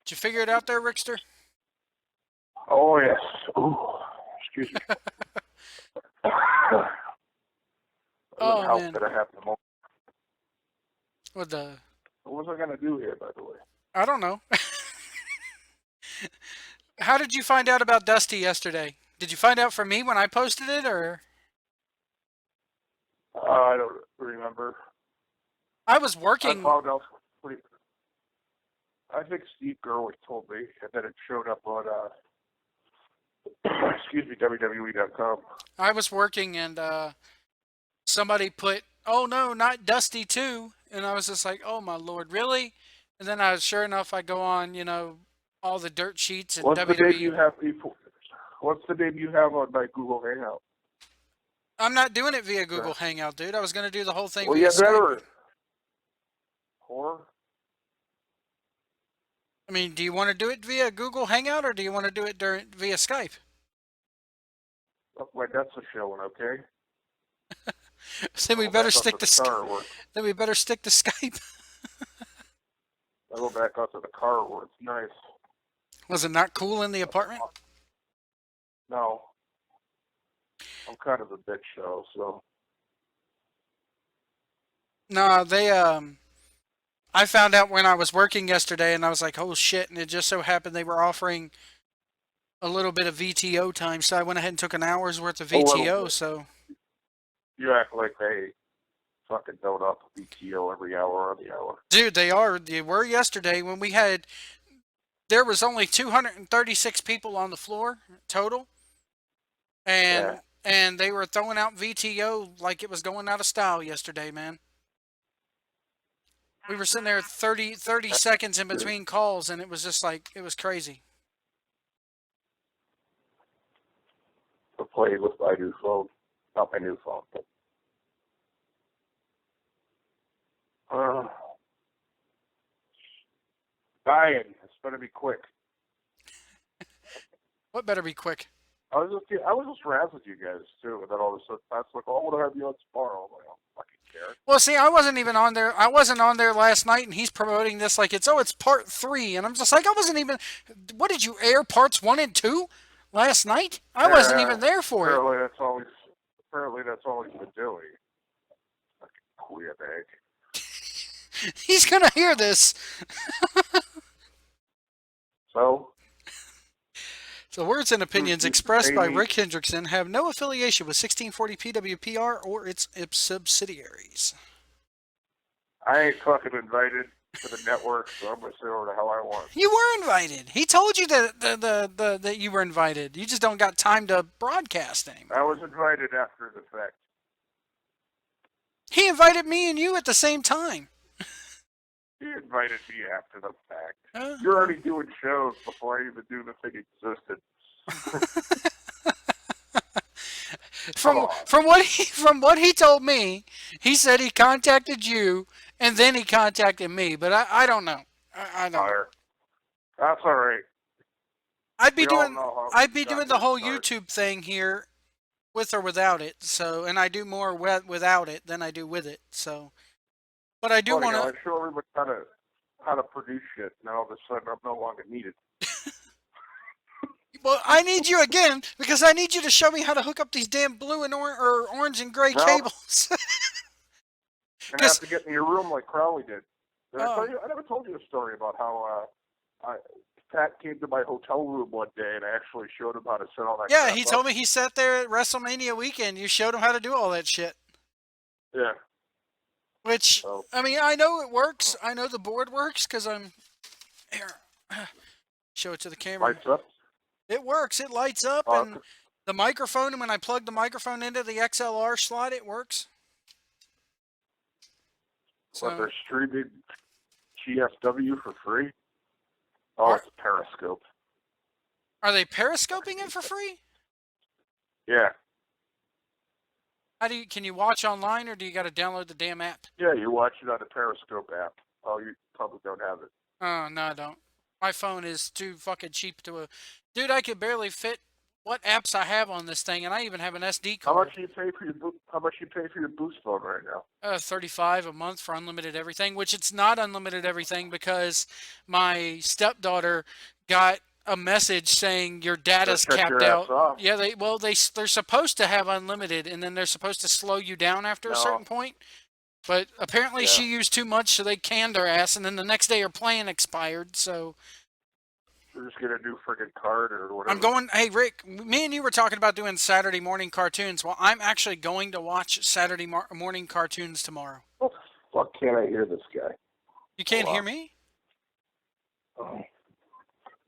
Did you figure it out there, Rickster? Oh, yes. Ooh, excuse me. Oh, How man. could I have the moment? What What was I going to do here, by the way? I don't know. How did you find out about Dusty yesterday? Did you find out from me when I posted it, or? I don't remember. I was I working. found out pretty. I think Steve Gerwig told me, and then it showed up on, excuse me, WWE.com. I was working, and somebody put, "Oh no, not Dusty too," and I was just like, "Oh my lord, really?" And then sure enough, I go on, all the dirt sheets and What's the name WWE. you have before? What's the name you have on my Google Hangout? I'm not doing it via Google Hangout, dude. I was gonna do the whole thing Well, via you Skype. better. Or? I mean, do you want to do it via Google Hangout, or do you want to do it via Skype? Look, my nuts are showing, okay? Then we better stick to car at work. Then we better stick to Skype. I go back out to the car where it's nice. Was it not cool in the apartment? No. I'm kind of a bitch show, so. No, I found out when I was working yesterday, and I was like, "Oh shit!" And it just so happened they were offering a little bit of VTO time, so I went ahead and took an hour's worth of VTO. So you act like they fucking don't up VTO every hour on the hour. dude, they were yesterday when there was only 236 people on the floor total, and they were throwing out VTO like it was going out of style yesterday, man. We were sitting there 30 seconds in between calls, and it was just like, it was crazy. To play with my new phone. Not my new phone, but. Dying. It's better be quick. What better be quick? I was just razzing you guys too, and then all of a sudden that's like, oh, I want to have you on tomorrow. I'm like, I don't fucking care. Well, see, I wasn't even on there. I wasn't on there last night, and he's promoting this like it's part 3, and I'm just like, I wasn't even. What did you air parts 1 and 2 last night? I wasn't even there for it. Apparently that's all he's been doing. Fucking queer bag. He's gonna hear this. So. The words and opinions expressed by Rick Hendrickson have no affiliation with 1640 PWPR or its subsidiaries. I ain't fucking invited to the network, so I'm going to say whatever the hell I want. You were invited. He told you that that you were invited. You just don't got time to broadcast anymore. I was invited after the fact. He invited me and you at the same time. He invited me after the fact. You're already doing shows before I even knew the thing existed. From what he told me, he said he contacted you and then he contacted me, but I don't know. I don't know. That's all right. I'd be doing the whole YouTube thing here, with or without it. So, and I do more without it than I do with it. So. But I do want to. I show everybody how to produce shit. Now all of a sudden, I'm no longer needed. Well, I need you again because I need you to show me how to hook up these damn blue and orange and gray cables. You have to get in your room like Crowley did. I never told you a story about how Pat came to my hotel room one day and I actually showed him how to set all that. Yeah, he told me he sat there at WrestleMania weekend. You showed him how to do all that shit. Yeah. Which, I mean, I know it works. I know the board works because I'm... Here, show it to the camera. Lights up? It works. It lights up. And the microphone, and when I plug the microphone into the XLR slot, it works. So they're streaming GFW for free? Oh, it's a Periscope. Are they periscoping it for free? Yeah. Can you watch online, or do you got to download the damn app? Yeah, you watch it on the Periscope app. Oh, you probably don't have it. Oh, no, I don't. My phone is too fucking cheap to Dude, I could barely fit what apps I have on this thing, and I even have an SD card. How much do you pay for your How much you pay for your Boost phone right now? 35 a month for unlimited everything, which it's not unlimited everything because my stepdaughter got a message saying your Better data's shut capped your ass out. off. Yeah, they're supposed to have unlimited, and then they're supposed to slow you down after a No. certain point. But apparently Yeah. she used too much, so they canned her ass, and then the next day her plan expired. So We're just get a new friggin' card or I'm whatever. going. Hey Rick, me and you were talking about doing Saturday morning cartoons. Well, I'm actually going to watch Saturday morning cartoons tomorrow. What the fuck can't I hear this guy? You can't Hold hear on. me? Oh.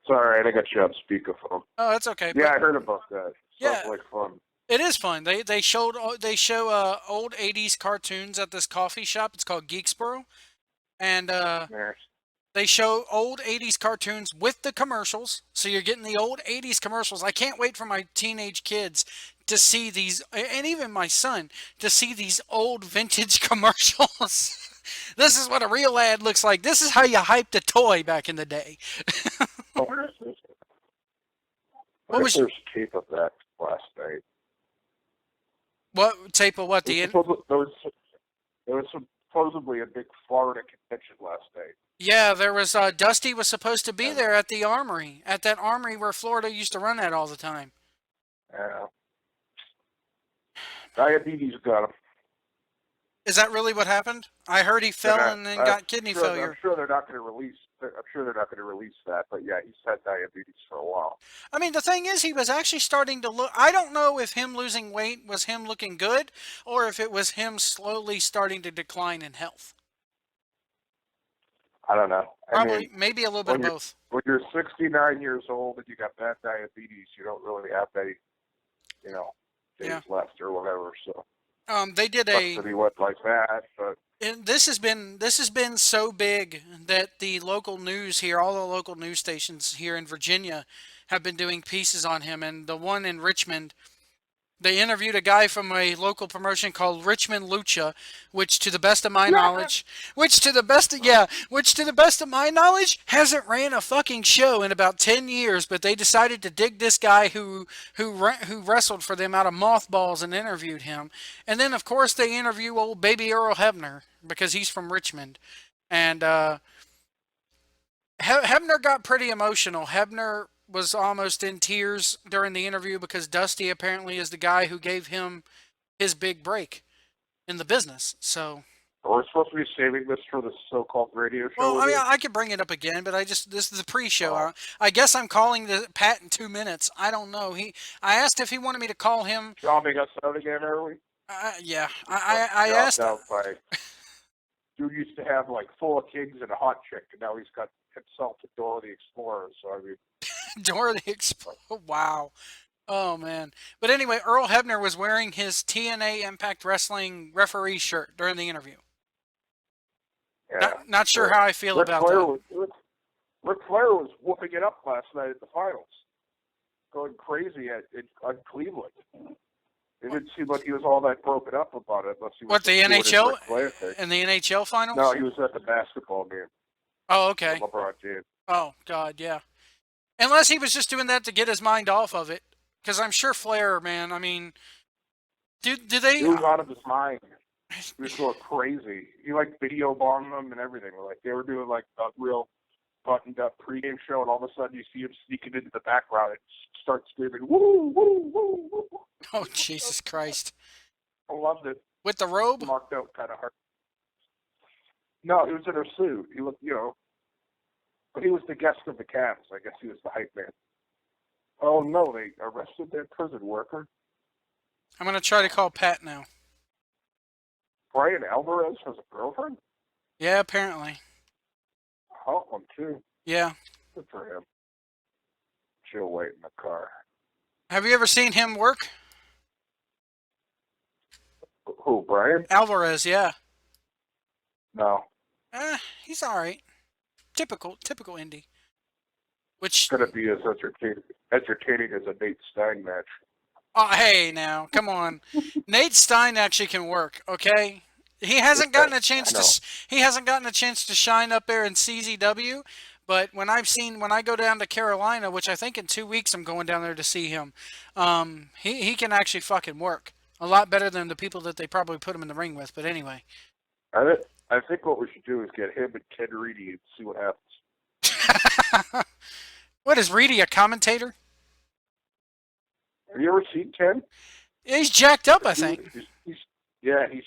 It's alright, I got you on speakerphone. Oh, that's okay. Yeah, But I heard about that. yeah, Sounds like fun. it is fun. They show old '80s cartoons at this coffee shop. It's called Geeksboro, and Yeah. they show old '80s cartoons with the commercials. So you're getting the old '80s commercials. I can't wait for my teenage kids to see these, and even my son to see these old vintage commercials. This is what a real ad looks like. This is how you hyped a toy back in the day. Oh, where is this? What What if was there's tape of that last night? what tape of what the There was supposedly a big Florida convention last night. Yeah, there was Dusty was supposed to be And, there at the armory, at that armory where Florida used to run that all the time. uh, diabetes got him. Is that really what happened? I heard he fell and then got kidney failure. I'm sure they're not going to release. I'm sure they're not going to release that. But yeah, he's had diabetes for a while. I mean, the thing is, he was actually starting to look. I don't know if him losing weight was him looking good, or if it was him slowly starting to decline in health. I don't know. Probably, maybe a little bit of when both. When you're 69 years old and you got bad diabetes, you don't really have any, days Yeah. left or whatever. So They did sucks that he went like that. But and this has been so big that the local news here, all the local news stations here in Virginia, have been doing pieces on him. And the one in Richmond, they interviewed a guy from a local promotion called Richmond Lucha, which, to the best of my knowledge, which to the best of my knowledge, hasn't ran a fucking show in about 10 years. But they decided to dig this guy who wrestled for them out of mothballs and interviewed him. And then, of course, they interview old baby Earl Hebner because he's from Richmond, and Hebner got pretty emotional. Hebner was almost in tears during the interview because Dusty apparently is the guy who gave him his big break in the business. So, we're supposed to be saving this for the so-called radio show. well, I mean, I could bring it up again, but this is the pre-show. Oh. I guess I'm calling the Pat in 2 minutes. I don't know. I asked if he wanted me to call him. Jobbing us out again, are we? Yeah, I asked. Out by, dude used to have like 4 kings and a hot chick, and now he's got himself a Dora the Explorer. So I mean, Dora the Explorer. Wow. Oh man. But anyway, Earl Hebner was wearing his TNA Impact Wrestling referee shirt during the interview. yeah. Not sure how I feel Ric about Flair that. Ric Flair was whooping it up last night at the finals, going crazy on Cleveland. It didn't seem like he was all that broken up about it, unless he was What, the doing his NHL? Ric Flair thing. In the NHL finals? No, he was at the basketball game. Oh, okay. LeBron James. Oh, God, yeah. Unless he was just doing that to get his mind off of it. Because I'm sure Flair, man, I mean, do they... He was out of his mind. He was going crazy. He like video bombed them and everything. Like they were doing like a real buttoned up pregame show, and all of a sudden you see him sneaking into the background and start screaming, "Woo, woo, woo, woo!" Oh, Jesus Christ! I loved it. With the robe? Marked out kind of hard. No, he was in a suit. He looked, but he was the guest of the Cavs. I guess he was the hype man. Oh no, they arrested their prison worker. I'm gonna try to call Pat now. Brian Alvarez has a girlfriend? Yeah, apparently. Hot one too. Yeah. Good for him. She'll wait in the car. Have you ever seen him work? Who, Brian? Alvarez, yeah. No. He's all right. Typical indie. Which... It's going to be as entertaining as a Nate Stein match. Oh, hey, now, come on. Nate Stein actually can work, okay? He hasn't gotten a chance to shine up there in CZW, but when I go down to Carolina, which I think in 2 weeks I'm going down there to see him, he can actually fucking work. A lot better than the people that they probably put him in the ring with. But anyway. I think what we should do is get him and Ken Reedy and see what happens. What is Reedy, a commentator? Have you ever seen Ken? He's jacked up, I think. He's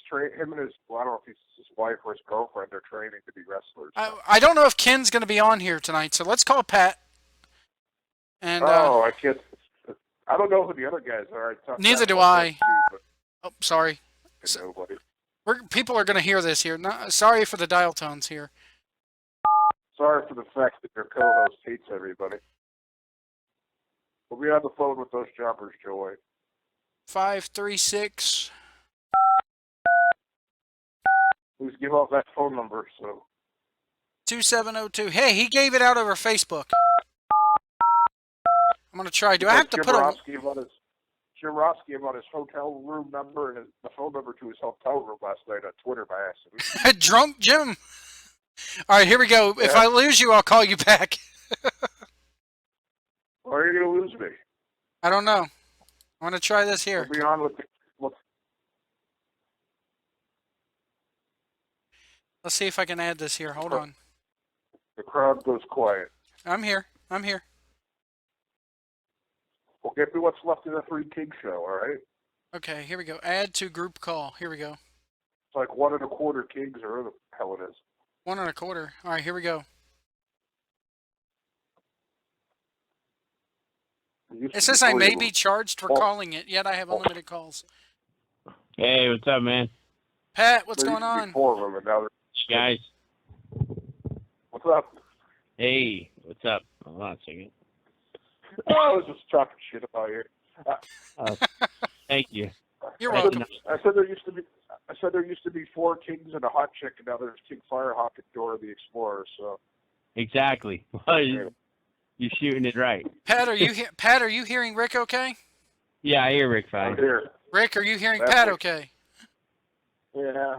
trained. Him and his, well, I don't know if he's his wife or his girlfriend. They're training to be wrestlers. I don't know if Ken's going to be on here tonight, so let's call Pat. And I can't. I don't know who the other guys are. Neither do I. Too, oh, sorry. Nobody. People are going to hear this here. Sorry for the dial tones here. Sorry for the fact that your co-host hates everybody. We'll be on the phone with those jobbers, Joey. 536. Please give out that phone number. 2702. Hey, he gave it out over Facebook. I'm going to try. Do I have to put a... Jim Ross gave out his hotel room number and the phone number to his hotel room last night on Twitter by accident. Drunk Jim. All right, here we go. Yeah. If I lose you, I'll call you back. Why are you going to lose me? I don't know. I want to try this here. We'll be on with Let's see if I can add this here. Hold on. The crowd goes quiet. I'm here. Well, get me what's left of the Three Kings show, all right? Okay, here we go. Add to group call. Here we go. It's like 1 1/4 Kings or whatever the hell it is. 1 1/4. All right, here we go. It says I may be charged for calling it, yet I have unlimited calls. Hey, what's up, man? Pat, what's going on? 4 of them, and now guys. What's up? Hey, what's up? Hold on a second. I was just talking shit about you. Thank you. You're welcome. I said there used to be 4 kings and a hot chick, and now there's King Firehawk and Dora the Explorer. So exactly. You're shooting it right. Pat, are you hearing Rick okay? Yeah, I hear Rick fine. I'm here. Rick, are you hearing Pat okay? Yeah.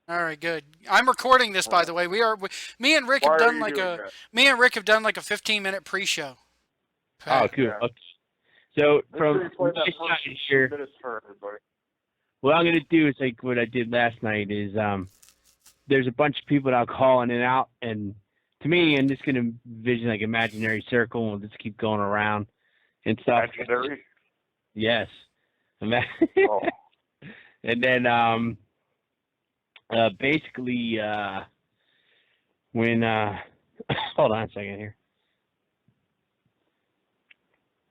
All right, good. I'm recording this, by the way. Me and Rick have done like a 15-minute pre-show. Oh, cool. Yeah. Okay. So from my side here, what I'm gonna do is like what I did last night is there's a bunch of people that I'll call in and out, and to me, I'm just gonna envision like imaginary circle, and we'll just keep going around and stuff. Imaginary? Yes. Oh. And then basically when hold on a second here.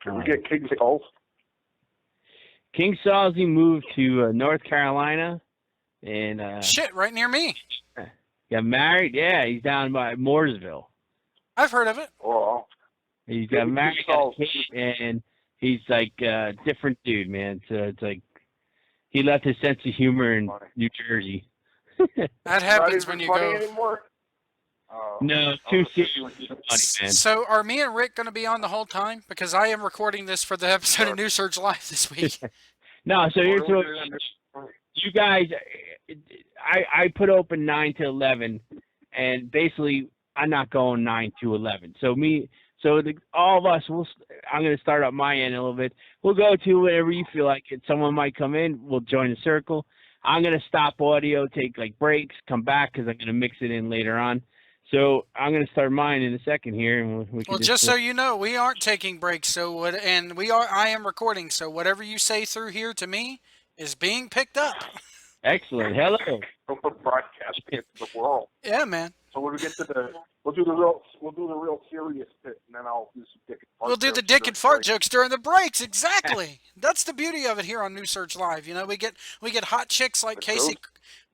Can we get King Sauls? King Salsy moved to North Carolina, and shit, right near me. Got married. Yeah, he's down by Mooresville. I've heard of it. Oh, he's got married, and he's like a different dude, man. So it's like he left his sense of humor in New Jersey. That happens when you go. Anymore? No, too serious. Funny, man. So are me and Rick going to be on the whole time? Because I am recording this for the episode of New Surge Live this week. No, so here's what you guys. I put open 9 to 11, and basically I'm not going 9 to 11. So all of us, I'm going to start up my end a little bit. We'll go to whatever you feel like it. Someone might come in. We'll join the circle. I'm going to stop audio, take like breaks, come back because I'm going to mix it in later on. So I'm going to start mine in a second here, and we can. Well, just so you know, we aren't taking breaks. So I am recording. So whatever you say through here to me is being picked up. Excellent. Hello. We're broadcasting it to the world. Yeah, man. So when we get to we'll do the real serious bit, and then I'll do some dick and fart. We'll do the dick and fart jokes during the breaks. Exactly. That's the beauty of it here on New Search Live. You know, we get hot chicks like Casey.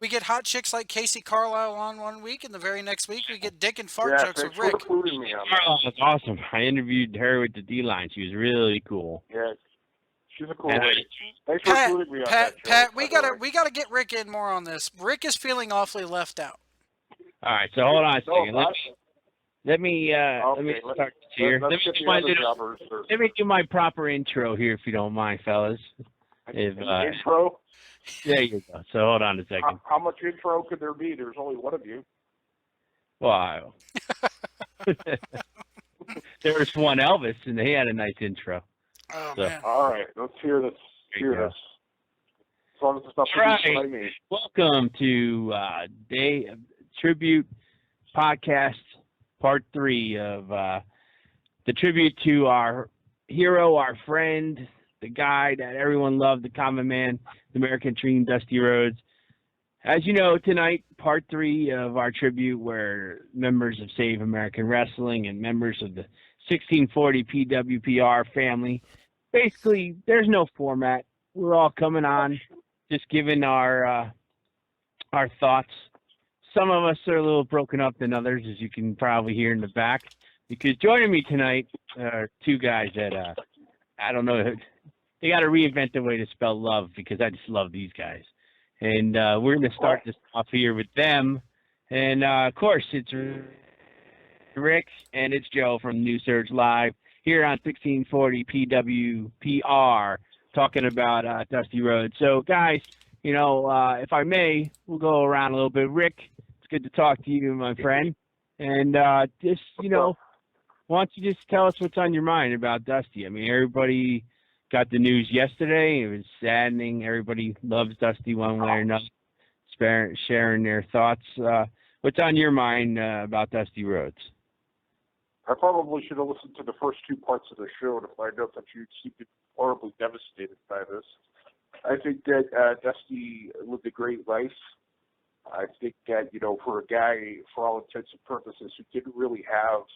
We get hot chicks like Casey Carlisle on one week, and the very next week we get dick and fart jokes with Rick. Carlisle was awesome. I interviewed her with the D-line. She was really cool. Yeah, she's a cool lady. Thanks for including me on that show. Pat, we gotta get Rick in more on this. Rick is feeling awfully left out. All right, so hold on a second. Let me start here. Let me do my proper intro here, if you don't mind, fellas. Intro? There you go. So hold on a second. How much intro could there be? There's only one of you. Wow. There was one Elvis, and he had a nice intro. Oh, so. man. All right, let's hear this. As long as it's not All right. produced by me. Welcome to Day of Tribute Podcast, Part 3 of the tribute to our hero, our friend, the guy that everyone loved, the common man, the American Dream, Dusty Rhodes. As you know, tonight, Part 3 of our tribute, where members of Save American Wrestling and members of the 1640 PWPR family, basically, there's no format. We're all coming on, just giving our thoughts. Some of us are a little broken up than others, as you can probably hear in the back. Because joining me tonight are two guys that, I don't know, they got to reinvent the way to spell love, because I just love these guys. And we're going to start this off here with them. And, of course, it's Rick and it's Joe from New Surge Live here on 1640 PWPR talking about Dusty Rhodes. So, guys, you know, if I may, we'll go around a little bit. Rick, it's good to talk to you, my friend. And just, you know, why don't you just tell us what's on your mind about Dusty? I mean, everybody got the news yesterday. It was saddening. Everybody loves Dusty one way or another, sharing their thoughts. What's on your mind about Dusty Rhodes? I probably should have listened to the first two parts of the show to find out that you'd seem horribly devastated by this. I think that Dusty lived a great life. I think that, you know, for a guy, for all intents and purposes, who didn't really have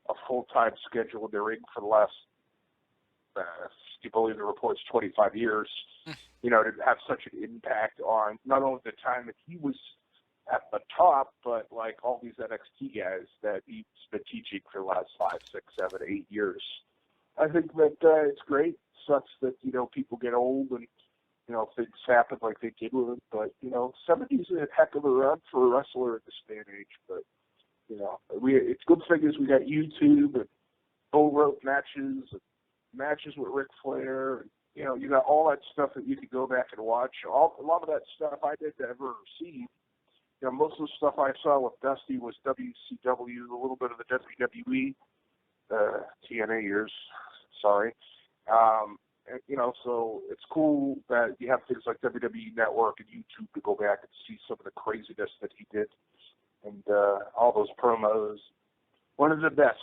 a full-time schedule in the ring for the last, you believe the reports, 25 years, you know, to have such an impact on not only the time that he was at the top, but like all these NXT guys that he's been teaching for the last 5, 6, 7, 8 years. I think that it's great. Sucks that, you know, people get old and, you know, things happen like they did with him. But, you know, 70's a heck of a run for a wrestler in this day and age. But, you know, it's good things. We got YouTube and bull rope matches and matches with Ric Flair. And, you know, you got all that stuff that you could go back and watch. A lot of that stuff I didn't ever see. You know, most of the stuff I saw with Dusty was WCW, a little bit of the WWE, TNA years, sorry. And, you know, so it's cool that you have things like WWE Network and YouTube to go back and see some of the craziness that he did and all those promos. One of the best.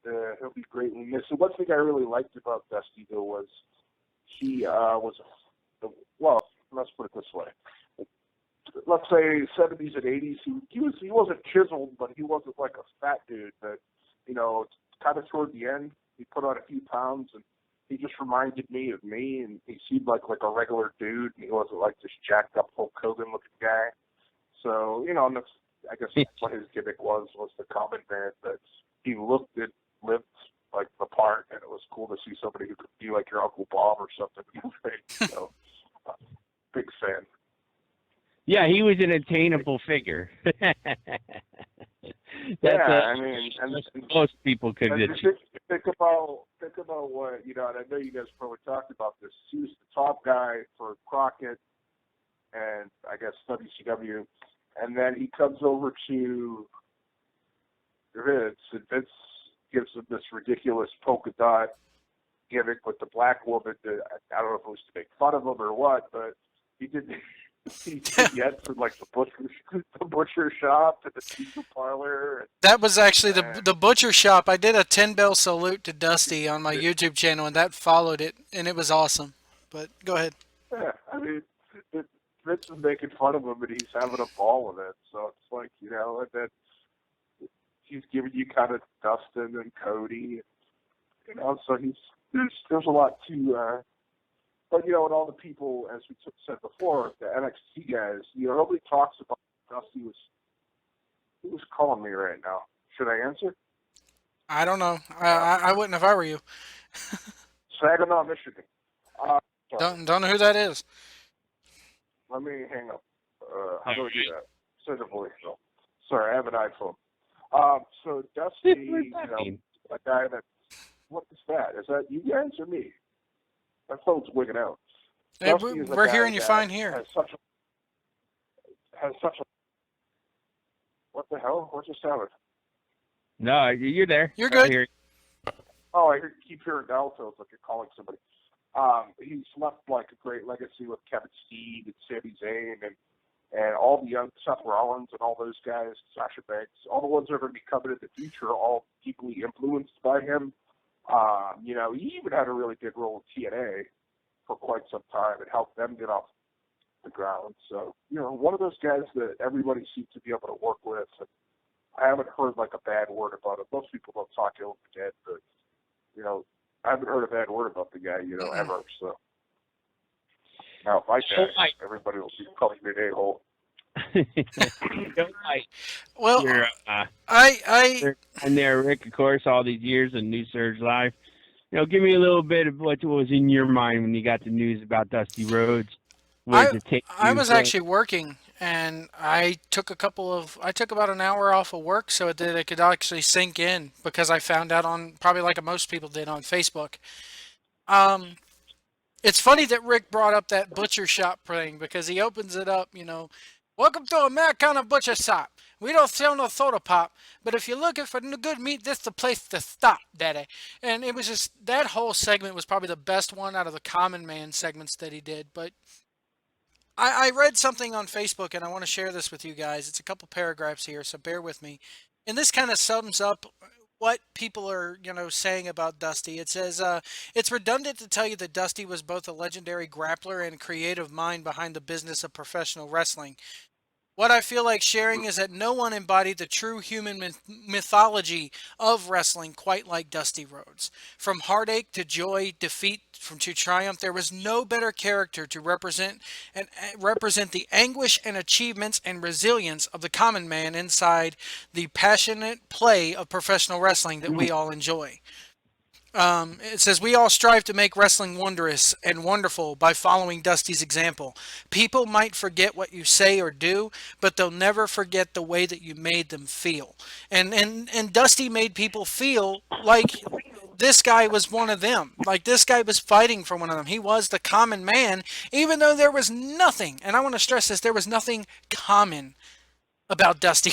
He'll be greatly missed. And one thing I really liked about Dusty, though, was he well, let's put it this way. Let's say 70s and 80s, he wasn't chiseled, but he wasn't like a fat dude. But, you know, kind of toward the end, he put on a few pounds, and he just reminded me of me, and he seemed like a regular dude, and he wasn't like this jacked up Hulk Hogan looking guy. So, you know, and I guess that's what his gimmick was the common man, that he looked and lived like the part, and it was cool to see somebody who could be like your Uncle Bob or something. So, big fan. Yeah, he was an attainable figure. I mean, and most people could achieve. Think about what, you know, and I know you guys probably talked about this. He was the top guy for Crockett and I guess WCW, and then he comes over to Vince, and Vince gives him this ridiculous polka dot gimmick with the black woman. I don't know if it was to make fun of him or what, but he did. He had from like the butcher shop to the pizza parlor. That was actually the butcher shop. I did a 10-bell salute to Dusty on my YouTube channel, and that followed it, and it was awesome. But go ahead. Yeah, I mean, Vince is making fun of him, and he's having a ball with it. So it's like, you know, and then he's giving you kind of Dustin and Cody, you know. So there's a lot to. But, you know, and all the people, as we said before, the NXT guys, you know, nobody talks about Dusty. Who's calling me right now? Should I answer? I don't know. I wouldn't if I were you. Saginaw, Michigan. Don't know who that is. Let me hang up. How do I do that? Send a voicemail. Sorry, I have an iPhone. So Dusty, you know, a guy that, what is that? Is that you guys or me? My phone's wigging out. Hey, we're hearing you fine here. Has such a. What the hell? What's it sounded? No, you're there. You're good. Oh, keep hearing dial tones like you're calling somebody. He's left like a great legacy with Kevin Steen and Sami Zayn and all the young Seth Rollins and all those guys, Sasha Banks, all the ones that are going to be coming in the future, are all deeply influenced by him. You know, he even had a really big role in TNA for quite some time and helped them get off the ground. So, you know, one of those guys that everybody seems to be able to work with. And I haven't heard like a bad word about it. Most people don't talk ill of the dead, but, you know, I haven't heard a bad word about the guy, you know, ever. So now if I die, everybody will be calling me an a-hole. Well, You're, and there, Rick, of course, all these years in New Surge Live. You know, give me a little bit of what was in your mind when you got the news about Dusty Rhodes. I was actually working, and I took about an hour off of work so that it could actually sink in, because I found out on, probably like most people did, on Facebook. It's funny that Rick brought up that butcher shop thing, because he opens it up, you know, welcome to Americana Butcher Shop. We don't sell no soda pop, but if you're looking for good meat, this is the place to stop, daddy. And it was just, that whole segment was probably the best one out of the Common Man segments that he did. But I read something on Facebook, and I want to share this with you guys. It's a couple paragraphs here, so bear with me. And this kind of sums up what people are, you know, saying about Dusty. It says, it's redundant to tell you that Dusty was both a legendary grappler and creative mind behind the business of professional wrestling. What I feel like sharing is that no one embodied the true human mythology of wrestling quite like Dusty Rhodes. From heartache to joy, defeat to triumph, there was no better character to represent the anguish and achievements and resilience of the common man inside the passionate play of professional wrestling that we all enjoy. It says, we all strive to make wrestling wondrous and wonderful by following Dusty's example. People might forget what you say or do, but they'll never forget the way that you made them feel. And Dusty made people feel like this guy was one of them. Like this guy was fighting for one of them. He was the common man, even though there was nothing, and I want to stress this, there was nothing common about Dusty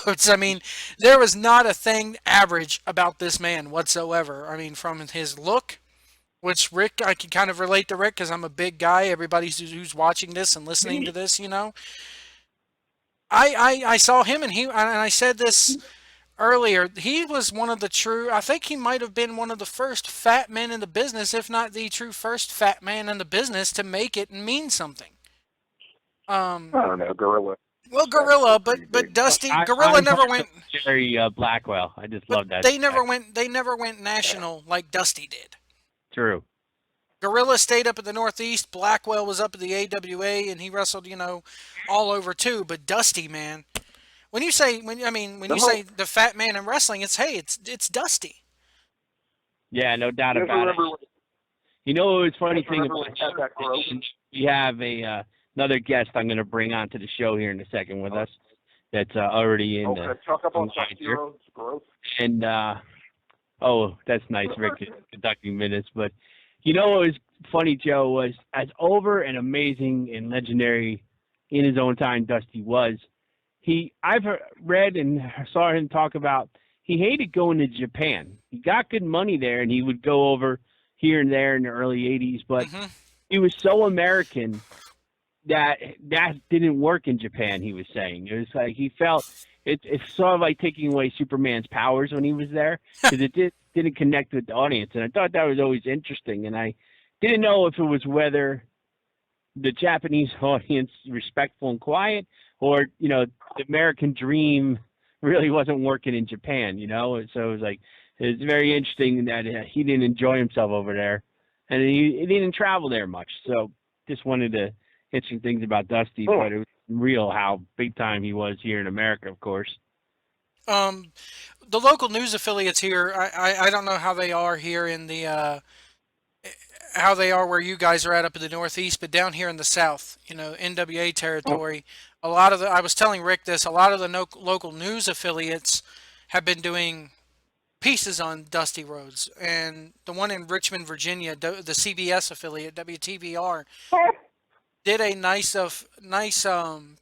Rhodes. I mean, there was not a thing average about this man whatsoever. I mean, from his look, which Rick, I can kind of relate to Rick because I'm a big guy. Everybody who's watching this and listening to this, you know, I saw him, and I said this earlier. He was one of the true. I think he might have been one of the first fat men in the business, if not the true first fat man in the business to make it and mean something. I don't know, Gorilla. Well, Gorilla, but Dusty, Gorilla never went. Jerry Blackwell, I just love that. They never went national like Dusty did. True. Gorilla stayed up in the Northeast. Blackwell was up at the AWA, and he wrestled, you know, all over too. But Dusty, man, when you say the fat man in wrestling, it's Dusty. Yeah, no doubt about it. You know, it's funny thing about that, we have another guest I'm going to bring onto the show here in a second with us. That's already in. Talk about Dusty Rhodes' growth. And that's nice, Rick, conducting minutes. But you know what was funny, Joe, was as over and amazing and legendary in his own time Dusty was. I've read and saw him talk about he hated going to Japan. He got good money there, and he would go over here and there in the early '80s, but he was so American that didn't work in Japan. He was saying it was like he felt it's sort of like taking away Superman's powers when he was there, because it didn't connect with the audience. And I thought that was always interesting, and I didn't know if it was whether the Japanese audience respectful and quiet, or you know, the American dream really wasn't working in Japan, you know. So it was like, it's very interesting that he didn't enjoy himself over there, and he didn't travel there much. So just wanted to interesting things about Dusty, but it was real how big time he was here in America, of course. The local news affiliates here, I don't know how they are here in the how they are where you guys are at up in the Northeast, but down here in the South, you know, NWA territory, a lot of I was telling Rick this, a lot of the local news affiliates have been doing pieces on Dusty Rhodes, and the one in Richmond, Virginia, the CBS affiliate, WTVR, did a nice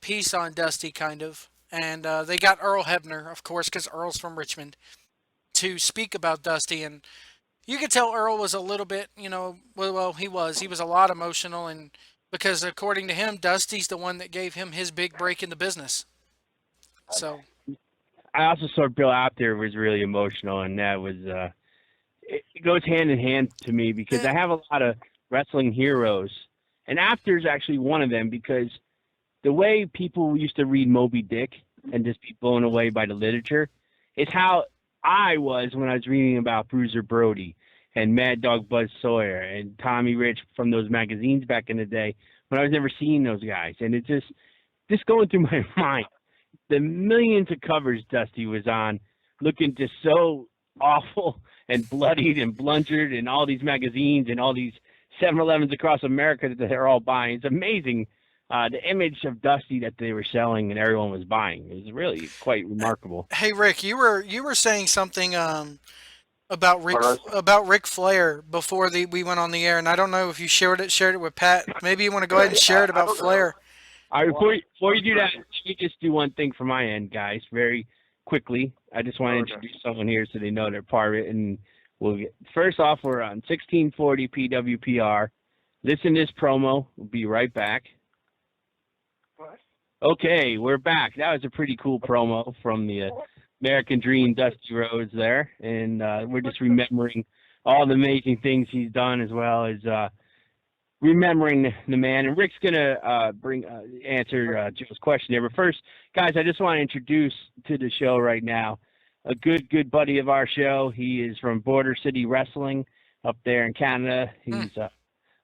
piece on Dusty, kind of, and they got Earl Hebner, of course, because Earl's from Richmond, to speak about Dusty. And you could tell Earl was a little bit, well, he was a lot emotional, and because according to him, Dusty's the one that gave him his big break in the business. So I also saw Bill Apter was really emotional, and that was it goes hand in hand to me because I have a lot of wrestling heroes, and Apter's actually one of them because the way people used to read Moby Dick and just be blown away by the literature is how I was when I was reading about Bruiser Brody and Mad Dog Buzz Sawyer and Tommy Rich from those magazines back in the day when I was never seeing those guys. And it just going through my mind, the millions of covers Dusty was on looking just so awful and bloodied and blundered and all these magazines and all these 7-Elevens across America that they're all buying. It's amazing. The image of Dusty that they were selling and everyone was buying. It was really quite remarkable. hey, Rick, you were saying something about Ric Flair before we went on the air, and I don't know if you shared it with Pat. Maybe you want to go ahead and share it about Flair. All right, before you do that, let me just do one thing from my end, guys, very quickly. I just want to introduce someone here so they know they're part of it. And first off, we're on 1640 PWPR. Listen to this promo. We'll be right back. What? Okay, we're back. That was a pretty cool promo from the American Dream, Dusty Rhodes there. And we're just remembering all the amazing things he's done as well as remembering the man. And Rick's going to answer Joe's question there. But first, guys, I just want to introduce to the show right now a good buddy of our show. He is from Border City Wrestling up there in Canada. He's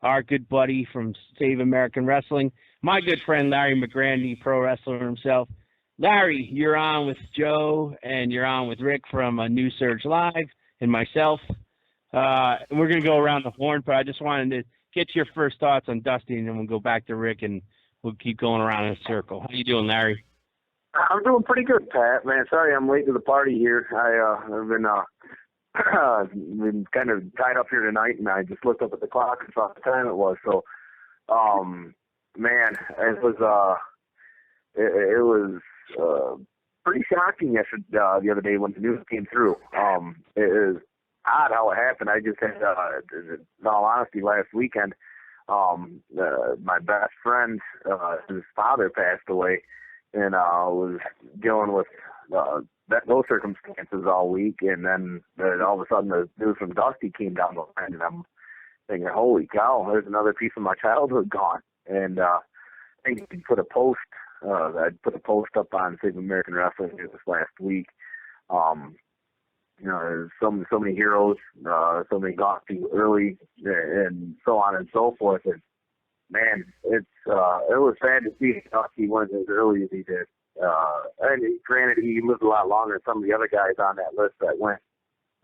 our good buddy from Save American Wrestling. My good friend, Larry McGrandy, pro wrestler himself. Larry, you're on with Joe, and you're on with Rick from New Surge Live and myself. We're going to go around the horn, but I just wanted to get your first thoughts on Dusty, and then we'll go back to Rick, and we'll keep going around in a circle. How you doing, Larry? I'm doing pretty good, Pat. Man, sorry I'm late to the party here. I've been kind of tied up here tonight, and I just looked up at the clock and saw the time it was. So, man, it was pretty shocking yesterday, the other day when the news came through. It is odd how it happened. I just had, in all honesty, last weekend, my best friend, his father passed away, and was dealing with those circumstances all week, and then all of a sudden the news from Dusty came down the line, and I'm thinking, holy cow, there's another piece of my childhood gone. And I think he put a post, I put a post up on Save American Wrestling this last week. There's so many heroes, so many gone too early, and so on and so forth. And man, it was sad to see Dusty went as early as he did. And granted, he lived a lot longer than some of the other guys on that list that went,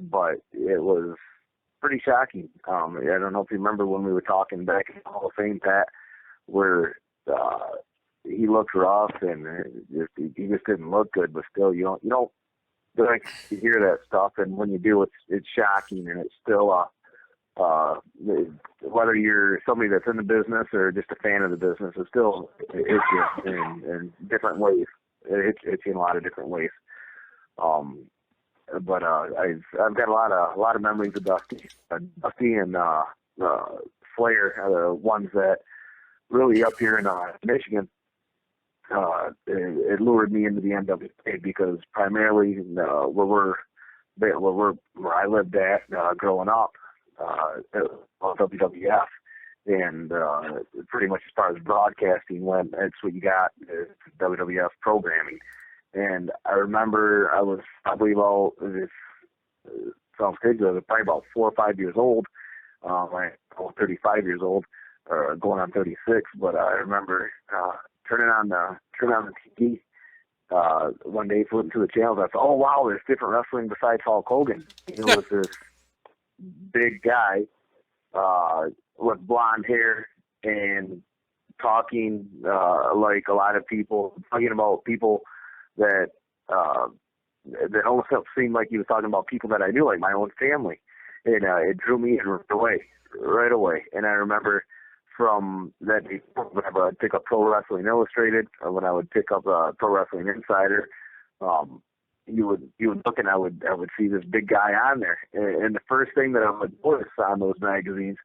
but it was pretty shocking. I don't know if you remember when we were talking back in the Hall of Fame, Pat, where he looked rough and he just didn't look good. But still, you don't like to hear that stuff, and when you do, it's shocking, and it's still whether you're somebody that's in the business or just a fan of the business, it still hits you in different ways. It hits you in a lot of different ways. But I've got a lot of memories of Dusty. Dusty and Flair are the ones that really up here in Michigan. It lured me into the NWA because primarily where I lived at growing up, it was WWF, and pretty much as far as broadcasting went, that's what you got is WWF programming. And I remember I was probably about, it sounds crazy, I was probably about 4 or 5 years old. I was 35 years old, going on 36, but I remember turning on the TV one day, flipping through the channels. I thought, oh wow, there's different wrestling besides Hulk Hogan. It was this big guy with blonde hair and talking like a lot of people, talking about people that almost seemed like he was talking about people that I knew, like my own family, and it drew me in right away. And I remember from that, when I would pick up Pro Wrestling Illustrated, or when I would pick up Pro Wrestling Insider, you would look and I would see this big guy on there, and the first thing that I would notice on those magazines,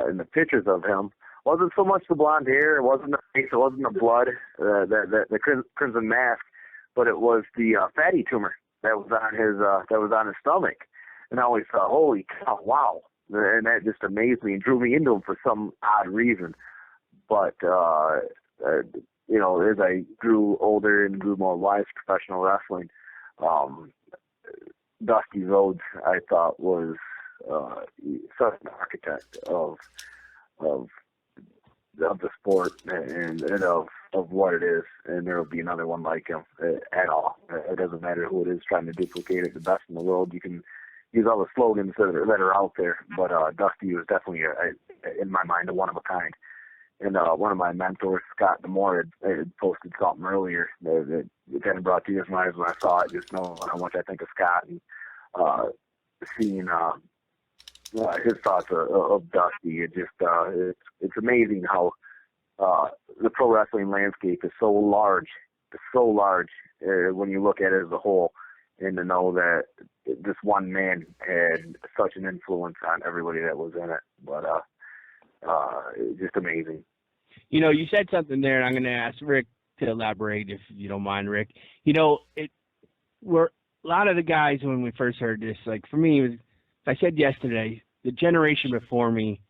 in the pictures of him, wasn't so much the blonde hair, it wasn't the face, it wasn't the blood, the crimson mask, but it was the fatty tumor that was on his stomach, and I always thought, holy cow, wow, and that just amazed me and drew me into him for some odd reason, but as I grew older and grew more wise to professional wrestling, Dusty Rhodes, I thought, was such an architect of the sport and of what it is, and there will be another one like him at all. It doesn't matter who it is trying to duplicate it, the best in the world. You can use all the slogans that are out there, but Dusty was definitely, in my mind, a one of a kind. And one of my mentors, Scott Demore, had posted something earlier that kind of brought tears to my eyes when I saw it, just knowing how much I think of Scott and seeing his thoughts of Dusty. It's amazing how the pro wrestling landscape is so large when you look at it as a whole, and to know that this one man had such an influence on everybody that was in it. But it's just amazing. You said something there, and I'm going to ask Rick to elaborate if you don't mind, Rick. We're a lot of the guys when we first heard this, like for me, it was, I said yesterday, the generation before me,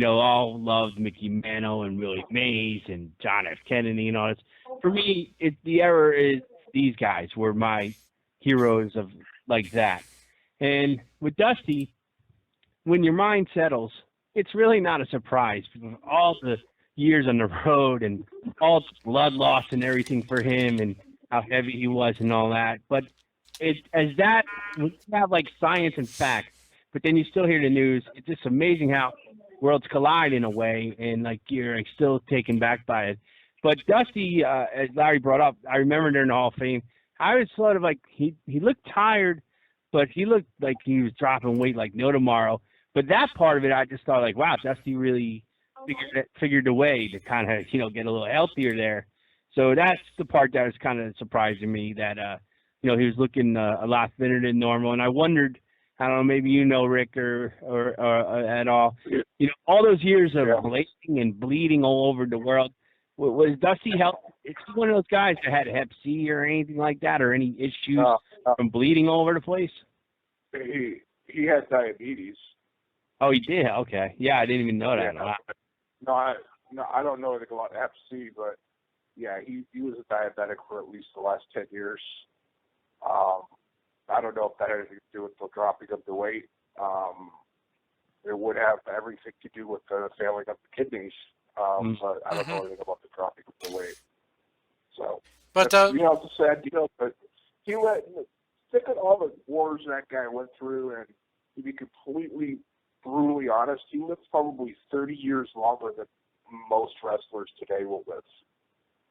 all loved Mickey Mantle and Willie Mays and John F. Kennedy and all this. For me, the era is these guys were my heroes of like that. And with Dusty, when your mind settles, it's really not a surprise. All the years on the road and all the blood loss and everything for him and how heavy he was and all that. But when you have like science and facts, but then you still hear the news, it's just amazing how worlds collide in a way, and like you're like, still taken back by it. But Dusty, as Larry brought up, I remember during the Hall of Fame, I was sort of like, he looked tired, but he looked like he was dropping weight like no tomorrow. But that part of it, I just thought like, wow, Dusty really figured a way to kind of, get a little healthier there. So that's the part that was kind of surprising me, that, he was looking a lot thinner than normal. And I wondered, I don't know, maybe Rick or at all, all those years of bleeding and bleeding all over the world, was Dusty healthy? Is he one of those guys that had Hep C or anything like that, or any issues from bleeding all over the place? He had diabetes. Oh, he did? Okay. Yeah, I didn't even know that. No, I don't know anything about Hep C, but yeah, he was a diabetic for at least the last 10 years. I don't know if that had anything to do with the dropping of the weight. It would have everything to do with the failing of the kidneys, but I don't know anything about the dropping of the weight. So, but it's a sad deal. But think of all the wars that guy went through, and to be completely brutally honest, he lived probably 30 years longer than most wrestlers today will live.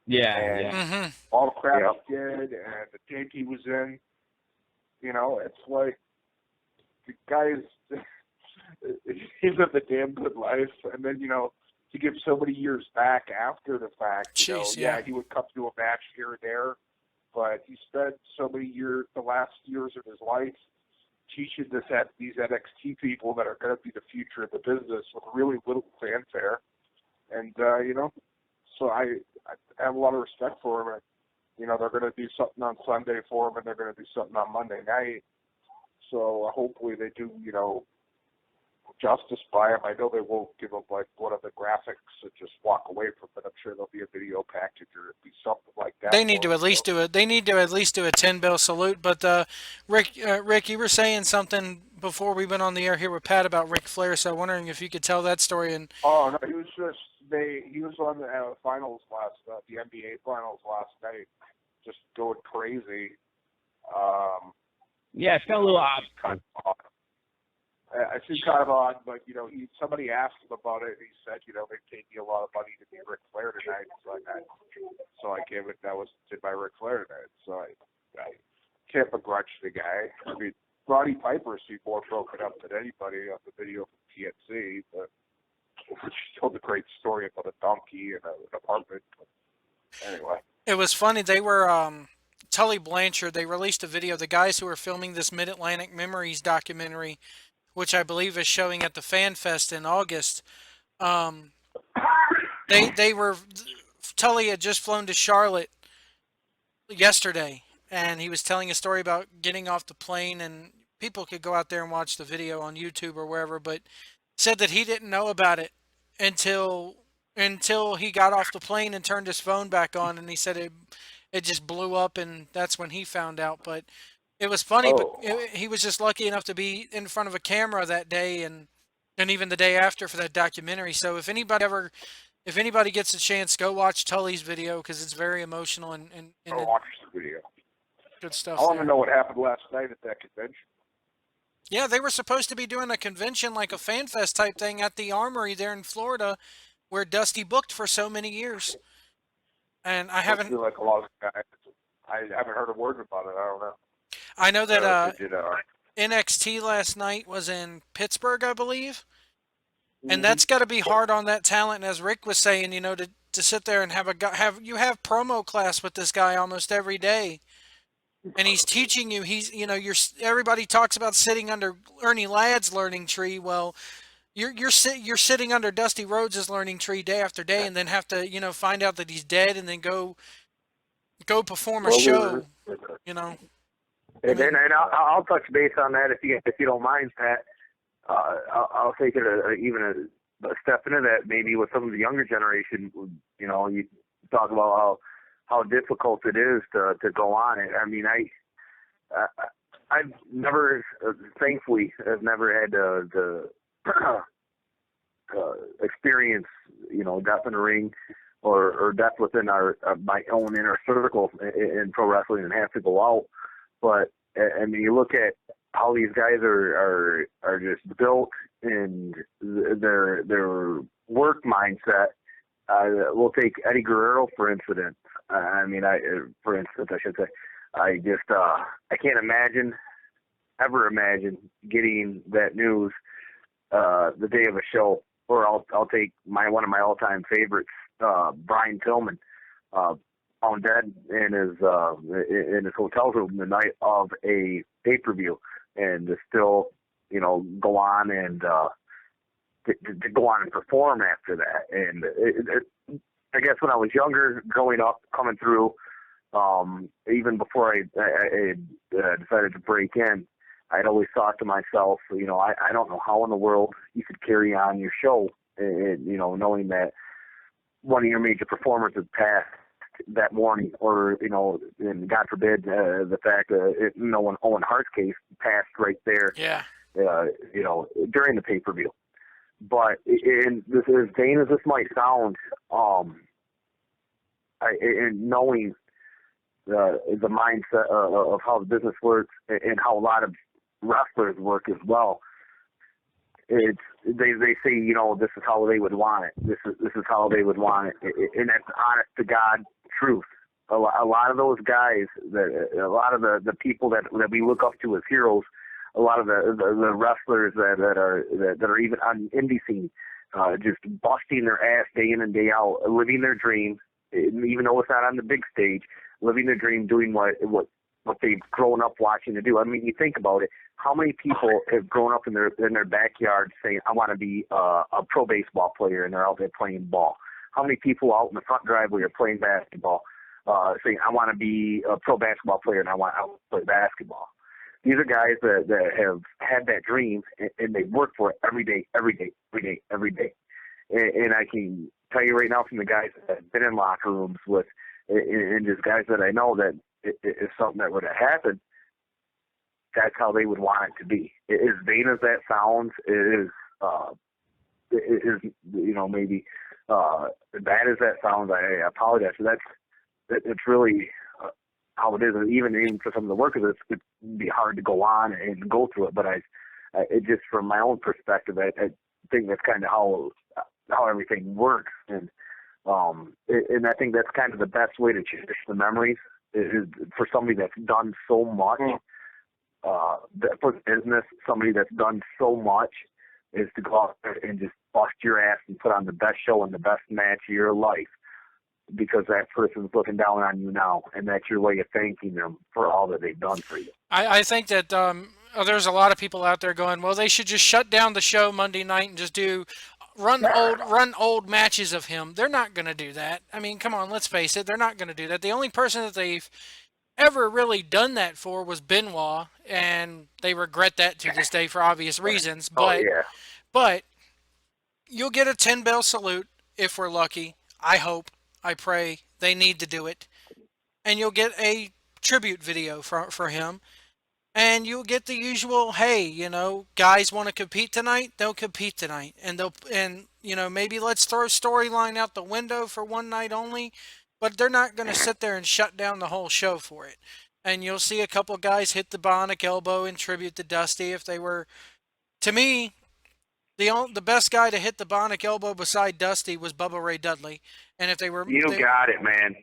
Yeah, and all the crap he did and the tape he was in, it's like the guy's he lived a damn good life, and then to give so many years back after the fact, he would come to a match here and there, but he spent so many years, the last years of his life, teaching these NXT people that are going to be the future of the business with really little fanfare, and so I have a lot of respect for him. And, they're going to do something on Sunday for him, and they're going to do something on Monday night. So hopefully they do, justice by him. I know they won't give him like one of the graphics and just walk away from it. I'm sure there'll be a video package or it'll be something like that. They need to at least do it. They need to at least do a 10-bell salute. But Rick, you were saying something before we went on the air here with Pat about Ric Flair. So I'm wondering if you could tell that story. And oh no, he was on the finals the NBA finals last night, just going crazy. Yeah, it felt a little odd. I seem kind of odd, but somebody asked him about it, and he said, they paid me a lot of money to be Ric Flair tonight, so I gave it. That was did by Ric Flair tonight, so I can't begrudge the guy. I mean, Roddy Piper seemed more broken up than anybody on the video from TNC, but she told a great story about a donkey and an apartment. But anyway, it was funny. They were Tully Blanchard, they released a video. The guys who are filming this Mid-Atlantic Memories documentary, which I believe is showing at the Fan Fest in August. They were Tully had just flown to Charlotte yesterday, and he was telling a story about getting off the plane, and people could go out there and watch the video on YouTube or wherever, but said that he didn't know about it until he got off the plane and turned his phone back on, and he said it just blew up, and that's when he found out. But it was funny, but he was just lucky enough to be in front of a camera that day, and even the day after for that documentary. So if anybody gets a chance, go watch Tully's video, because it's very emotional and I'll watch the video. good stuff. I want to know what happened last night at that convention. Yeah, they were supposed to be doing a convention, like a fan fest type thing, at the Armory there in Florida, where Dusty booked for so many years. And I haven't. I feel like a lot of guys. I haven't heard a word about it. I don't know. I know that NXT last night was in Pittsburgh, I believe. And that's got to be hard on that talent. And as Rick was saying, to sit there and have promo class with this guy almost every day, and he's teaching you. Everybody talks about sitting under Ernie Ladd's learning tree. Well, you're sitting under Dusty Rhodes' learning tree day after day, and then have to find out that he's dead, and then go perform a show. And then I'll touch base on that if you don't mind, Pat. I'll take it even a step into that, maybe with some of the younger generation. You talk about how difficult it is to go on it. I mean, I've never, thankfully, I've never had the experience, death in the ring or death within my own inner circle in pro wrestling and have to go out. But I mean, you look at how these guys are just built and their work mindset. We'll take Eddie Guerrero for instance. I should say. I can't ever imagine getting that news the day of a show. Or I'll take one of my all-time favorites, Brian Pillman, found dead in his hotel room the night of a pay-per-view, and to still go on and to go on and perform after that. And I guess when I was younger, growing up, coming through, even before I decided to break in, I'd always thought to myself, I don't know how in the world you could carry on your show, knowing that one of your major performers had passed that morning, or, and God forbid, the fact that Owen Hart's case passed right there, during the pay-per-view. But as vain as this might sound, and knowing the mindset of how the business works and how a lot of wrestlers work as well, they say, this is how they would want it. This is how they would want it, and that's honest to God truth. A lot of those guys, a lot of the people that we look up to as heroes, a lot of the wrestlers that are even on the indie scene, just busting their ass day in and day out, living their dream, even though it's not on the big stage, living their dream, doing what they've grown up watching to do. I mean, you think about it. How many people have grown up in their backyard saying, "I want to be a pro baseball player," and they're out there playing ball? How many people out in the front driveway are playing basketball, saying, "I want to be a pro basketball player and I want to play basketball"? These are guys that have had that dream, and they work for it every day. And I can tell you right now, from the guys that have been in locker rooms with, and just guys that I know, that if something that were to happen, that's how they would want it to be. As vain as that sounds, it is maybe bad as that sounds, I apologize. It's really how it is. Even for some of the workers, it'd be hard to go on and go through it. But it just from my own perspective, I think that's kind of how everything works. And I think that's kind of the best way to cherish the memories is for somebody that's done so much. For business, somebody that's done so much, is to go out there and just bust your ass and put on the best show and the best match of your life. because that person's looking down on you now, and that's your way of thanking them for all that they've done for you. I think that there's a lot of people out there going, well, they should just shut down the show Monday night and just do run old matches of him. They're not going to do that. I mean, come on, let's face it, they're not going to do that. The only person that they've ever really done that for was Benoit, and they regret that to this day for obvious reasons. But but you'll get a 10-bell salute if we're lucky. I hope, I pray. They need to do it, and you'll get a tribute video for him. And you'll get the usual, hey, guys want to compete tonight? They'll compete tonight. And maybe let's throw storyline out the window for one night only. But they're not going to sit there and shut down the whole show for it. And you'll see a couple guys hit the bionic elbow in tribute to Dusty. If they were, to me, the best guy to hit the bionic elbow beside Dusty was Bubba Ray Dudley. And if they were, got it, man.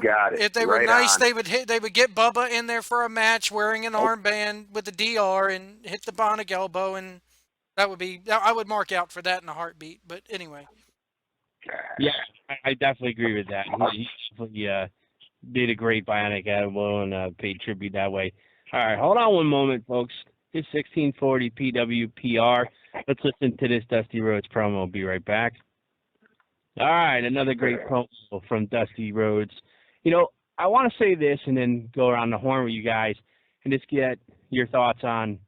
Got it. If they were nice, they would get Bubba in there for a match wearing an armband with the DR and hit the bionic elbow, and I would mark out for that in a heartbeat. But anyway. Yeah, I definitely agree with that. He definitely did a great bionic elbow and paid tribute that way. All right, hold on one moment, folks. It's 1640 PWPR. Let's listen to this Dusty Rhodes promo. We'll be right back. All right, another great promo from Dusty Rhodes. I want to say this and then go around the horn with you guys and just get your thoughts on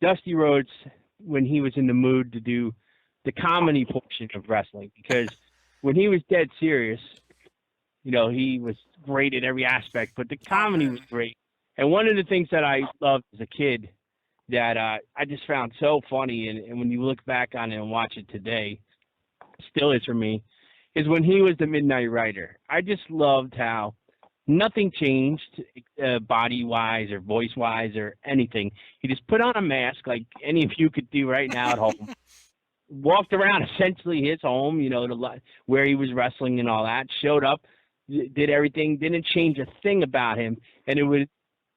Dusty Rhodes when he was in the mood to do the comedy portion of wrestling. Because when he was dead serious, he was great at every aspect, but the comedy was great. And one of the things that I loved as a kid that I just found so funny, and when you look back on it and watch it today, still is for me, is when he was the Midnight Rider. I just loved how nothing changed body-wise or voice-wise or anything. He just put on a mask like any of you could do right now at home, walked around essentially his home, where he was wrestling and all that, showed up, did everything, didn't change a thing about him, and it would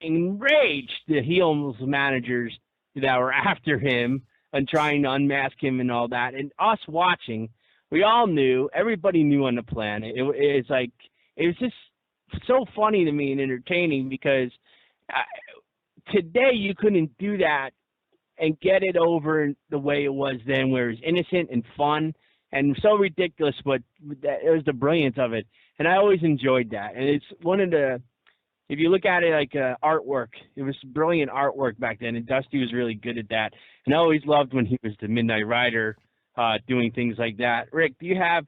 enrage the heel managers that were after him and trying to unmask him and all that. And us watching, we all knew, everybody knew on the planet. It was just so funny to me and entertaining because today you couldn't do that and get it over the way it was then, where it was innocent and fun and so ridiculous, but it was the brilliance of it. And I always enjoyed that. And it's one of the, if you look at it like artwork, it was brilliant artwork back then, and Dusty was really good at that. And I always loved when he was the Midnight Rider, doing things like that. Rick, do you have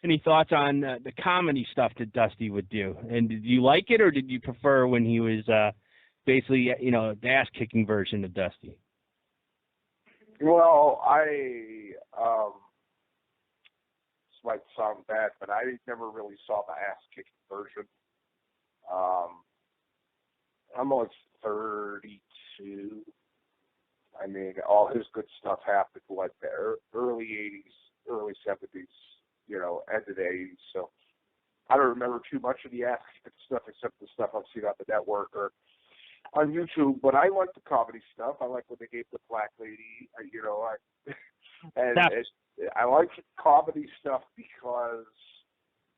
any thoughts on the comedy stuff that Dusty would do? And did you like it, or did you prefer when he was basically, the ass-kicking version of Dusty? Well, this might sound bad, but I never really saw the ass-kicking version. I'm only 32. I mean, all his good stuff happened like the early 80s, early 70s, end of the 80s. So I don't remember too much of the ass-kicking stuff except the stuff I've seen on the network or on YouTube. But I like the comedy stuff. I like when they gave the black lady, I like comedy stuff because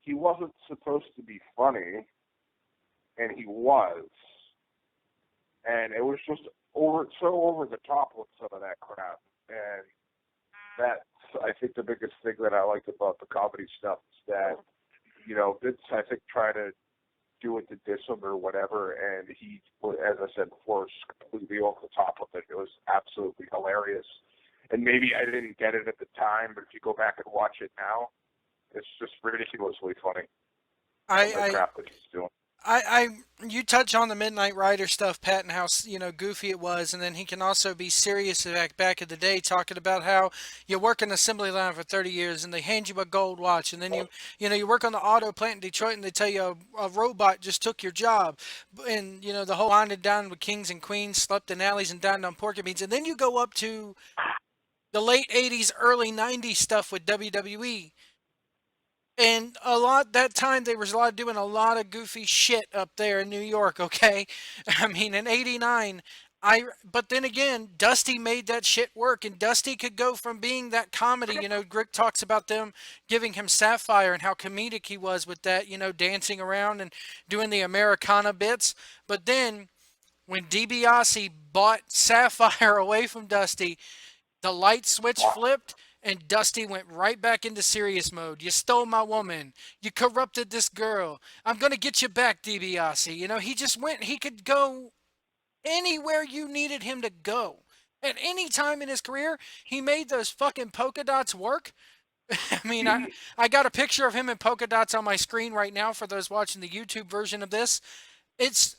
he wasn't supposed to be funny. And he was. And it was just over the top with some of that crap. And that's, I think, the biggest thing that I liked about the comedy stuff is that, Vince, I think, tried to do it to diss him or whatever, and he, as I said before, was completely over the top with it. It was absolutely hilarious. And maybe I didn't get it at the time, but if you go back and watch it now, it's just ridiculously funny. The crap that he's doing. You touch on the Midnight Rider stuff, Pat, and how goofy it was, and then he can also be serious back in the day, talking about how you work in the assembly line for 30 years, and they hand you a gold watch, and then you work on the auto plant in Detroit, and they tell you a robot just took your job, and the whole winded down with kings and queens, slept in alleys and dined on pork and beans, and then you go up to the late 80s, early 90s stuff with WWE. And that time there was doing a lot of goofy shit up there in New York, okay? I mean, in '89, But then again, Dusty made that shit work, and Dusty could go from being that comedy. Grick talks about them giving him Sapphire and how comedic he was with that. Dancing around and doing the Americana bits. But then when DiBiase bought Sapphire away from Dusty, the light switch flipped. And Dusty went right back into serious mode. You stole my woman. You corrupted this girl. I'm going to get you back, DiBiase. He just went, he could go anywhere you needed him to go. At any time in his career, he made those fucking polka dots work. I mean, I got a picture of him in polka dots on my screen right now for those watching the YouTube version of this. It's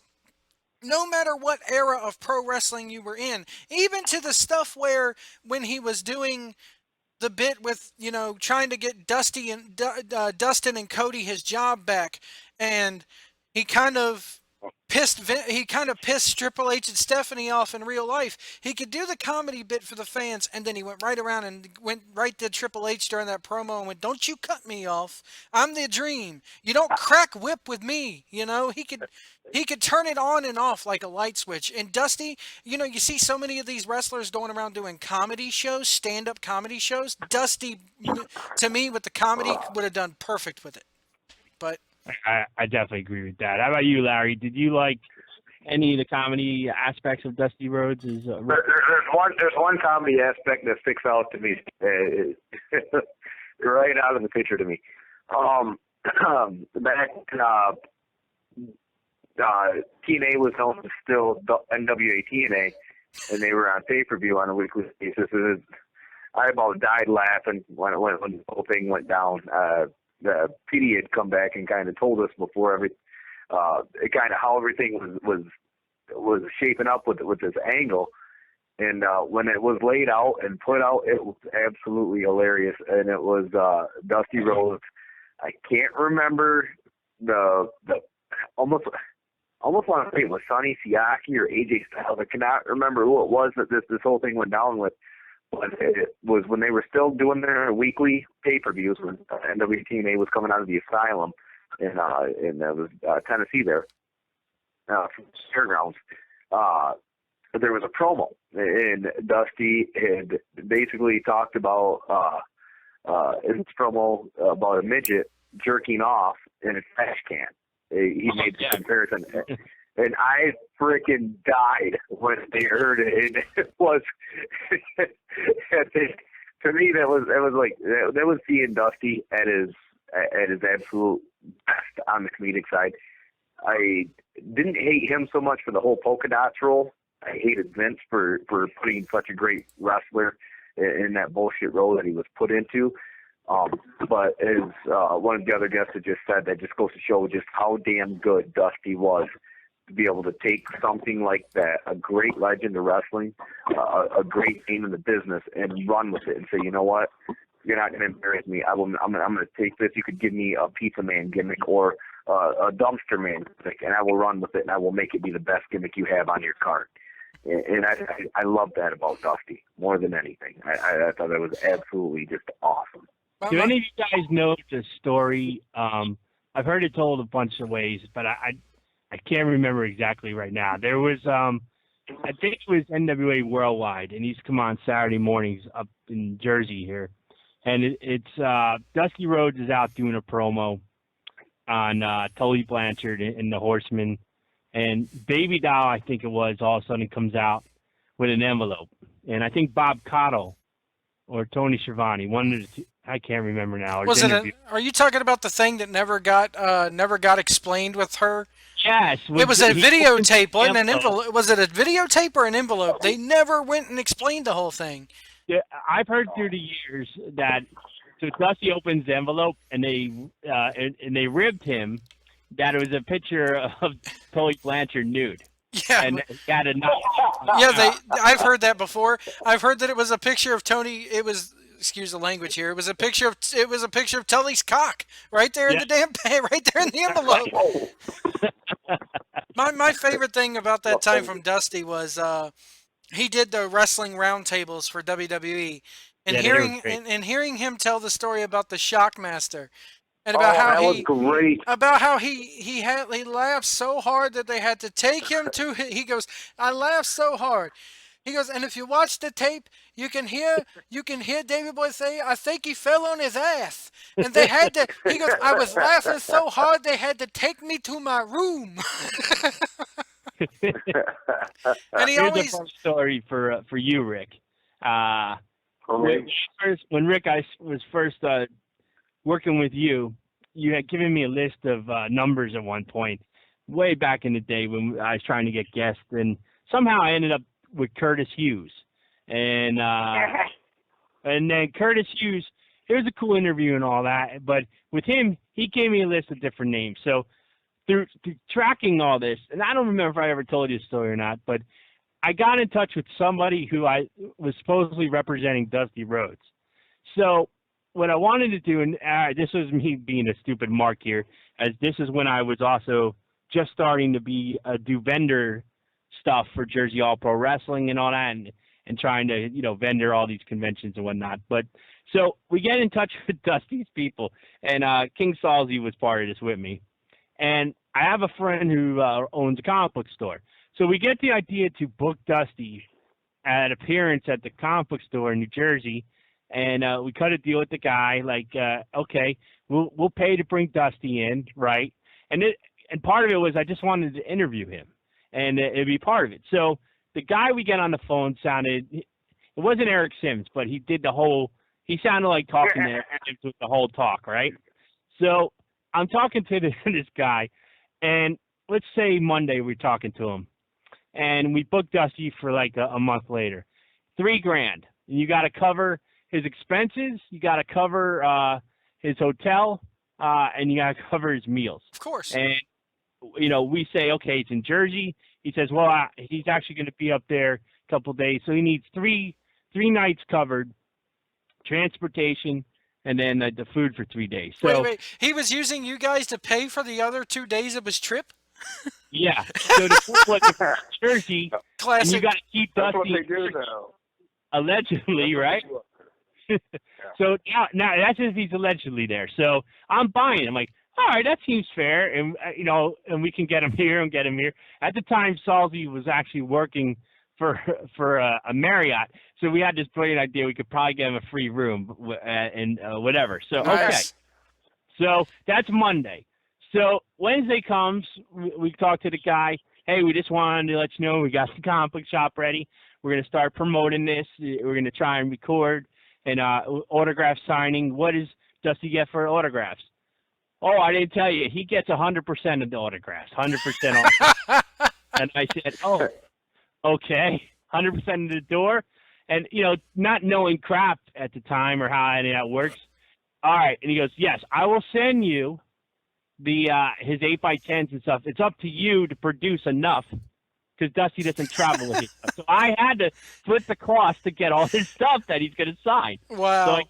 no matter what era of pro wrestling you were in, even to the stuff where when he was doing the bit with, trying to get Dusty and Dustin and Cody his job back, and he kind of pissed Triple H and Stephanie off in real life. He could do the comedy bit for the fans, and then he went right around and went right to Triple H during that promo and went, "Don't you cut me off. I'm the Dream. You don't crack whip with me." He could turn it on and off like a light switch. And Dusty, you see so many of these wrestlers going around doing comedy shows, stand-up comedy shows. Dusty, to me, with the comedy, would have done perfect with it. But I definitely agree with that. How about you, Larry? Did you like any of the comedy aspects of Dusty Rhodes? There's one comedy aspect that sticks out to me, right out of the picture to me. Back TNA was known as still NWA TNA, and they were on pay-per-view on a weekly basis. I about died laughing when the whole thing went down. The PD had come back and kind of told us before how everything was shaping up with this angle, and when it was laid out and put out, it was absolutely hilarious. And it was Dusty Rhodes. I can't remember the almost want to say it was Sonny Siaki or AJ Styles. I cannot remember who it was that this whole thing went down with. But it was when they were still doing their weekly pay-per-views when NWTNA was coming out of the asylum in Tennessee there, from Fairgrounds. There was a promo, and Dusty had basically talked about in this promo about a midget jerking off in a trash can. He made the comparison. And I freaking died when they heard it. And it was, to me, that was seeing Dusty at his absolute best on the comedic side. I didn't hate him so much for the whole polka dots role. I hated Vince for putting such a great wrestler in that bullshit role that he was put into. But as one of the other guests had just said, that just goes to show just how damn good Dusty was to be able to take something like that, a great legend of wrestling, a great name in the business, and run with it and say, you know what, you're not going to embarrass me. I'm going to take this. You could give me a pizza man gimmick or a dumpster man gimmick, and I will run with it, and I will make it be the best gimmick you have on your card. And I love that about Dusty more than anything. I thought it was absolutely just awesome. Do any of you guys know the story? I've heard it told a bunch of ways, but I can't remember exactly right now. There was, I think it was NWA Worldwide, and he's come on Saturday mornings up in Jersey here. And it's Dusty Rhodes is out doing a promo on Tully Blanchard and the Horsemen. And Baby Doll, I think it was, all of a sudden comes out with an envelope. And I think Bob Cottle or Tony Schiavone, one of the two, I can't remember now. Are you talking about the thing that never got explained with her? Yes. It was a videotape, wasn't an envelope. Was it a videotape or an envelope? They never went and explained the whole thing. Yeah, I've heard through the years that so Dusty opens the envelope and they ribbed him that it was a picture of Tully Blanchard nude. Yeah. And got a I've heard that before. I've heard that it was a picture of Tony. It was, excuse the language here. It was a picture of Tully's cock right there in the damn right there in the envelope. My favorite thing about that time from Dusty was he did the wrestling roundtables for WWE, and hearing him tell the story about the Shockmaster. And about how that was great. he laughed so hard that they had to take him to. He goes, I laughed so hard. He goes, and if you watch the tape, you can hear David Boy say, I think he fell on his ass. And they had to. He goes, I was laughing so hard they had to take me to my room. And he Here's always. a fun story for you, Rick. Okay. When Rick I was first working with you, you had given me a list of numbers at one point, way back in the day when I was trying to get guests, and somehow I ended up with Curtis Hughes, and then Curtis Hughes. It was a cool interview and all that, but with him, he gave me a list of different names. So through tracking all this, and I don't remember if I ever told you the story or not, but I got in touch with somebody who I was supposedly representing Dusty Rhodes. So what I wanted to do, and this was me being a stupid mark here, as this is when I was also just starting to do vendor stuff for Jersey All Pro Wrestling and all that, and trying to, vendor all these conventions and whatnot. But so we get in touch with Dusty's people, and King Salzy was part of this with me. And I have a friend who owns a comic book store. So we get the idea to book Dusty at an appearance at the comic book store in New Jersey, and we cut a deal with the guy, like, okay, we'll pay to bring Dusty in, right? And part of it was I just wanted to interview him, and it'd be part of it. So the guy we get on the phone it wasn't Eric Sims, but he sounded like talking to Eric Sims with the whole talk, right? So I'm talking to this guy, and let's say Monday we're talking to him, and we booked Dusty for like a month later. $3,000. And you got to cover his expenses, you got to cover his hotel, and you got to cover his meals. Of course. And we say, okay, it's in Jersey. He says, well, he's actually going to be up there a couple of days, so he needs three nights covered, transportation, and then the food for 3 days. So, wait. He was using you guys to pay for the other 2 days of his trip? Yeah. So the trip was in Jersey, Classic. and you got to keep That's Dusty what they do, though. allegedly, right? So now that's if he's allegedly there. So I'm buying it. I'm like, all right, that seems fair, and and we can get him here and get him here. At the time, Salzy was actually working for a Marriott, so we had this brilliant idea we could probably get him a free room and whatever. So Nice. okay, so that's Monday. So Wednesday comes, we talk to the guy. Hey, we just wanted to let you know we got the comic book shop ready. We're going to start promoting this. We're going to try and record and autograph signing. What does Dusty get for autographs? Oh, I didn't tell you. He gets 100% of the autographs, 100% off. And I said, oh, okay, 100% of the door. And, not knowing crap at the time or how any of that works. All right. And he goes, yes, I will send you his 8x10s and stuff. It's up to you to produce enough because Dusty doesn't travel with his stuff. So I had to split the cost to get all his stuff that he's going to sign. Wow. So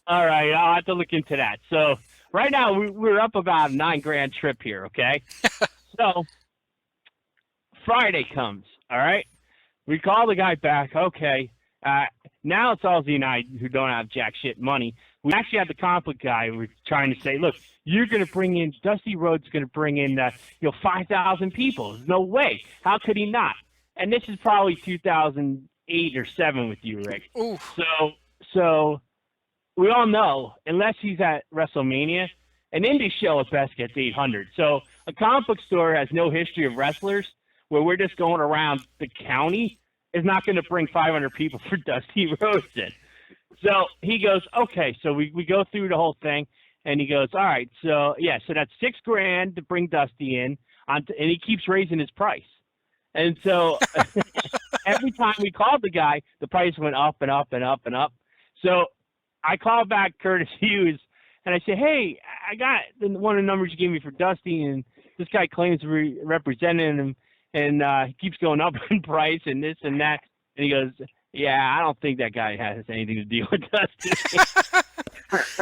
all right, I'll have to look into that. So right now we're up about a $9,000 trip here, okay? So Friday comes, all right? We call the guy back, okay. Now it's Ozzy and I who don't have jack shit money. We actually have the comic book guy. We're trying to say, look, you're going to bring in, Dusty Rhodes going to bring in, 5,000 people. There's no way. How could he not? And this is probably 2008 or 7 with you, Rick. Oof. So we all know, unless he's at WrestleMania, an indie show at best gets 800. So a comic book store has no history of wrestlers where we're just going around the county is not going to bring 500 people for Dusty Rhodes in. So he goes, okay. So we go through the whole thing, and he goes, all right. So yeah, so that's $6,000 to bring Dusty in, and he keeps raising his price. And so every time we called the guy, the price went up and up and up and up. So I called back Curtis Hughes, and I said, hey, I got one of the numbers you gave me for Dusty, and this guy claims we're representing him, and he keeps going up in price and this and that. And he goes, yeah, I don't think that guy has anything to do with Dusty.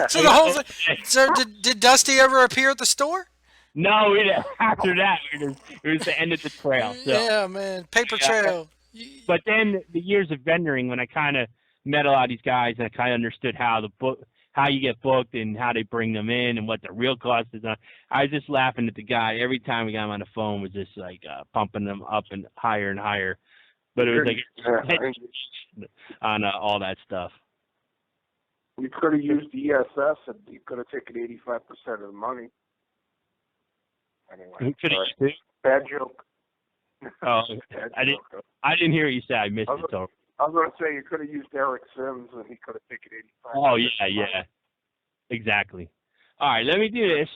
So the whole thing. So did Dusty ever appear at the store? No, after that, it was the end of the trail. So. Yeah, man, paper trail. But then the years of vendoring, when I kind of met a lot of these guys and I kind of understood how the how you get booked and how they bring them in and what the real cost is. I was just laughing at the guy every time we got him on the phone, was just like pumping them up and higher. But it was like on all that stuff. You could have used ESS and you could have taken 85% of the money. Anyway, bad joke. Oh, Bad I joke. I didn't hear what you said. I missed it. So. I was going to say you could have used Eric Sims and he could have taken 85%. Oh, yeah. Exactly. All right, let me do this.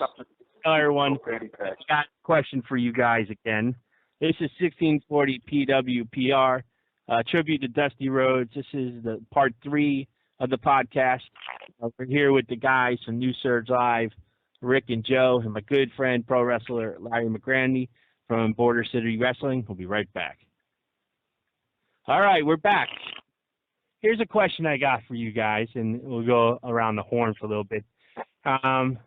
Tell everyone, I got a question for you guys again. This is 1640 PWPR, tribute to Dusty Rhodes. This is the part 3 of the podcast. We're here with the guys from New Surge Live, Rick and Joe, and my good friend, pro wrestler Larry McGrandy from Border City Wrestling. We'll be right back. All right, we're back. Here's a question I got for you guys, and we'll go around the horn for a little bit. And,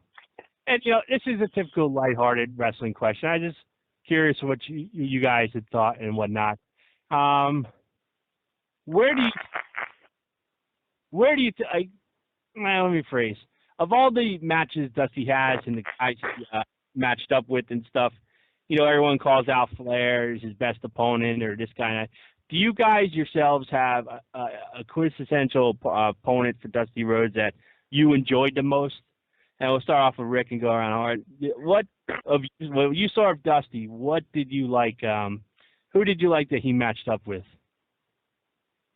this is a typical lighthearted wrestling question. I'm just curious what you guys had thought and whatnot. Where do you let me phrase. Of all the matches Dusty has and the guys matched up with and stuff, everyone calls out Flair as his best opponent or this kind of. Do you guys yourselves have a quintessential opponent for Dusty Rhodes that you enjoyed the most? And we'll start off with Rick and go around. What you saw of Dusty? What did you like? Who did you like that he matched up with?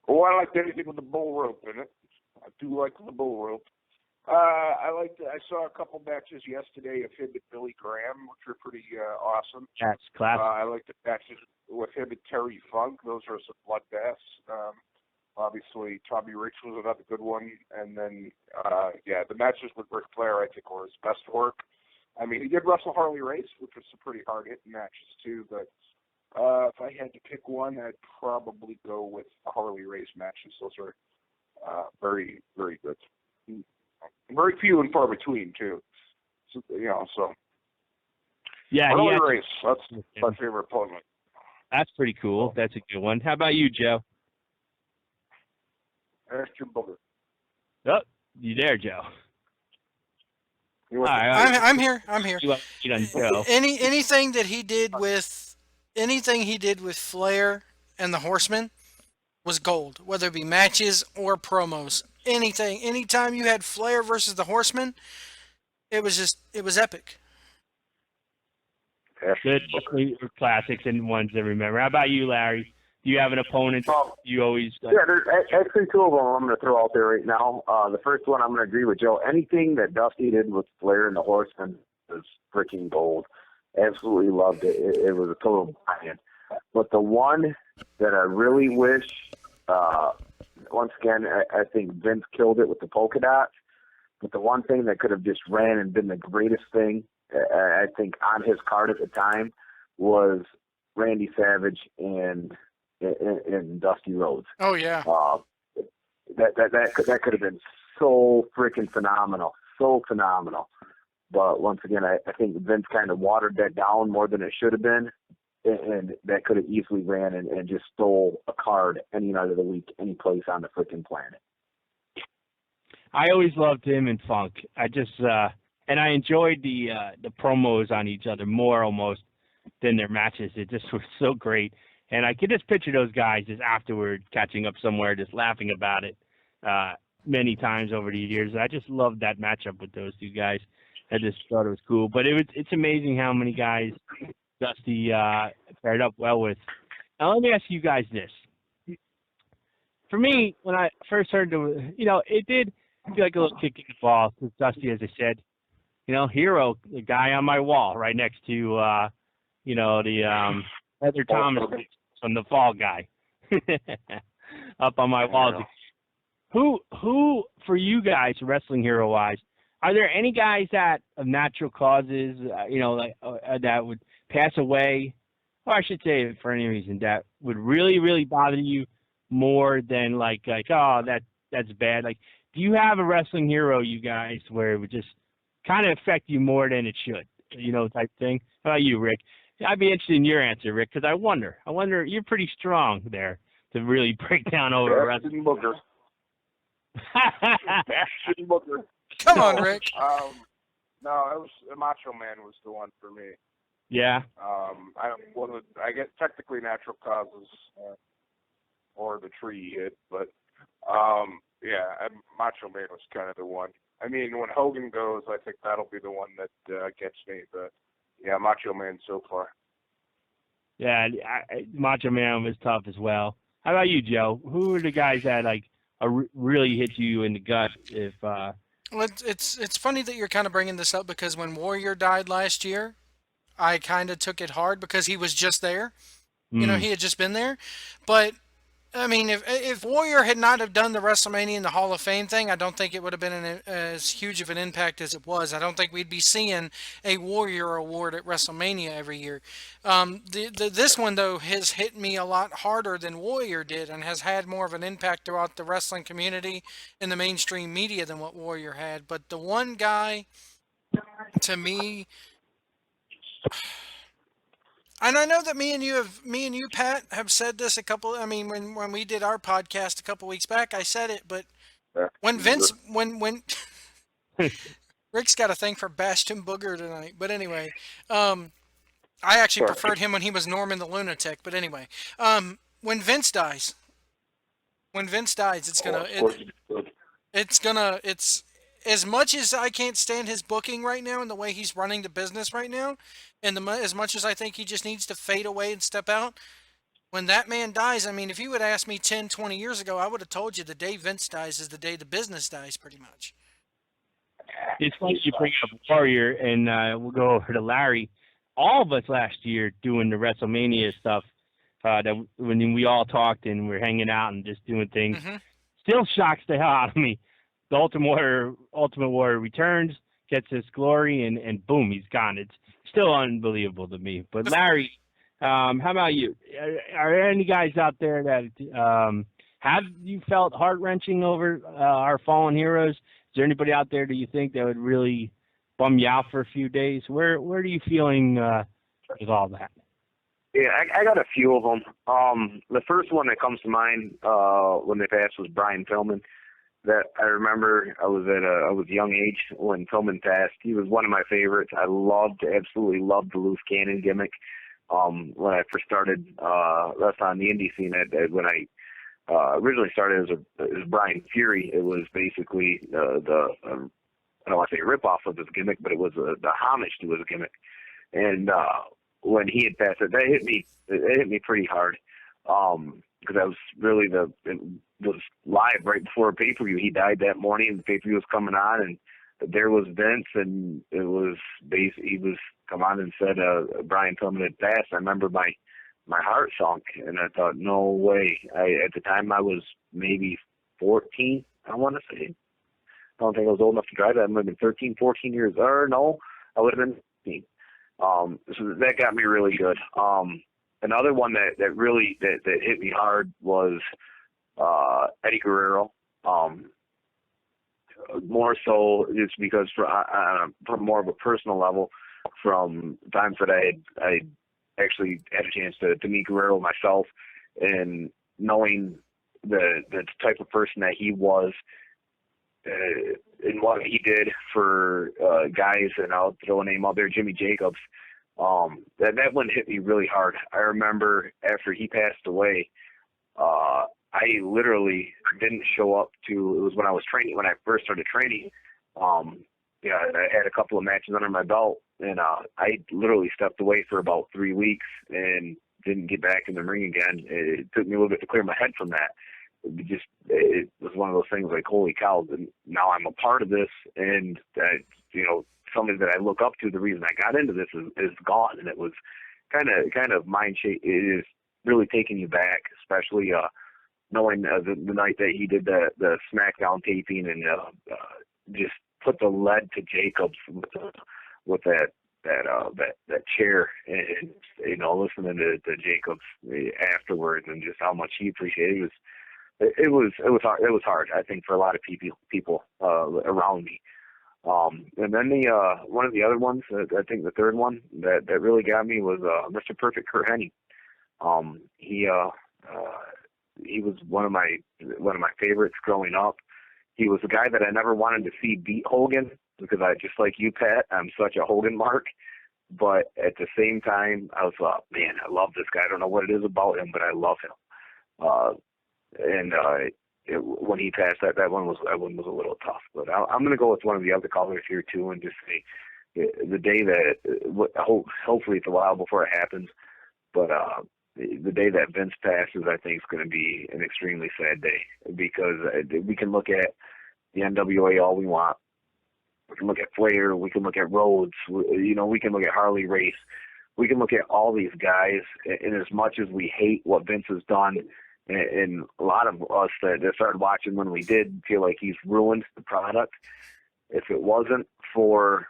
Oh, I liked anything with the bull rope in it. I do like the bull rope. I saw a couple matches yesterday of him and Billy Graham, which were pretty awesome. That's classic. I liked the matches with him and Terry Funk. Those are some bloodbaths. Obviously, Tommy Rich was another good one. And then, the matches with Ric Flair, I think, were his best work. I mean, he did wrestle Harley Race, which was some pretty hard-hitting matches, too. But if I had to pick one, I'd probably go with Harley Race matches. Those are very, very good. Very few and far between, too. So. Yeah, Harley Race, that's my favorite opponent. That's pretty cool. That's a good one. How about you, Joe? Ask your booger. Oh, you there, Joe? All right, I'm here. You done Joe. Anything he did with Flair and the Horsemen was gold, whether it be matches or promos. Anytime you had Flair versus the Horsemen, it was epic. Good classics and ones to remember. How about you, Larry? Do you have an opponent you always... Yeah, there's actually 2 of them I'm going to throw out there right now. The first one, I'm going to agree with Joe. Anything that Dusty did with Flair and the Horsemen was freaking gold. Absolutely loved it. It was a total buy-in. But the one that I really wish, once again, I think Vince killed it with the polka dots. But the one thing that could have just ran and been the greatest thing, I think, on his card at the time was Randy Savage and Dusty Rhodes. Oh yeah. That could have been so freaking phenomenal, so phenomenal. But once again, I think Vince kind of watered that down more than it should have been, and that could have easily ran and just stole a card any night of the week, any place on the freaking planet. I always loved him and Funk. I just and I enjoyed the promos on each other more almost than their matches. It just was so great. And I could just picture those guys just afterward catching up somewhere, just laughing about it many times over the years. I just loved that matchup with those 2 guys. I just thought it was cool. But it's amazing how many guys Dusty paired up well with. Now, let me ask you guys this. For me, when I first heard it did feel like a little kick in the ball with Dusty, as I said. Hero, the guy on my wall right next to, the Heather Thomas from the Fall Guy up on my wall. Who for you guys, wrestling hero wise, are there any guys that of natural causes, that would pass away, or I should say for any reason that would really, really bother you more than like oh, that's bad? Like, do you have a wrestling hero, you guys, where it would just kind of affect you more than it should, type thing? How about you, Rick? I'd be interested in your answer, Rick, because I wonder, you're pretty strong there to really break down over wrestling. Booker. Booker. Come on, Rick. No, it was Macho Man was the one for me. Yeah. I guess technically natural causes or the tree hit, but Macho Man was kind of the one. I mean, when Hogan goes, I think that'll be the one that gets me. But yeah, Macho Man so far. Yeah, Macho Man was tough as well. How about you, Joe? Who are the guys that really hit you in the gut? If Well, it's funny that you're kind of bringing this up because when Warrior died last year, I kind of took it hard because he was just there. You know, he had just been there. But I mean, if Warrior had not have done the WrestleMania and the Hall of Fame thing, I don't think it would have been as huge of an impact as it was. I don't think we'd be seeing a Warrior Award at WrestleMania every year. This one, though, has hit me a lot harder than Warrior did and has had more of an impact throughout the wrestling community and the mainstream media than what Warrior had. But the one guy, to me, and I know that me and you, Pat, have said this a couple. I mean, when we did our podcast a couple weeks back, I said it. But when Vince, when Rick's got a thing for Bastion Booger tonight. But anyway, I actually preferred him when he was Norman the Lunatic. But anyway, when Vince dies, it's as much as I can't stand his booking right now and the way he's running the business right now, and as much as I think he just needs to fade away and step out, when that man dies, I mean, if you would ask me 10, 20 years ago, I would have told you the day Vince dies is the day the business dies, pretty much. It's funny you bring up Warrior, and we'll go over to Larry. All of us last year doing the WrestleMania stuff, that when we all talked and we're hanging out and just doing things, still shocks the hell out of me. The Ultimate Warrior returns, gets his glory, and boom, he's gone. It's still unbelievable to me. But Larry, how about you? Are there any guys out there that have you felt heart-wrenching over our fallen heroes? Is there anybody out there that you think that would really bum you out for a few days? Where are you feeling with all that? Yeah, I got a few of them. The first one that comes to mind when they passed was Brian Pillman. That I remember I was a young age when Pillman passed. He was one of my favorites. I absolutely loved the loose cannon gimmick. When I first started wrestling on the indie scene, when I originally started as Brian Fury, it was basically I don't want to say ripoff of his gimmick, but it was the homage to his gimmick. And when he had passed it hit me pretty hard. Because I was really it was live right before a pay-per-view. He died that morning, the pay-per-view was coming on, and there was Vince, and it was he was come on and said Brian Pillman had passed. I remember my heart sunk, and I thought, no way. At the time I was maybe 14, I want to say. I don't think I was old enough to drive that. I might have been 13, 14 years. Or no, I would have been 15. So that got me really good. Another one that really hit me hard was Eddie Guerrero. More so just because from more of a personal level, from times that I actually had a chance to meet Guerrero myself, and knowing the type of person that he was, and what he did for guys, and I'll throw a name out there, Jimmy Jacobs. That one hit me really hard. I remember after he passed away, I literally didn't show up to. It was when I was training, when I first started training. I had a couple of matches under my belt, and I literally stepped away for about 3 weeks and didn't get back in the ring again. It took me a little bit to clear my head from that. It was one of those things like, holy cow! And now I'm a part of this, and that somebody that I look up to. The reason I got into this is gone, and it was kind of mind shake. It is really taking you back, especially knowing the night that he did the SmackDown taping, and just put the lead to Jacobs with that chair, and listening to Jacobs afterwards, and just how much he appreciated it. It was hard, I think, for a lot of people around me. And then one of the other ones, I think the third one that really got me was Mr. Perfect Kurt Hennig. He was one of my favorites growing up. he was a guy that I never wanted to see beat Hogan because I just like you, Pat. I'm such a Hogan mark. But at the same time, I was like, man, I love this guy. I don't know what it is about him, but I love him. When he passed, that one was a little tough. But I'm going to go with one of the other callers here too, and just say the day that hopefully it's a while before it happens, but the day that Vince passes, I think is going to be an extremely sad day because we can look at the NWA all we want. We can look at Flair. We can look at Rhodes. We can look at Harley Race. We can look at all these guys, and as much as we hate what Vince has done, and a lot of us that started watching when we did feel like he's ruined the product, if it wasn't for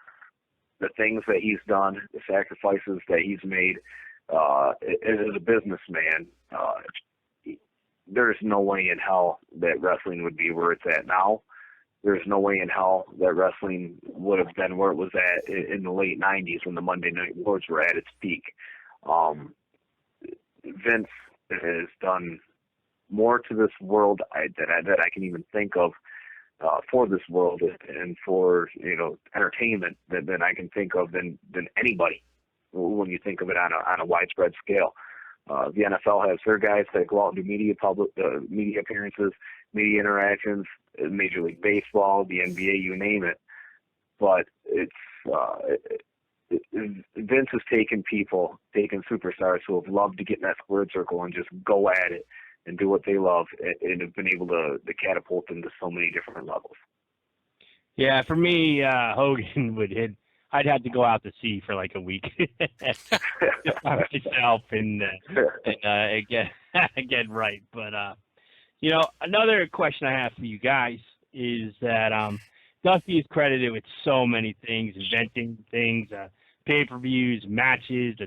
the things that he's done, the sacrifices that he's made as a businessman, there's no way in hell that wrestling would be where it's at now. There's no way in hell that wrestling would have been where it was at in the late 90s when the Monday Night Wars were at its peak. Vince has done more to this world that I can even think of for this world and for entertainment than I can think of than anybody when you think of it on a widespread scale. The NFL has their guys that go out and do media appearances, media interactions, Major League Baseball, the NBA, you name it. But Vince has taken superstars who have loved to get in that squared circle and just go at it and do what they love and have been able to catapult them to so many different levels. Yeah, for me, Hogan would hit. I'd have to go out to sea for like a week by myself and get right. But another question I have for you guys is that Dusty is credited with so many things, inventing things, pay-per-views, matches.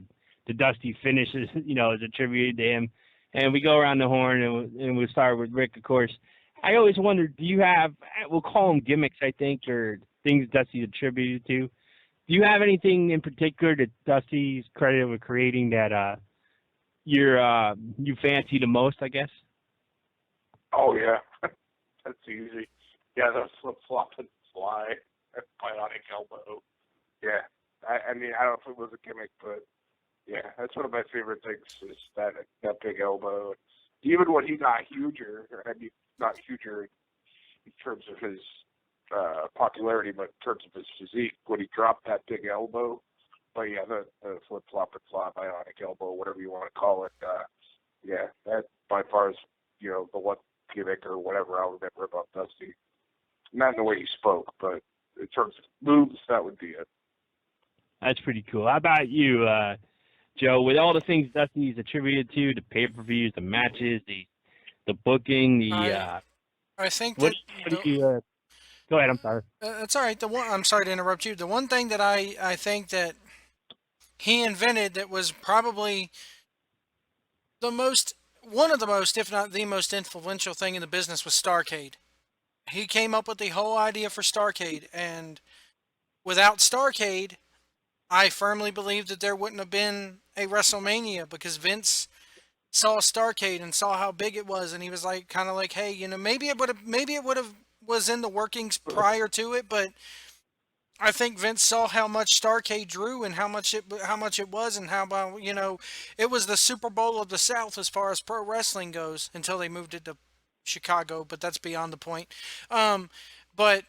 The Dusty finishes, is attributed to him. And we go around the horn, and we'll start with Rick, of course. I always wondered, do you have, we'll call them gimmicks, I think, or things Dusty's attributed to. Do you have anything in particular that Dusty's credited with creating that you fancy the most, I guess? Oh, yeah. That's easy. Yeah, the flip-flop and fly, bionic elbow. Yeah. I mean, I don't know if it was a gimmick, but yeah, that's one of my favorite things is that big elbow. Even when he got huger, I mean, not huger in terms of his popularity, but in terms of his physique, when he dropped that big elbow. But yeah, the flip-flop and fly, bionic elbow, whatever you want to call it. Yeah, that by far is, the one gimmick or whatever I'll remember about Dusty. Not in the way he spoke, but in terms of moves, that would be it. That's pretty cool. How about you, Joe? With all the things Dusty's attributed to, the pay-per-views, the matches, the booking, I think what that. do you? Go ahead. I'm sorry. That's all right. I'm sorry to interrupt you. The one thing that I think that he invented that was probably one of the most, if not the most influential thing in the business was Starrcade. He came up with the whole idea for Starrcade, and without Starrcade, I firmly believe that there wouldn't have been a WrestleMania because Vince saw Starrcade and saw how big it was, and he was like, kind of like, hey, maybe it would have was in the workings prior to it, but I think Vince saw how much Starrcade drew and how much it was, and how about it was the Super Bowl of the South as far as pro wrestling goes until they moved it to Chicago, but that's beyond the point. But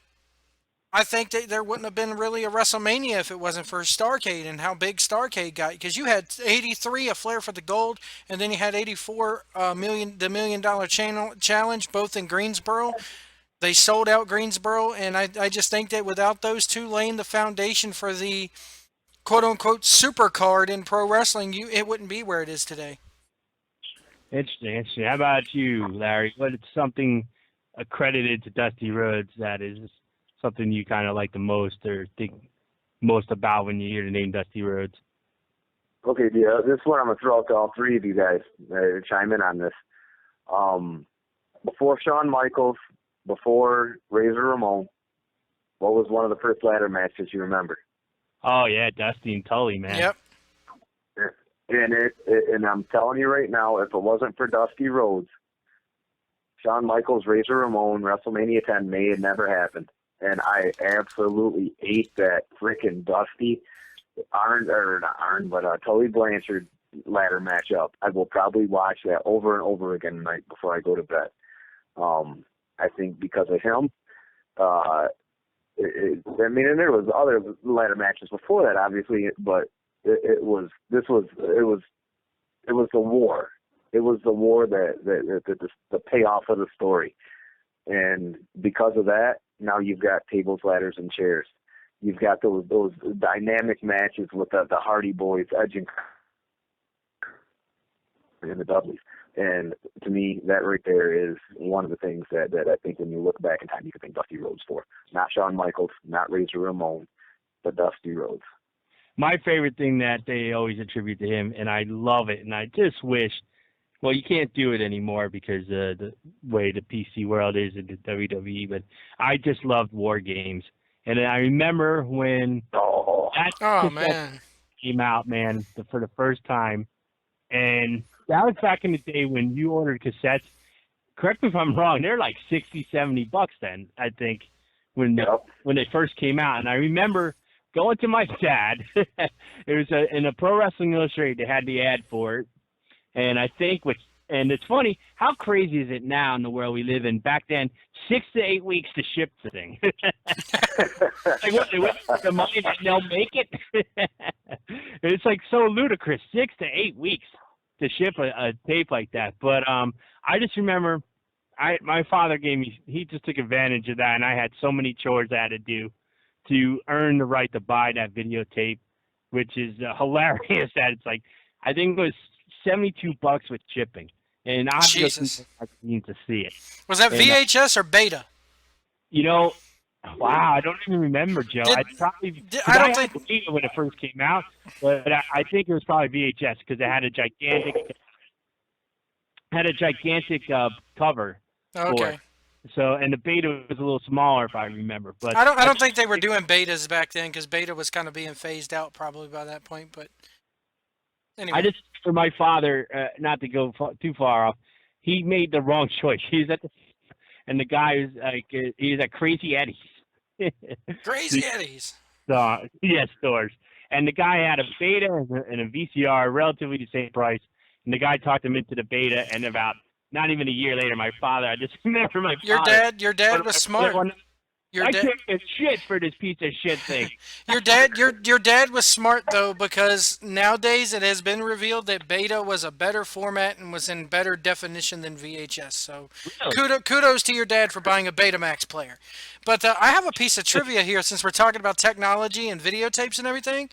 I think that there wouldn't have been really a WrestleMania if it wasn't for Starrcade and how big Starrcade got. Because you had 83, a Flair for the Gold, and then you had 84, the $1 Million Challenge, both in Greensboro. They sold out Greensboro, and I just think that without those two laying the foundation for the quote-unquote super card in pro wrestling, it wouldn't be where it is today. Interesting. How about you, Larry? What is something accredited to Dusty Rhodes that is something you kind of like the most or think most about when you hear the name Dusty Rhodes? Okay, yeah, this is what I'm going to throw out to all three of you guys to chime in on this. Before Shawn Michaels, before Razor Ramon, what was one of the first ladder matches you remember? Oh, yeah, Dusty and Tully, man. Yep. And I'm telling you right now, if it wasn't for Dusty Rhodes, Shawn Michaels, Razor Ramon, WrestleMania 10 may have never happened. And I absolutely ate that frickin' Dusty, Tully Blanchard ladder matchup. I will probably watch that over and over again tonight before I go to bed. I think because of him, I mean, and there was other ladder matches before that, obviously, but it was the war. It was the war that the payoff of the story, and because of that, now you've got tables, ladders, and chairs. You've got those dynamic matches with the Hardy Boys, Edge and the Dudleys. And to me, that right there is one of the things that I think when you look back in time, you can thank Dusty Rhodes for. Not Shawn Michaels, not Razor Ramon, but Dusty Rhodes. My favorite thing that they always attribute to him, and I love it, and I just wish, well, you can't do it anymore because the way the PC world is in the WWE, but I just loved War Games. And I remember when that man came out, man, for the first time, and that was back in the day when you ordered cassettes. Correct me if I'm wrong, they're like $60, $70 then, I think, when they first came out. And I remember going to my dad. It was in a Pro Wrestling Illustrated. They had the ad for it, and I think and it's funny, how crazy is it now in the world we live in? Back then, 6 to 8 weeks to ship the thing. Like what, they went for the money and they'll make it. It's like so ludicrous, 6 to 8 weeks to ship a tape like that. But I just remember, my father he just took advantage of that, and I had so many chores I had to do to earn the right to buy that videotape, which is hilarious. That it's like, I think it was $72 with shipping, and I just need to see it. Was that VHS or beta? Wow, I don't even remember, Joe. I don't think beta when it first came out, but I think it was probably VHS because it had a gigantic cover. Okay. For it. So, and the beta was a little smaller, if I remember. But I don't think they were doing betas back then because beta was kind of being phased out probably by that point. But anyway, I just, for my father, not to go too far off, he made the wrong choice. And the guy is like, he's at Crazy Eddie's. Crazy Eddie's. Stores. And the guy had a beta and a VCR, relatively the same price. And the guy talked him into the beta, and about not even a year later, I just remember my father. Your dad was smart. I can't get shit for this piece of shit thing. Your dad was smart though, because nowadays it has been revealed that beta was a better format and was in better definition than VHS. So really? Kudos to your dad for buying a Betamax player. But I have a piece of trivia here since we're talking about technology and videotapes and everything.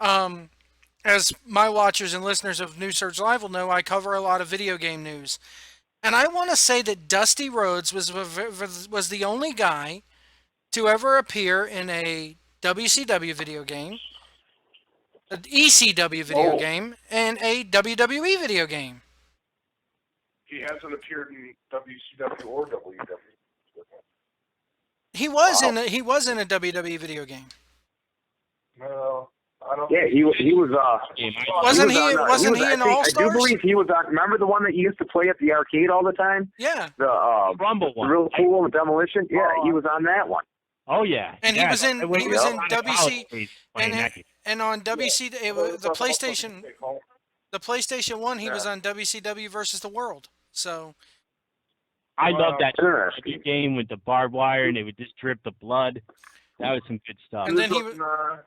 As my watchers and listeners of New Surge Live will know, I cover a lot of video game news. And I want to say that Dusty Rhodes was the only guy to ever appear in a WCW video game, an ECW video game, and a WWE video game. He hasn't appeared in WCW or WWE. He was in a WWE video game. No, I don't. Yeah, he was. Wasn't he in All Stars? I do believe he was on. Remember the one that you used to play at the arcade all the time? Yeah. The Rumble one. The real cool with Demolition. Yeah, he was on that one. Oh yeah. And he was in WC and on WC the PlayStation 1 he was on WCW versus the World. So I love that game with the barbed wire and they would just drip the blood. That was some good stuff. And then he was the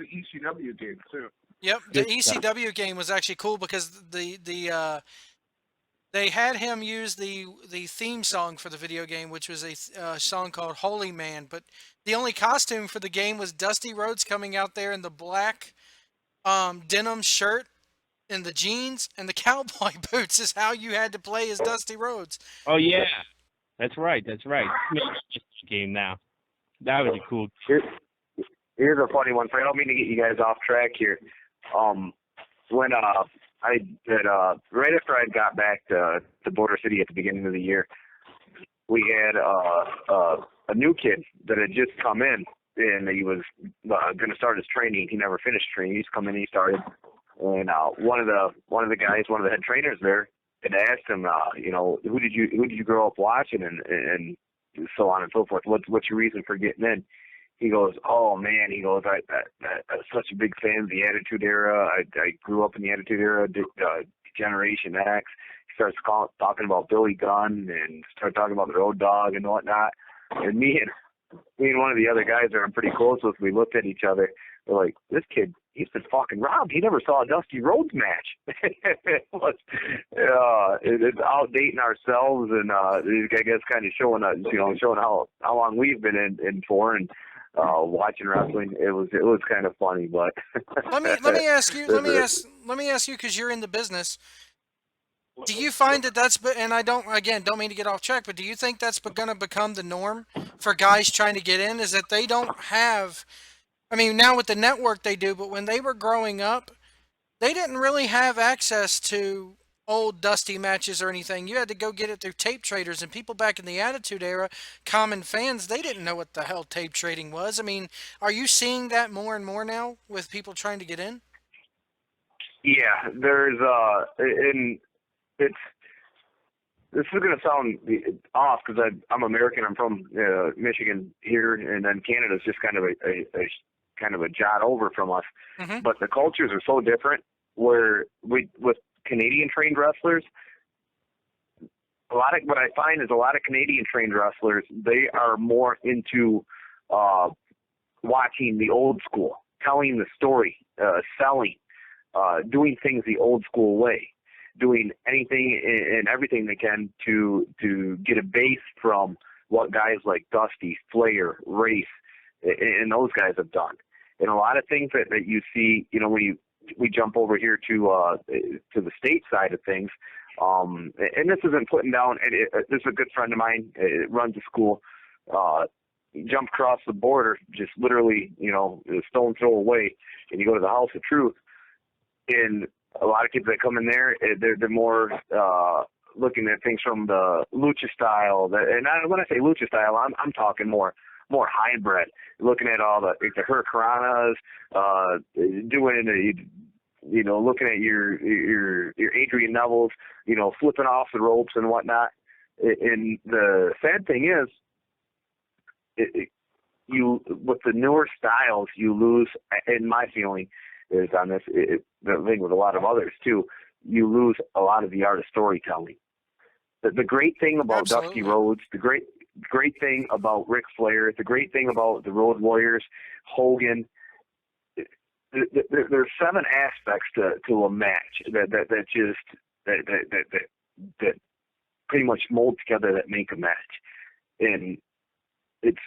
ECW game too. Yep, the ECW game was actually cool because they had him use the theme song for the video game, which was a song called Holy Man. But the only costume for the game was Dusty Rhodes coming out there in the black denim shirt and the jeans and the cowboy boots is how you had to play as Dusty Rhodes. Oh, yeah. That's right. Game now. That was a cool game. Here's a funny one. I don't mean to get you guys off track here. When right after I got back to Border City at the beginning of the year, we had a new kid that had just come in, and he was going to start his training. He never finished training. He's come in, he started, and one of the guys, one of the head trainers there, and asked him, who did you grow up watching, and so on and so forth. What's your reason for getting in? He goes, oh man, he goes, I'm such a big fan of the Attitude Era. I grew up in the Attitude Era, Generation X. He starts talking about Billy Gunn and start talking about the Road Dogg and whatnot. And me and one of the other guys that I'm pretty close with, we looked at each other. We're like, this kid, he's been fucking robbed. He never saw a Dusty Rhodes match. It's outdating ourselves, and I guess kind of showing how long we've been in for and watching wrestling. It was kind of funny, but let me ask you because you're in the business. Do you find that that's, and I don't mean to get off track, but do you think that's going to become the norm for guys trying to get in? Is that they don't have, I mean, now with the network they do, but when they were growing up, they didn't really have access to old Dusty matches or anything. You had to go get it through tape traders, and people back in the Attitude Era, common fans, they didn't know what the hell tape trading was. I mean, are you seeing that more and more now with people trying to get in? Yeah, there's and this is going to sound off because I'm American. I'm from Michigan here, and then Canada's just kind of a jot over from us. Mm-hmm. But the cultures are so different. Where with Canadian trained wrestlers, what I find is a lot of Canadian trained wrestlers, they are more into watching the old school, telling the story, selling, doing things the old school way, doing anything and everything they can to get a base from what guys like Dusty, Flair, Race, and those guys have done. And a lot of things that you see, when we jump over here to the state side of things, and this isn't putting down. This is a good friend of mine. It runs a school. Jump across the border, just literally, a stone throw away, and you go to the House of Truth. And a lot of kids that come in there, they're more looking at things from the lucha style. And when I say lucha style, I'm talking more hybrid, looking at all the Hurricanranas, doing looking at your Adrian Neville's, flipping off the ropes and whatnot. And the sad thing is, you with the newer styles, you lose. In my feeling is on this, the thing with a lot of others too, you lose a lot of the art of storytelling. The great thing about Absolutely. Dusty Rhodes, the great thing about Ric Flair, the great thing about the Road Warriors, Hogan. There's 7 aspects to a match that pretty much mold together that make a match, and it's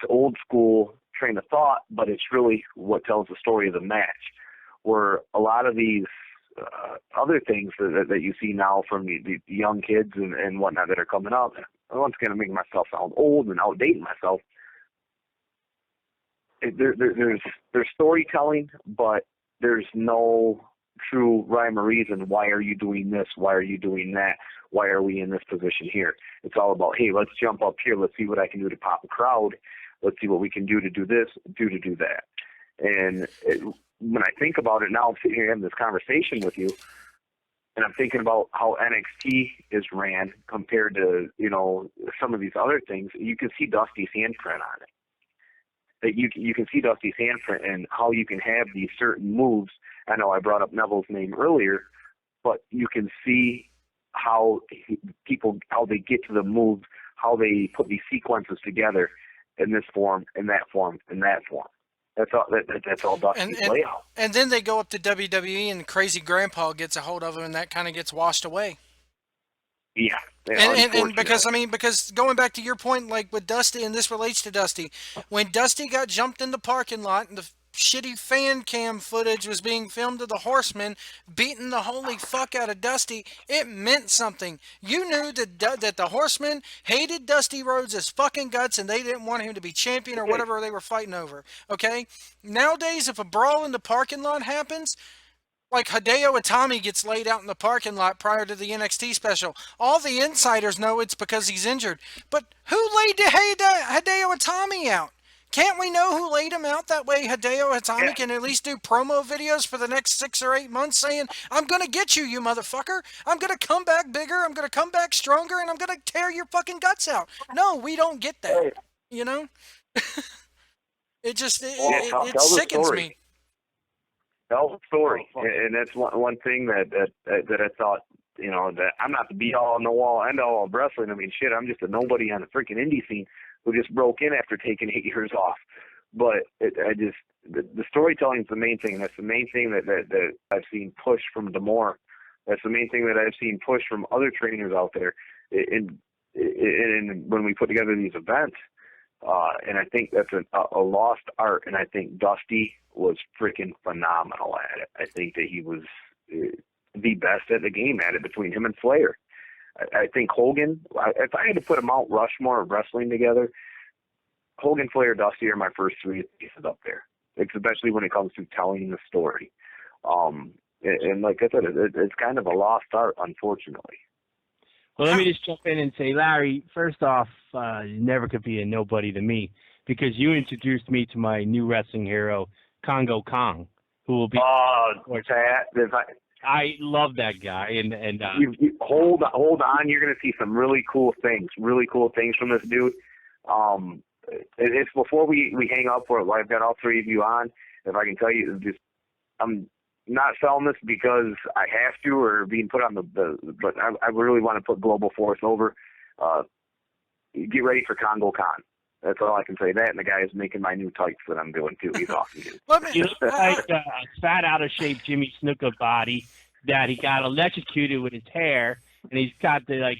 old school train of thought, but it's really what tells the story of the match. Where a lot of these other things that you see now from the young kids and whatnot that are coming up. Once again, I'm making myself sound old and outdating myself. There's storytelling, but there's no true rhyme or reason. Why are you doing this? Why are you doing that? Why are we in this position here? It's all about, hey, let's jump up here. Let's see what I can do to pop a crowd. Let's see what we can do to do this, to do that. And when I think about it now, I'm sitting here having this conversation with you, and I'm thinking about how NXT is ran compared to, some of these other things. You can see Dusty's handprint on it. That you can see Dusty's handprint and how you can have these certain moves. I know I brought up Neville's name earlier, but you can see how they get to the moves, how they put these sequences together in this form, in that form, in that form. That's all Dusty's layout. And then they go up to WWE, and Crazy Grandpa gets a hold of him, and that kind of gets washed away. Yeah. And because going back to your point, like with Dusty, and this relates to Dusty, when Dusty got jumped in the parking lot and the shitty fan cam footage was being filmed of the Horsemen beating the holy fuck out of Dusty, it meant something. You knew that the Horsemen hated Dusty Rhodes' fucking guts, and they didn't want him to be champion or whatever they were fighting over. Okay? Nowadays, if a brawl in the parking lot happens, like Hideo Itami gets laid out in the parking lot prior to the NXT special, all the insiders know it's because he's injured. But who laid Hideo Itami out? Can't we know who laid him out? That way Hideo Itami Yeah. can at least do promo videos for the next 6 or 8 months saying, I'm going to get you, you motherfucker. I'm going to come back bigger. I'm going to come back stronger, and I'm going to tear your fucking guts out. No, we don't get that. Hey, You know? It just, Yeah, it tell the sickens story. me. Tell the story, Oh, and that's one thing that I thought, you know, that I'm not the be all and the all end all of wrestling. I mean, shit, I'm just a nobody on the freaking indie scene who just broke in after taking 8 years off. But the storytelling is the main thing. That's the main thing that I've seen pushed from Demore. That's the main thing that I've seen pushed from other trainers out there. And when we put together these events, and I think that's a lost art. And I think Dusty was freaking phenomenal at it. I think that he was the best at the game at it between him and Flair. I think Hogan, if I had to put a Mount Rushmore of wrestling together, Hogan, Flair, Dusty are my first three pieces up there, especially when it comes to telling the story. And like I said, it's kind of a lost art, unfortunately. Well, let me just jump in and say, Larry, first off, you never could be a nobody to me because you introduced me to my new wrestling hero, Congo Kong, who will be. I love that guy, and you hold on. You're going to see some really cool things from this dude. It's before we hang up, where I've got all three of you on. If I can tell you, just I'm not selling this because I have to or being put on but I really want to put Global Force over. Get ready for Congo Khan. That's all I can say. That, and the guy is making my new tights that I'm doing too. He's awesome, dude. he looks like a fat, out of shape Jimmy Snuka body that he got electrocuted with his hair, and he's got the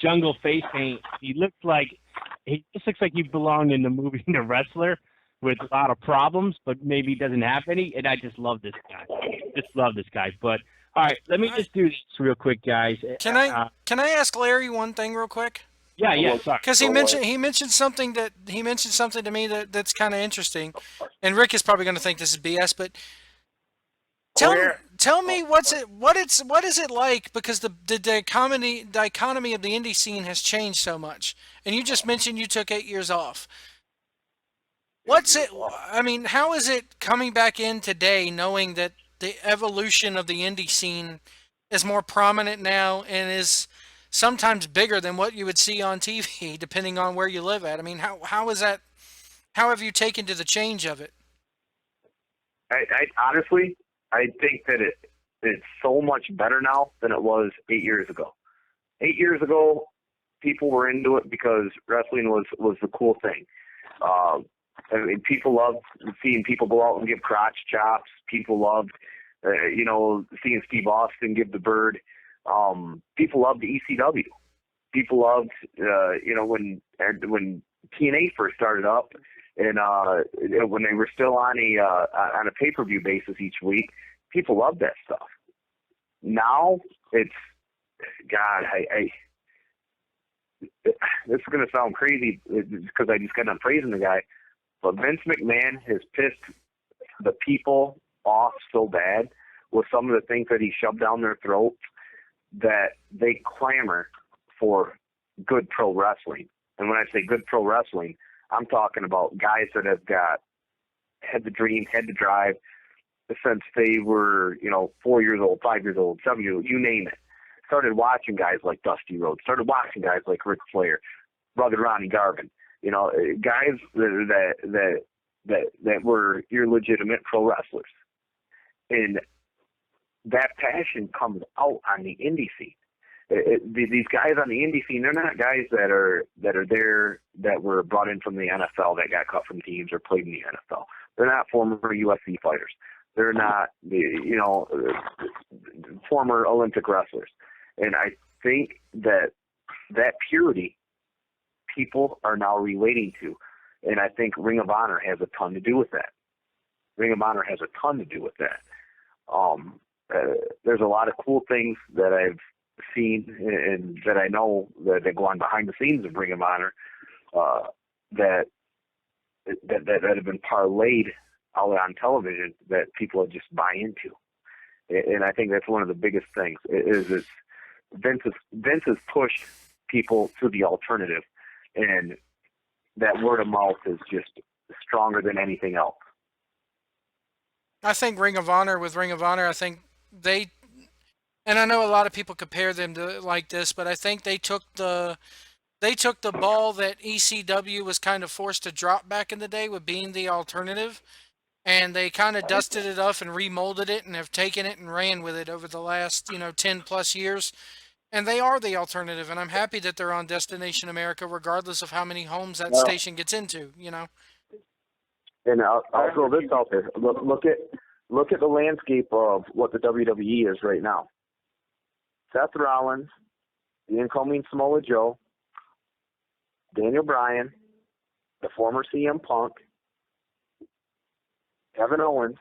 jungle face paint. He just looks like he belonged in the movie The Wrestler, with a lot of problems, but maybe doesn't have any. And I just love this guy. But all right, let me just do this real quick, guys. Can I ask Larry one thing real quick? Yeah, sorry. Because he mentioned something to me that's kind of interesting, and Rick is probably going to think this is BS, but tell me what is it like, because the dichotomy of the indie scene has changed so much, and you just mentioned you took 8 years off. How is it coming back in today, knowing that the evolution of the indie scene is more prominent now and is sometimes bigger than what you would see on TV, depending on where you live at? I mean, how is that? How have you taken to the change of it? I honestly, I think that it's so much better now than it was 8 years ago. 8 years ago, people were into it because wrestling was the cool thing. I mean, people loved seeing people go out and give crotch chops. People loved, seeing Steve Austin give the bird. People loved the ECW. People loved, when TNA first started up, and when they were still on a pay-per-view basis each week, people loved that stuff. Now it's, God, this is going to sound crazy because I just got done praising the guy, but Vince McMahon has pissed the people off so bad with some of the things that he shoved down their throats that they clamor for good pro wrestling. And when I say good pro wrestling, I'm talking about guys that have had the dream, had the drive since they were, 4 years old, 5 years old, 7 years old, you name it. Started watching guys like Dusty Rhodes, started watching guys like Ric Flair, Brother Ronnie Garvin, guys that were your legitimate pro wrestlers. And that passion comes out on the indie scene. These guys on the indie scene, they're not guys that are there that were brought in from the NFL that got cut from teams or played in the NFL. They're not former UFC fighters. They're not, former Olympic wrestlers. And I think that purity people are now relating to. And I think Ring of Honor has a ton to do with that. Ring of Honor has a ton to do with that. There's a lot of cool things that I've seen and that I know that go on behind the scenes of Ring of Honor that have been parlayed out on television that people just buy into. And I think that's one of the biggest things is Vince has pushed people to the alternative. And that word of mouth is just stronger than anything else. I think Ring of Honor, I think they, and I know a lot of people compare them to like this, but I think they took the ball that ECW was kind of forced to drop back in the day with being the alternative, and they kind of dusted it off and remolded it and have taken it and ran with it over the last 10 plus years. And they are the alternative, and I'm happy that they're on Destination America, regardless of how many homes that station gets into. And I'll throw this out there. Look at the landscape of what the WWE is right now. Seth Rollins, the incoming Samoa Joe, Daniel Bryan, the former CM Punk, Kevin Owens.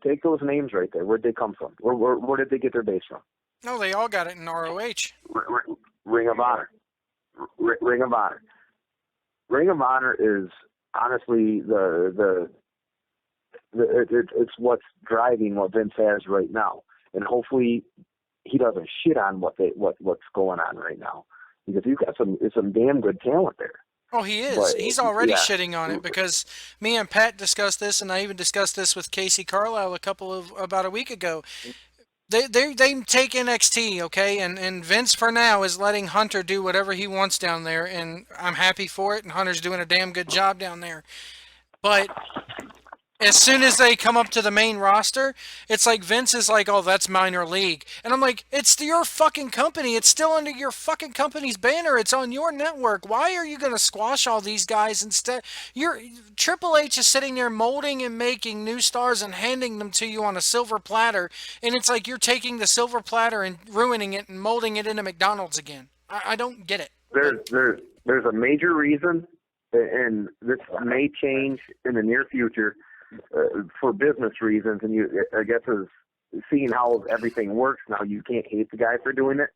Take those names right there. Where'd they come from? Where did they get their base from? No, they all got it in ROH. Ring of Honor. Ring of Honor. Ring of Honor is honestly it's what's driving what Vince has right now, and hopefully he doesn't shit on what's going on right now, because you've got some damn good talent there. Oh, he is. But, he's already shitting on it, because me and Pat discussed this, and I even discussed this with Casey Carlisle about a week ago. They take NXT, okay, and Vince for now is letting Hunter do whatever he wants down there, and I'm happy for it, and Hunter's doing a damn good job down there. But as soon as they come up to the main roster, it's like Vince is like, oh, that's minor league. And I'm like, it's your fucking company. It's still under your fucking company's banner. It's on your network. Why are you going to squash all these guys instead? Triple H is sitting there molding and making new stars and handing them to you on a silver platter. And it's like you're taking the silver platter and ruining it and molding it into McDonald's again. I don't get it. There's a major reason, and this may change in the near future, for business reasons, and I guess is seeing how everything works now, you can't hate the guy for doing it,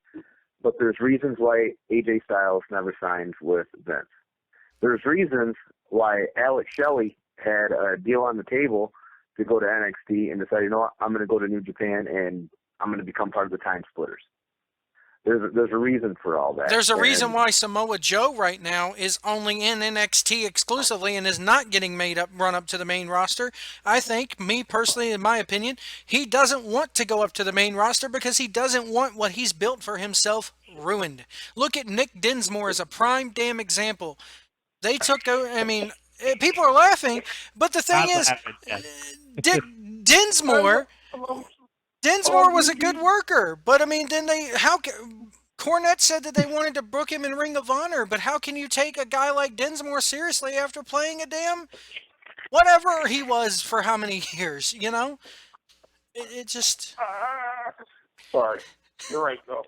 but there's reasons why AJ Styles never signed with Vince. There's reasons why Alex Shelley had a deal on the table to go to NXT and decided, you know what, I'm going to go to New Japan and I'm going to become part of the Time Splitters. There's a reason for all that. There's a reason why Samoa Joe right now is only in NXT exclusively and is not getting run up to the main roster. I think, me personally, in my opinion, he doesn't want to go up to the main roster because he doesn't want what he's built for himself ruined. Look at Nick Dinsmore as a prime damn example. They took, people are laughing, but the thing is, Dinsmore was a good worker, but Cornette said that they wanted to book him in Ring of Honor, but how can you take a guy like Dinsmore seriously after playing a damn whatever he was for how many years, It just... Sorry. You're right, though.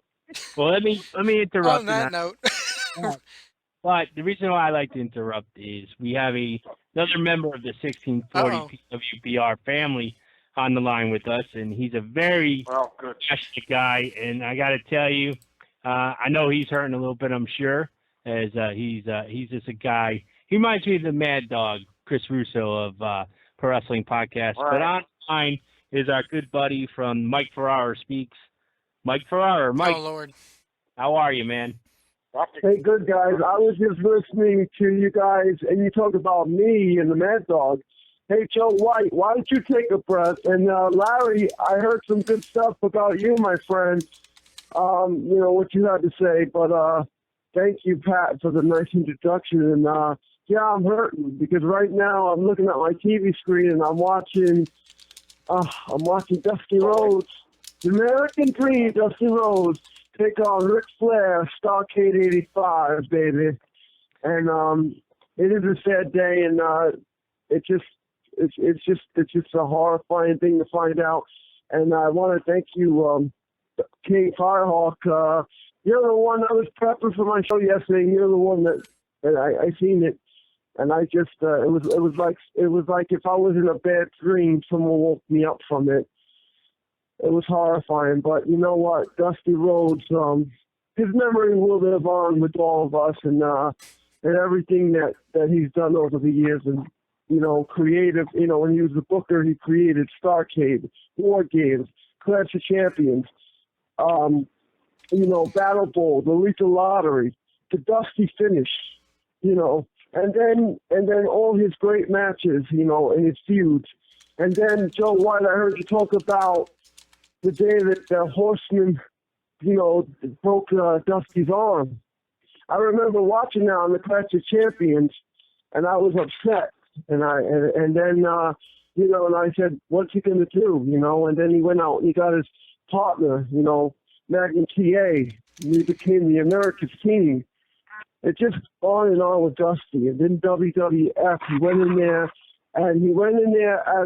Well, let me interrupt. On that note. But the reason why I like to interrupt is we have another member of the 1640 PWPR family on the line with us, and he's a very passionate guy, and I got to tell you, I know he's hurting a little bit, I'm sure, as he's just a guy. He reminds me of the Mad Dog, Chris Russo of Pro Wrestling Podcast. Right. But on the line is our good buddy from Mike Ferrara Speaks. Mike Ferrara. Mike. Oh, Lord. How are you, man? Hey, good, guys. I was just listening to you guys, and you talked about me and the Mad Dog. Hey, Joe White, why don't you take a breath? And Larry, I heard some good stuff about you, my friend. What you had to say. But thank you, Pat, for the nice introduction. And I'm hurting because right now I'm looking at my TV screen and I'm watching Dusty Rhodes, the American Dream, Dusty Rhodes, take on Ric Flair, Starrcade '85, baby. And it is a sad day, and it's just a horrifying thing to find out. And I want to thank you, King Firehawk. You're the one that was prepping for my show yesterday. You're the one that I seen it, and I just it was like if I was in a bad dream, someone woke me up from it. It was horrifying, but you know what? Dusty Rhodes, his memory will live on with all of us, and everything that he's done over the years, and creative. When he was the booker, he created Starrcade, War Games, Clash of Champions, Battle Bowl, the Lethal Lottery, the Dusty Finish. you know, and then all his great matches, you know, and his feuds. And then, Joe White, I heard you talk about the day that the Horseman, you know, broke Dusty's arm. I remember watching that on the Clash of Champions, and I was upset. And then, you know, and I said, what's he going to do, you know? And then he went out and he got his partner, you know, Magnum TA, and he became the America's King. It just on and on with Dusty. And then WWF, he went in there as,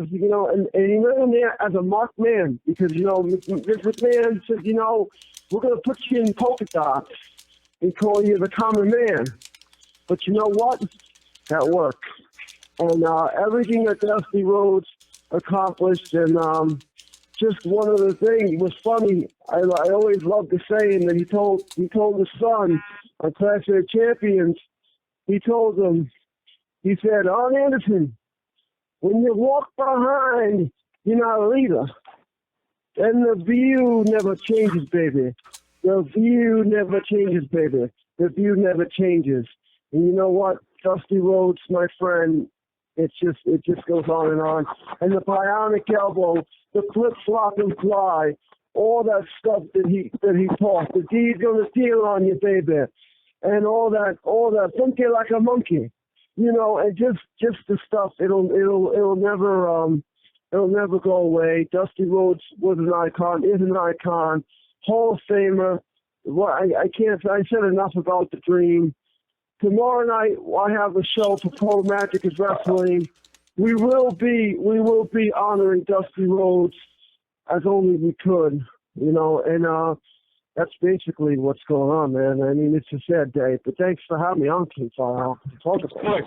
you know, and he went in there as a marked man because, you know, Vince McMahon said, you know, we're going to put you in polka dots and call you the common man. But you know what? That worked. And everything that Dusty Rhodes accomplished, and just one of the things was funny. I always loved the saying that he told his son on Clash of Champions. He told him, he said, "Arn Anderson, when you walk behind, you're not a leader. And the view never changes, baby. The view never changes, baby. The view never changes." And you know what, Dusty Rhodes, my friend, it just goes on and on. And the bionic elbow, the flip flop and fly, all that stuff that he taught. The D's gonna steal on you, baby. And all that funky like a monkey. You know, and just the stuff, it'll never go away. Dusty Rhodes was an icon, is an icon, Hall of Famer. Well, I said enough about the Dream. Tomorrow night I have a show for Pro Magic is Wrestling. We will be honoring Dusty Rhodes as only we could, you know, and that's basically what's going on, man. I mean, it's a sad day, but thanks for having me on, King File. Talk about it.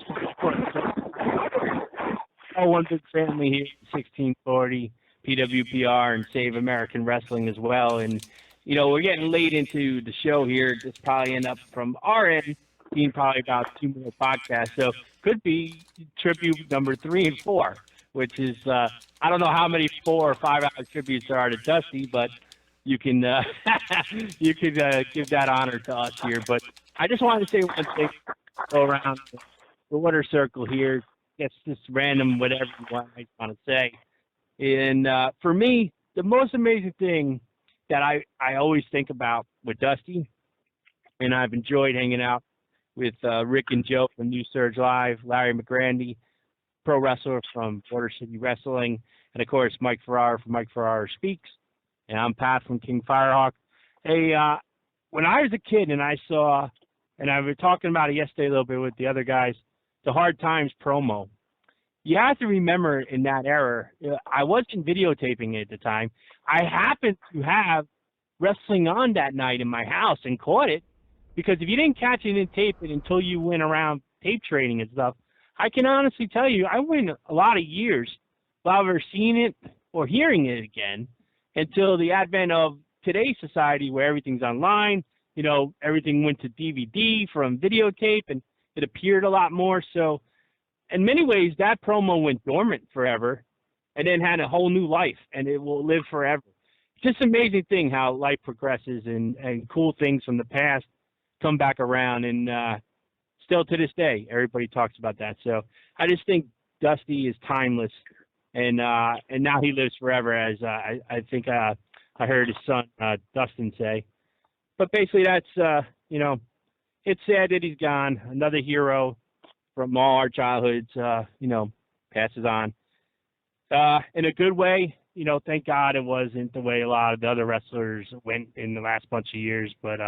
All one big family here, 1640, PWPR, and Save American Wrestling as well. And, you know, we're getting late into the show here. This probably end up from our end being probably about 2 more podcasts. So could be tribute number 3 and 4, which is, I don't know how many 4 or 5 hour tributes there are to Dusty, but you can you can give that honor to us here. But I just wanted to say one thing, go around the water circle here. It's just random, whatever you want to say. And for me, the most amazing thing that I always think about with Dusty, and I've enjoyed hanging out with Rick and Joe from New Surge Live, Larry McGrandy, pro wrestler from Border City Wrestling, and of course Mike Farrar from Mike Farrar Speaks. And I'm Pat from King Firehawk. Hey, when I was a kid and I saw, and I was talking about it yesterday a little bit with the other guys, the Hard Times promo. You have to remember in that era, I wasn't videotaping it at the time. I happened to have wrestling on that night in my house and caught it, because if you didn't catch it and tape it until you went around tape trading and stuff, I can honestly tell you, I went a lot of years without ever seeing it or hearing it again until the advent of today's society where everything's online. You know, everything went to DVD from videotape, and it appeared a lot more. So in many ways, that promo went dormant forever and then had a whole new life, and it will live forever. It's just an amazing thing how life progresses and cool things from the past come back around, and still to this day, everybody talks about that. So I just think Dusty is timeless, and now he lives forever, as I think I heard his son Dustin say. But basically, that's you know, it's sad that he's gone. Another hero from all our childhoods, you know, passes on in a good way. You know, thank God it wasn't the way a lot of the other wrestlers went in the last bunch of years. But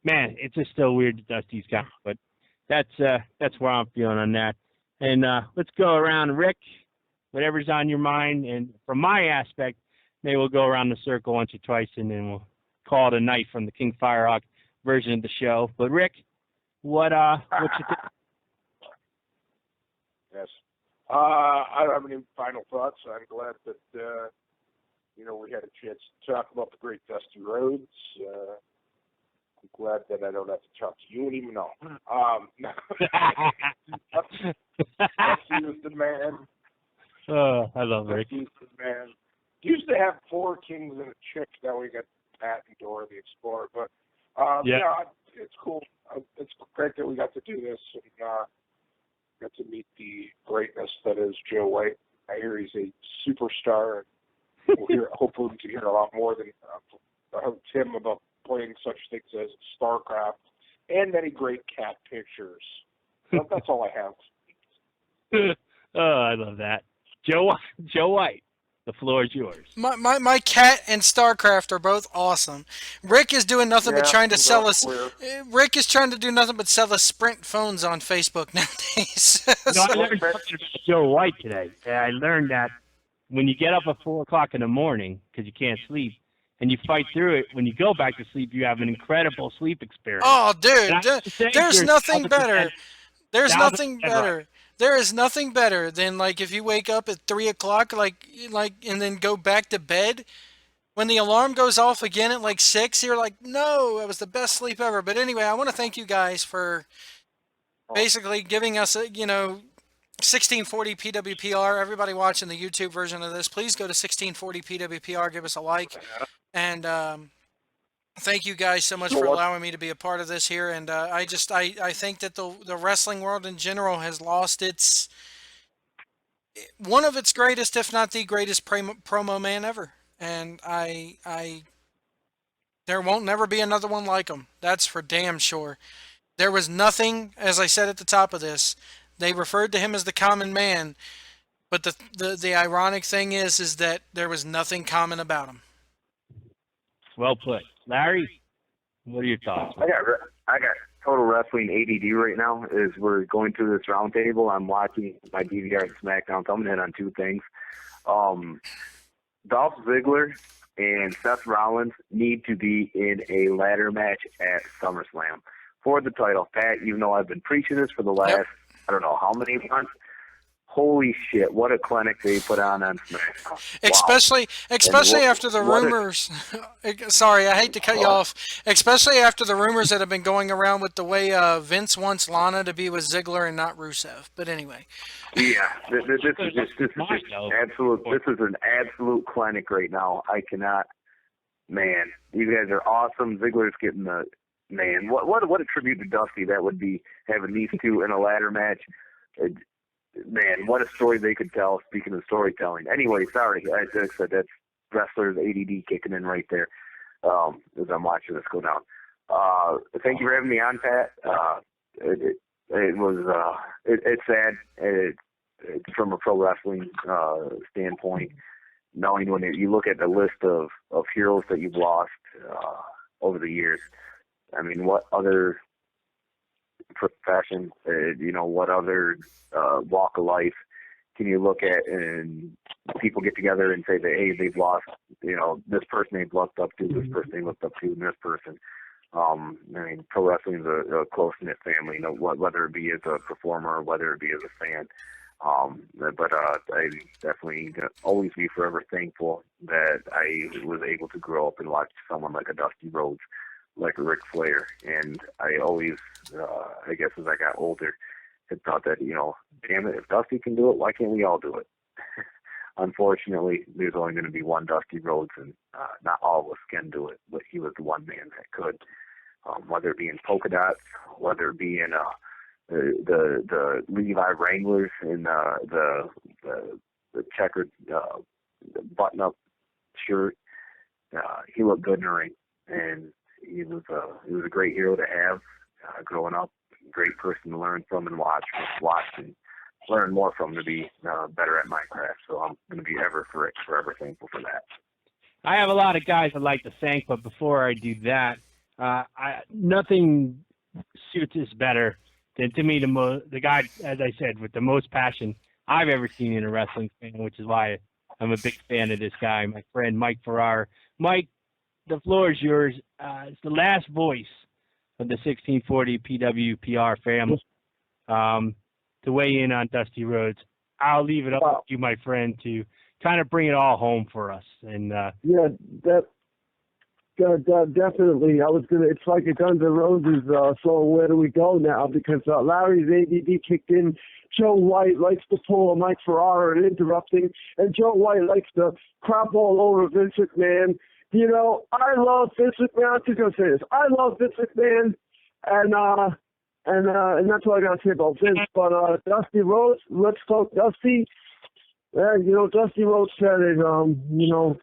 man, it's just still weird that Dusty's gone. But that's where I'm feeling on that. And let's go around, Rick, whatever's on your mind. And from my aspect, maybe we'll go around the circle once or twice, and then we'll call it a night from the King Firehawk version of the show. But Rick, what you think? Yes. I don't have any final thoughts. I'm glad that, you know, we had a chance to talk about the great Dusty Rhodes. I'm glad that I don't have to talk to you anymore. No. Dusty was the man. Oh, I love Rick. Dusty was the man. Used to have 4 kings and a chick. Now we got Pat and Dora the Explorer. But, yeah. yeah, it's cool. It's great that we got to do this and got to meet the greatness that is Joe White. I hear he's a superstar, and hopefully we can hear a lot more than Tim about playing such things as StarCraft and many great cat pictures. That's all I have. Oh, I love that. Joe White, the floor is yours. My cat and StarCraft are both awesome. Rick is doing nothing but trying to sell us. Rick is trying to do nothing but sell us Sprint phones on Facebook nowadays. No, I learned something about Joe White today. I learned that when you get up at 4 o'clock in the morning because you can't sleep, and you fight through it, when you go back to sleep, you have an incredible sleep experience. Oh, dude, there's nothing better. There's nothing better. There is nothing better than like if you wake up at 3 o'clock, like, and then go back to bed. When the alarm goes off again at like 6, you're like, no, it was the best sleep ever. But anyway, I want to thank you guys for basically giving us a, 1640 PWPR. Everybody watching the YouTube version of this, please go to 1640 PWPR, give us a like, and thank you guys so much for allowing me to be a part of this here. And I think that the wrestling world in general has lost one of its greatest, if not the greatest promo man ever. And there won't never be another one like him. That's for damn sure. There was nothing, as I said at the top of this, they referred to him as the common man, but the ironic thing is that there was nothing common about him. Well put. Larry, what are your thoughts? I got total wrestling ADD right now. As we're going through this roundtable, I'm watching my DVR and SmackDown. So I'm in on two things. Dolph Ziggler and Seth Rollins need to be in a ladder match at SummerSlam for the title. Pat, even though I've been preaching this for the last, I don't know how many months. Holy shit, what a clinic they put on SmackDown. Especially after the rumors. Sorry, I hate to cut you off. Especially after the rumors that have been going around with the way Vince wants Lana to be with Ziggler and not Rusev. But anyway. Yeah, this is an absolute clinic right now. I cannot, man, these guys are awesome. Ziggler's getting what a tribute to Dusty that would be, having these two in a ladder match. Man, what a story they could tell, speaking of storytelling. Anyway, sorry, I just said that's wrestler's ADD kicking in right there as I'm watching this go down. Thank you for having me on, Pat. It's sad. It's from a pro wrestling standpoint, knowing when you look at the list of heroes that you've lost over the years. I mean, what other profession, what other walk of life can you look at and people get together and say that, hey, they've lost, this person they've looked up to, this person they looked up to, and this person. I mean, pro wrestling is a close-knit family, whether it be as a performer or whether it be as a fan. But I definitely always be forever thankful that I was able to grow up and watch someone like a Dusty Rhodes, like a Ric Flair. And I always, I guess as I got older, had thought that, damn it, if Dusty can do it, why can't we all do it? Unfortunately, there's only going to be one Dusty Rhodes, and not all of us can do it, but he was the one man that could. Whether it be in polka dots, whether it be in the Levi Wranglers in the checkered button-up shirt, he looked good in the ring, and he was a great hero to have growing up. Great person to learn from and watch and learn more from, to be better at my craft. So I'm going to be forever thankful for that. I have a lot of guys I'd like to thank, but before I do that, nothing suits us better than, to me, the guy, as I said, with the most passion I've ever seen in a wrestling fan, which is why I'm a big fan of this guy, my friend Mike Ferrara. Mike, the floor is yours. It's the last voice of the 1640 PWPR family to weigh in on Dusty Rhodes. I'll leave it up to you, my friend, to kind of bring it all home for us. And definitely. It's like a Guns N' Roses, so where do we go now? Because Larry's ADD kicked in. Joe White likes to pull a Mike Ferrara and interrupting, and Joe White likes to crap all over Vince McMahon. I love Vince McMahon. I'm just going to say this. I love Vince McMahon, and that's all I gotta say about Vince. But Dusty Rhodes, let's talk Dusty. Dusty Rhodes said it.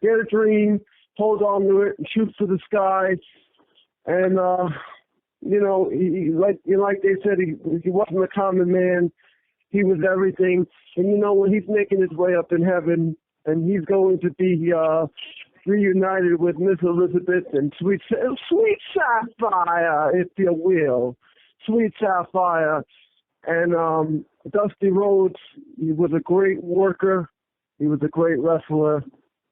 Get a dream, hold on to it, and shoot for the sky. And he, like they said, he wasn't a common man. He was everything. And when he's making his way up in heaven, and he's going to be reunited with Miss Elizabeth and Sweet Sapphire, if you will. Sweet Sapphire. And Dusty Rhodes, he was a great worker. He was a great wrestler.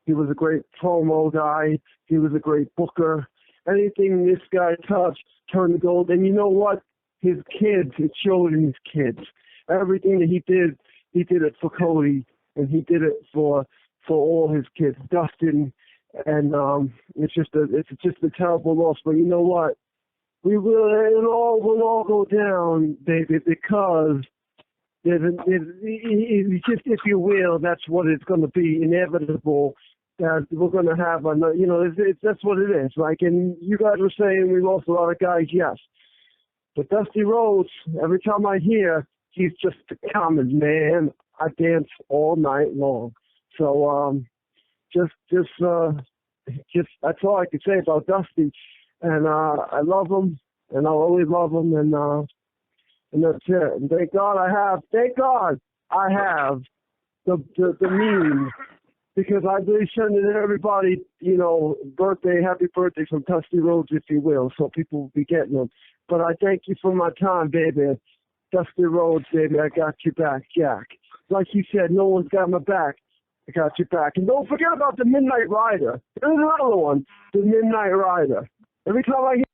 He was a great promo guy. He was a great booker. Anything this guy touched turned to gold. And you know what? His kids, it showed in his kids. Everything that he did it for Cody, and he did it for all his kids, Dustin. And it's just a terrible loss. But you know what? It'll all go down, baby, because it's just, if you will, that's what it's going to be, inevitable. That we're going to have that's what it is. Like, and you guys were saying we lost a lot of guys, yes. But Dusty Rhodes, every time I hear, he's just a common man. I dance all night long. So just that's all I can say about Dusty. And I love him, and I'll always love him, and that's it. And thank God I have the means, because I've been sending everybody, happy birthday from Dusty Rhodes, if you will, so people will be getting them. But I thank you for my time, baby. Dusty Rhodes, baby, I got your back, Jack. Like you said, no one's got my back. I got your back. And don't forget about the Midnight Rider. There's another one, the Midnight Rider. Every time I hear...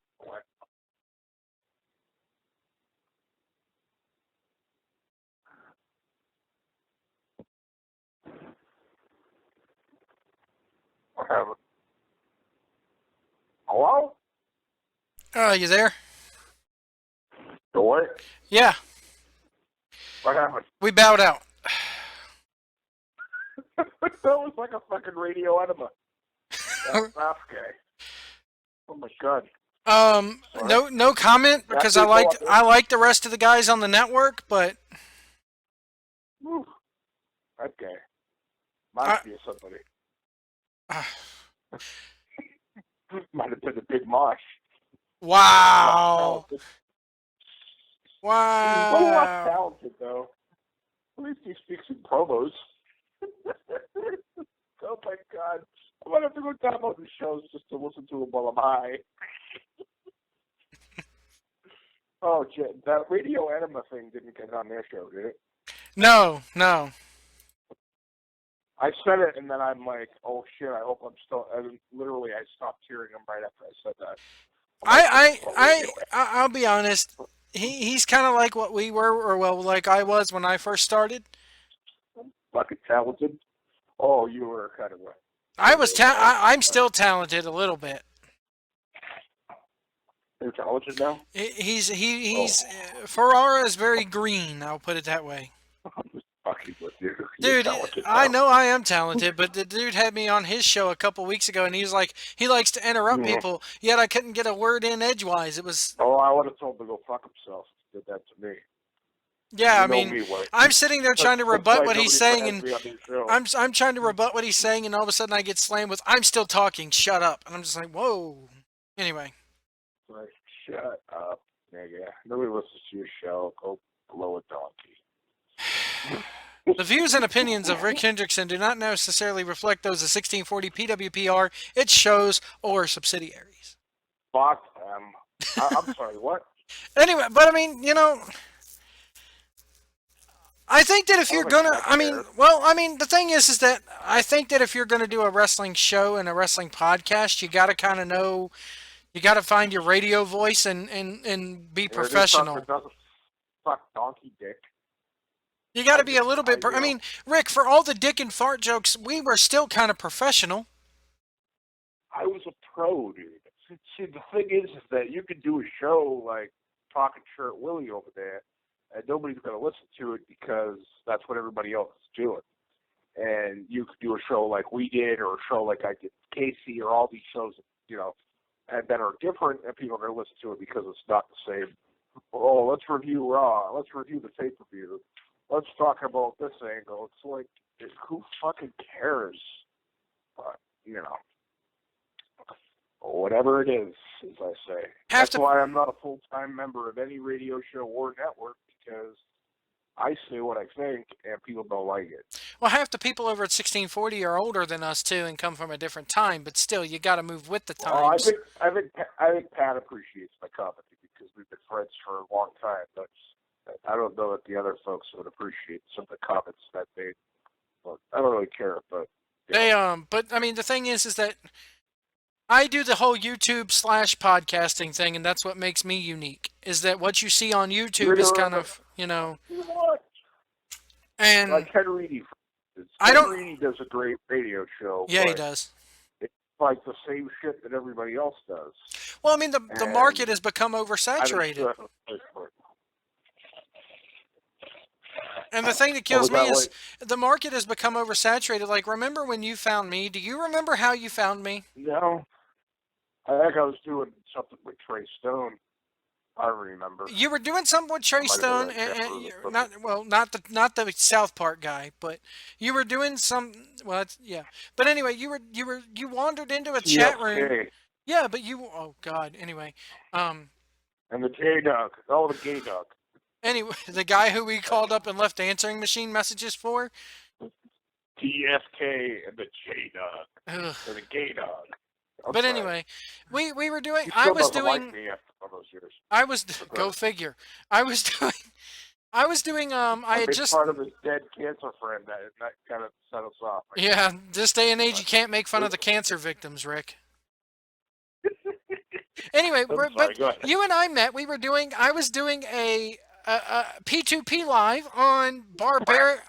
Hello? You there? The what? Yeah, What happened? we bowed out. That was like a fucking radio enema. That's okay. Oh my god. No comment, because I liked the rest of the guys on the network, but Whew. Okay. Might be somebody. Might have been a big mosh. wow. Well, not Wow. talented though. At least he speaks in promos. Oh my god. I might have to go download the shows just to listen to them while I'm high. Oh, shit. That radio enema thing didn't get on their show, did it? No. I said it, and then I'm like, oh shit, I hope I'm still... And literally, I stopped hearing him right after I said that. I'll be honest. He's kind of like what we were, or like I was when I first started. Fucking talented. Oh, you were kind of right. I'm still talented a little bit. You're talented now? He's Ferrara is very green. I'll put it that way. I'm just fucking with you. Dude, I know I am talented, but the dude had me on his show a couple weeks ago, and he's like, he likes to interrupt people, yet I couldn't get a word in edgewise. It was... Oh, I would have told him to go fuck himself if he did that to me. Yeah, I mean, I'm sitting there trying to rebut what he's saying, and I'm trying to rebut what he's saying, and all of a sudden I get slammed with, I'm still talking, shut up. And I'm just like, whoa. Anyway. Like, shut up, nigga. Nobody listens to your show. Go blow a donkey. The views and opinions of Rick Hendrickson do not necessarily reflect those of 1640 PWPR, its shows, or subsidiaries. Fuck them. I'm sorry, what? Anyway, but I mean, I think that if you're gonna, the thing is that I think that if you're gonna do a wrestling show and a wrestling podcast, you gotta kind of know, you gotta find your radio voice and be professional. Fuck donkey dick. You gotta be a little bit, I mean, Rick, for all the dick and fart jokes, we were still kind of professional. I was a pro, dude. See, the thing is that you could do a show like Talking Shirt Willie over there, and nobody's going to listen to it because that's what everybody else is doing. And you could do a show like we did, or a show like I did Casey, or all these shows, and that are different, and people are going to listen to it because it's not the same. Oh, let's review Raw. Let's review the pay-per-view. Let's talk about this angle. It's like, who fucking cares? But, you know, whatever it is, as I say. That's why I'm not a full-time member of any radio show or network, because I say what I think, and people don't like it. Well, half the people over at 1640 are older than us too, and come from a different time. But still, you got to move with the times. Well, I think Pat appreciates my comedy because we've been friends for a long time. But I don't know that the other folks would appreciate some of the comments that made. But I don't really care. But yeah. But I mean, the thing is that I do the whole YouTube / podcasting thing, and that's what makes me unique. Is that what you see on YouTube is kind of, you know. And like Ken Reedy, Reedy does a great radio show. Yeah, he does. It's like the same shit that everybody else does. Well, I mean, the market has become oversaturated. And the thing that kills me is the market has become oversaturated. Like, remember when you found me? Do you remember how you found me? No. I think I was doing something with Trey Stone. I remember. You were doing something with Trey Stone, and not the South Park guy, but you were doing some. Well, yeah. But anyway, you wandered into a chat room. Yeah, but you. Oh God. Anyway. And the J-Dog. Oh, the gay dog. Anyway, the guy who we called up and left answering machine messages for. TFK and the J-Dog. Or the gay dog. But anyway, we were doing. I was doing. Like me after all those years. I was go figure. I was doing. I had just part of his dead cancer friend that kind of set us off. Yeah, this day and age, you can't make fun of the cancer victims, Rick. Anyway, but you and I met. We were doing. I was doing a P2P live on Barbaric.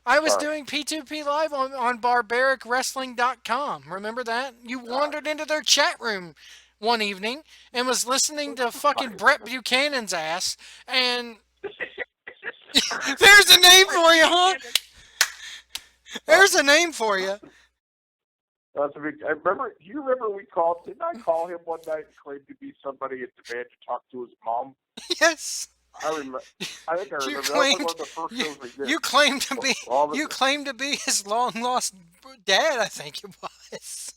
I was doing P2P live on BarbaricWrestling.com. Remember that? You wandered into their chat room one evening and was listening to fucking Brett Buchanan's ass. And there's a name for you, huh? There's a name for you. That's a big. I remember. Do you remember we called? Didn't I call him one night and claim to be somebody at the band to talk to his mom? Yes. I remember. I think I remember. That was one of the first shows we did. You claimed to be. You claimed to be his long lost dad. I think it was.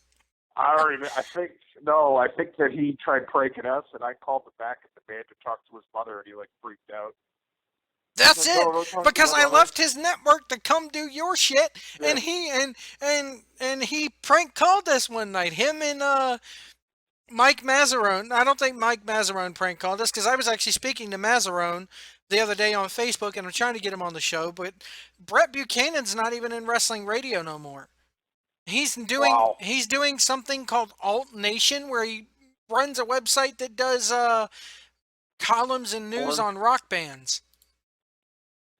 I remember. I think that he tried pranking us, and I called him back at the band to talk to his mother, and he like freaked out. That's it. Because I left his network to come do your shit, and he and he prank called us one night. Him and Mike Mazzarone. I don't think Mike Mazzarone prank called us because I was actually speaking to Mazzarone the other day on Facebook, and I'm trying to get him on the show. But Brett Buchanan's not even in wrestling radio no more. He's doing something called Alt Nation, where he runs a website that does columns and news on rock bands.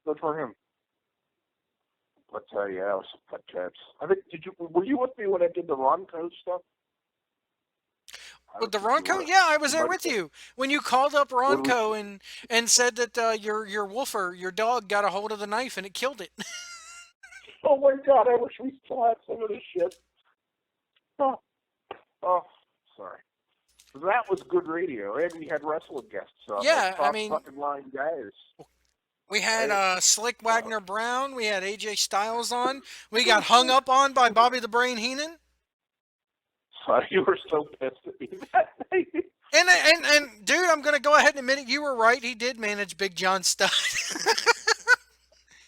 Good for him. But yeah, that was some good times. I think were you with me when I did the Ronco stuff? With the Ronco? Yeah, I was there with you. When you called up Ronco and said that your woofer, your dog, got a hold of the knife and it killed it. Oh my God, I wish we still had some of this shit. Oh, sorry. That was good radio, and we had wrestling guests. Yeah, I mean, fucking line guys. We had Slick Wagner Brown. We had AJ Styles on. We got hung up on by Bobby the Brain Heenan. Sorry, you were so pissed at me that night. And dude, I'm gonna go ahead and admit it. You were right. He did manage Big John Studd.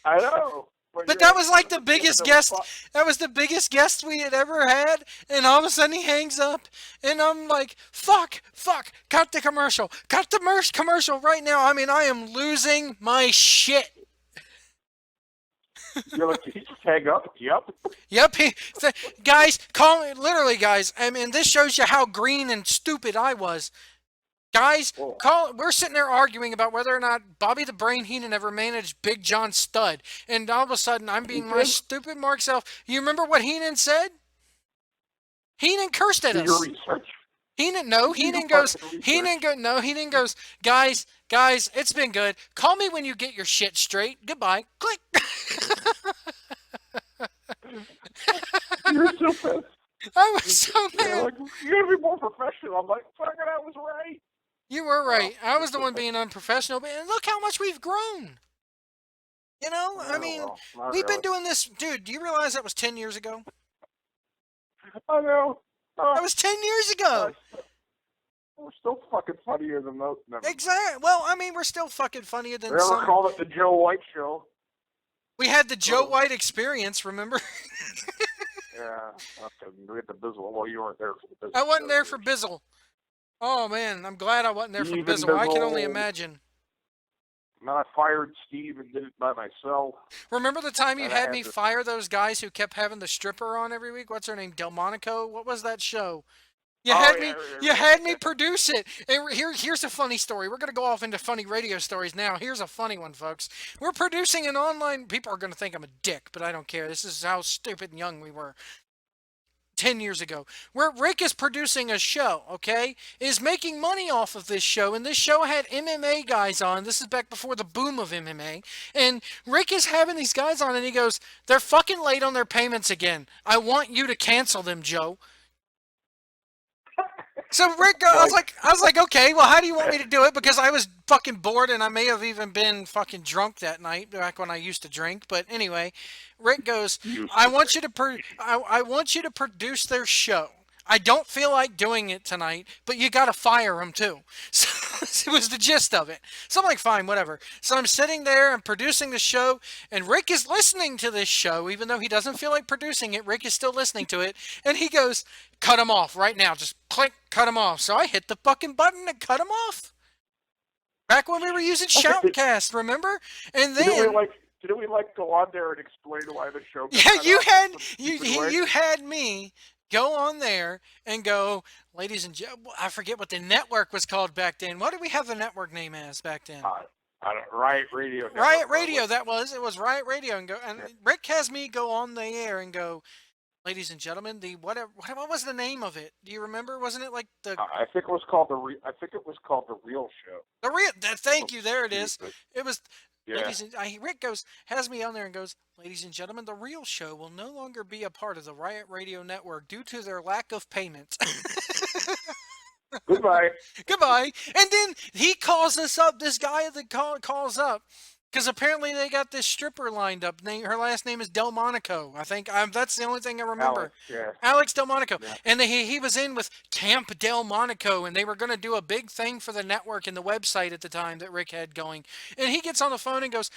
I know. But that was like the biggest guest. That was the biggest guest we had ever had. And all of a sudden he hangs up. And I'm like, fuck. Cut the commercial. Cut the commercial right now. I mean, I am losing my shit. You're like, did he just hang up? Yep. Guys, call me. Literally, guys. I mean, this shows you how green and stupid I was. Guys, we're sitting there arguing about whether or not Bobby the Brain Heenan ever managed Big John Studd. And all of a sudden, I'm being my stupid Mark self. You remember what Heenan said? Heenan cursed at us. Heenan goes, guys, it's been good. Call me when you get your shit straight. Goodbye. Click. You're so pissed. I was so They're mad. like, you gotta be more professional. I'm like, fuck it, I was right. You were right. I was the one okay. being unprofessional, but look how much we've grown. You know, I Oh, mean, well, not we've been really. doing this, dude. Do you realize that was 10 years ago? I know. That was 10 years Uh, ago. we're still fucking funnier than most. Never. Exactly. Well, I mean, we're still fucking funnier They than never some. called it the Joe White Show. We had the Joe White experience, remember? Yeah, okay. We had the Bizzle. Well, you weren't there for the Bizzle. I wasn't there for Bizzle. Oh, man, I'm glad I wasn't there for Even Bizzle. I can only Bizzle. imagine. And I fired Steve and did it by myself. Remember the time you And I had had me to- fire those guys who kept having the stripper on every week? What's her name? Delmonico? What was that show? You had me produce it. And here's a funny story. We're gonna go off into funny radio stories now. Here's a funny one, folks. We're producing an online. People are gonna think I'm a dick, but I don't care. This is how stupid and young we were 10 years ago. Where Rick is producing a show, okay? Is making money off of this show, and this show had MMA guys on. This is back before the boom of MMA. And Rick is having these guys on, and he goes, "They're fucking late on their payments again. I want you to cancel them, Joe." So Rick, I was like, okay, well, how do you want me to do it? Because I was fucking bored, and I may have even been fucking drunk that night back when I used to drink. But anyway, Rick goes, I want you to I want you to produce their show. I don't feel like doing it tonight, but you got to fire him too. So it was the gist of it. So I'm like, fine, whatever. So I'm sitting there and producing the show, and Rick is listening to this show, even though he doesn't feel like producing it. Rick is still listening to it, and he goes, "Cut him off right now. Just click, cut him off." So I hit the fucking button to cut him off. Back when we were using Shoutcast, remember? And then didn't we go on there and explain why the show? Yeah, you had me go on there and go, ladies and gentlemen, I forget what the network was called back then. What did we have the network name as back then? Riot Radio. Riot Radio, it was Riot Radio, and Rick has me go on the air and go, ladies and gentlemen, what was the name of it? Do you remember? Wasn't it like the? I think it was called the Real Show. The Real. Thank you. There it is. It was. Yeah. Rick has me on there and goes, ladies and gentlemen, the Real Show will no longer be a part of the Riot Radio Network due to their lack of payment. Goodbye. Goodbye. And then he calls us up. This guy that calls up. Because apparently they got this stripper lined up. Her last name is Delmonico. I think that's the only thing I remember. Alex Delmonico. Yeah. And he was in with Camp Delmonico, and they were going to do a big thing for the network and the website at the time that Rick had going. And he gets on the phone and goes,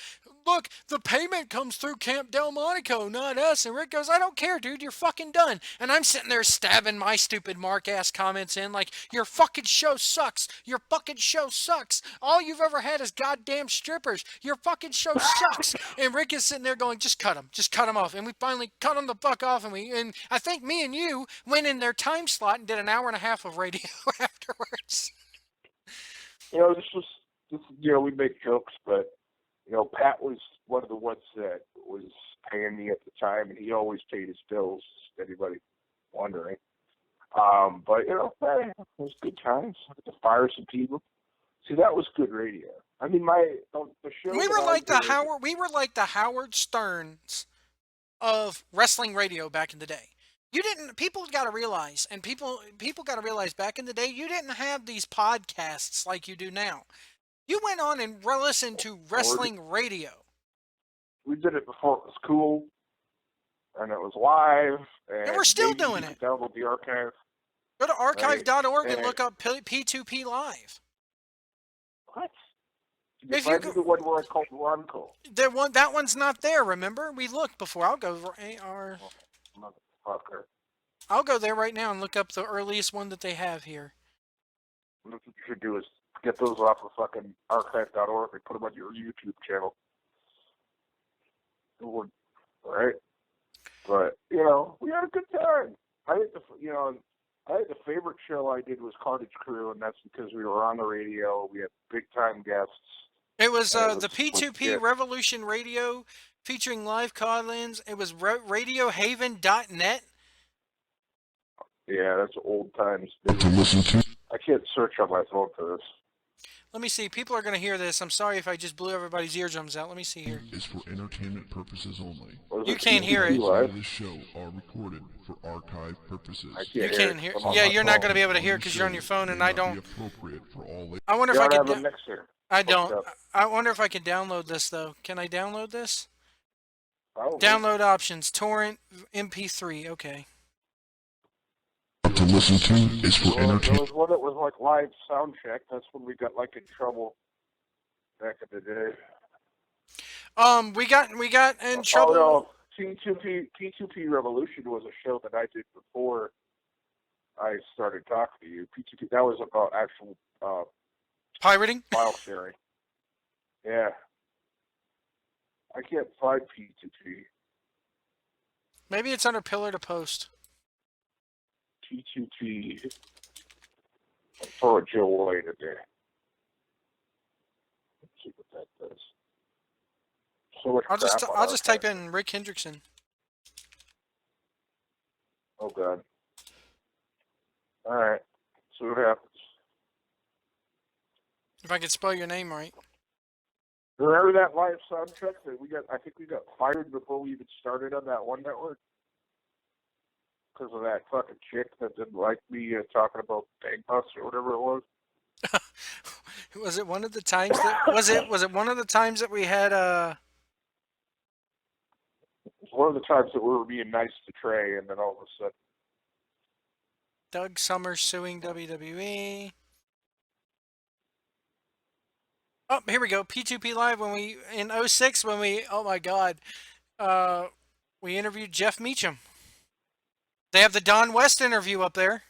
look, the payment comes through Camp Delmonico, not us. And Rick goes, I don't care, dude. You're fucking done. And I'm sitting there stabbing my stupid Mark-ass comments in like, your fucking show sucks. Your fucking show sucks. All you've ever had is goddamn strippers. Your fucking show sucks. And Rick is sitting there going, just cut him off. And we finally cut him the fuck off. And I think me and you went in their time slot and did an hour and a half of radio afterwards. We make jokes, but Pat was one of the ones that was paying me at the time, and he always paid his bills. Anybody wondering? But hey, it was good times. I had to fire some people. See, that was good radio. I mean, the show. We were like the Howard Sterns of wrestling radio back in the day. People got to realize, and people got to realize back in the day, you didn't have these podcasts like you do now. You went on and listened to wrestling radio. We did it before it was cool, and it was live. And we're still doing it. Download the archive. Go to archive.org and look up P2P Live. What? If you go, the one where I called Ronco. That one's not there, remember? We looked before. I'll go for AR. Motherfucker. I'll go there right now and look up the earliest one that they have here. What you should do is get those off of fucking archive.org and put them on your YouTube channel. Right? But, we had a good time. I think the favorite show I did was Cottage Crew, and that's because we were on the radio. We had big-time guests. It was the P2P Revolution Radio featuring live call-ins. It was radiohaven.net. Yeah, that's old times. I can't search on my phone for this. Let me see. People are going to hear this. I'm sorry if I just blew everybody's eardrums out. Let me see here. Is for entertainment purposes only. You can't hear it. Of this show are recorded for archive purposes. You can't hear. Yeah, you're not going to be able to hear it because you're on your phone, and I don't. I wonder if I have a can. mixer. I don't. up. I wonder if I can download this though. Can I download this? Probably. Download options: torrent, MP3. Okay. To listen to is for There entertainment. was one that was like live sound check. That's when we got like in trouble back in the day. We got in trouble. Oh no, P2P Revolution was a show that I did before I started talking to you. P2P, that was about actual Pirating. file sharing. Yeah. I can't find P2P. Maybe it's under Pillar to Post. P2P. I'll throw a Joe White in there. Let's see what that does. So much I'll just crap on I'll just type archive. in Rick Hendrickson. Oh god. Alright. See what happens. If I can spell your name right. Remember that live sound check that we got? I think we got fired before we even started on that one network because of that fucking chick that didn't like me talking about Bang Bus or whatever it was. Was it one of the times that was it one of the times that we had It was one of the times that we were being nice to Trey, and then all of a sudden, Doug Summers suing WWE? Oh, here we go. P2P Live when we in 06 when we oh my god. We interviewed Jeff Meacham. They have the Don West interview up there.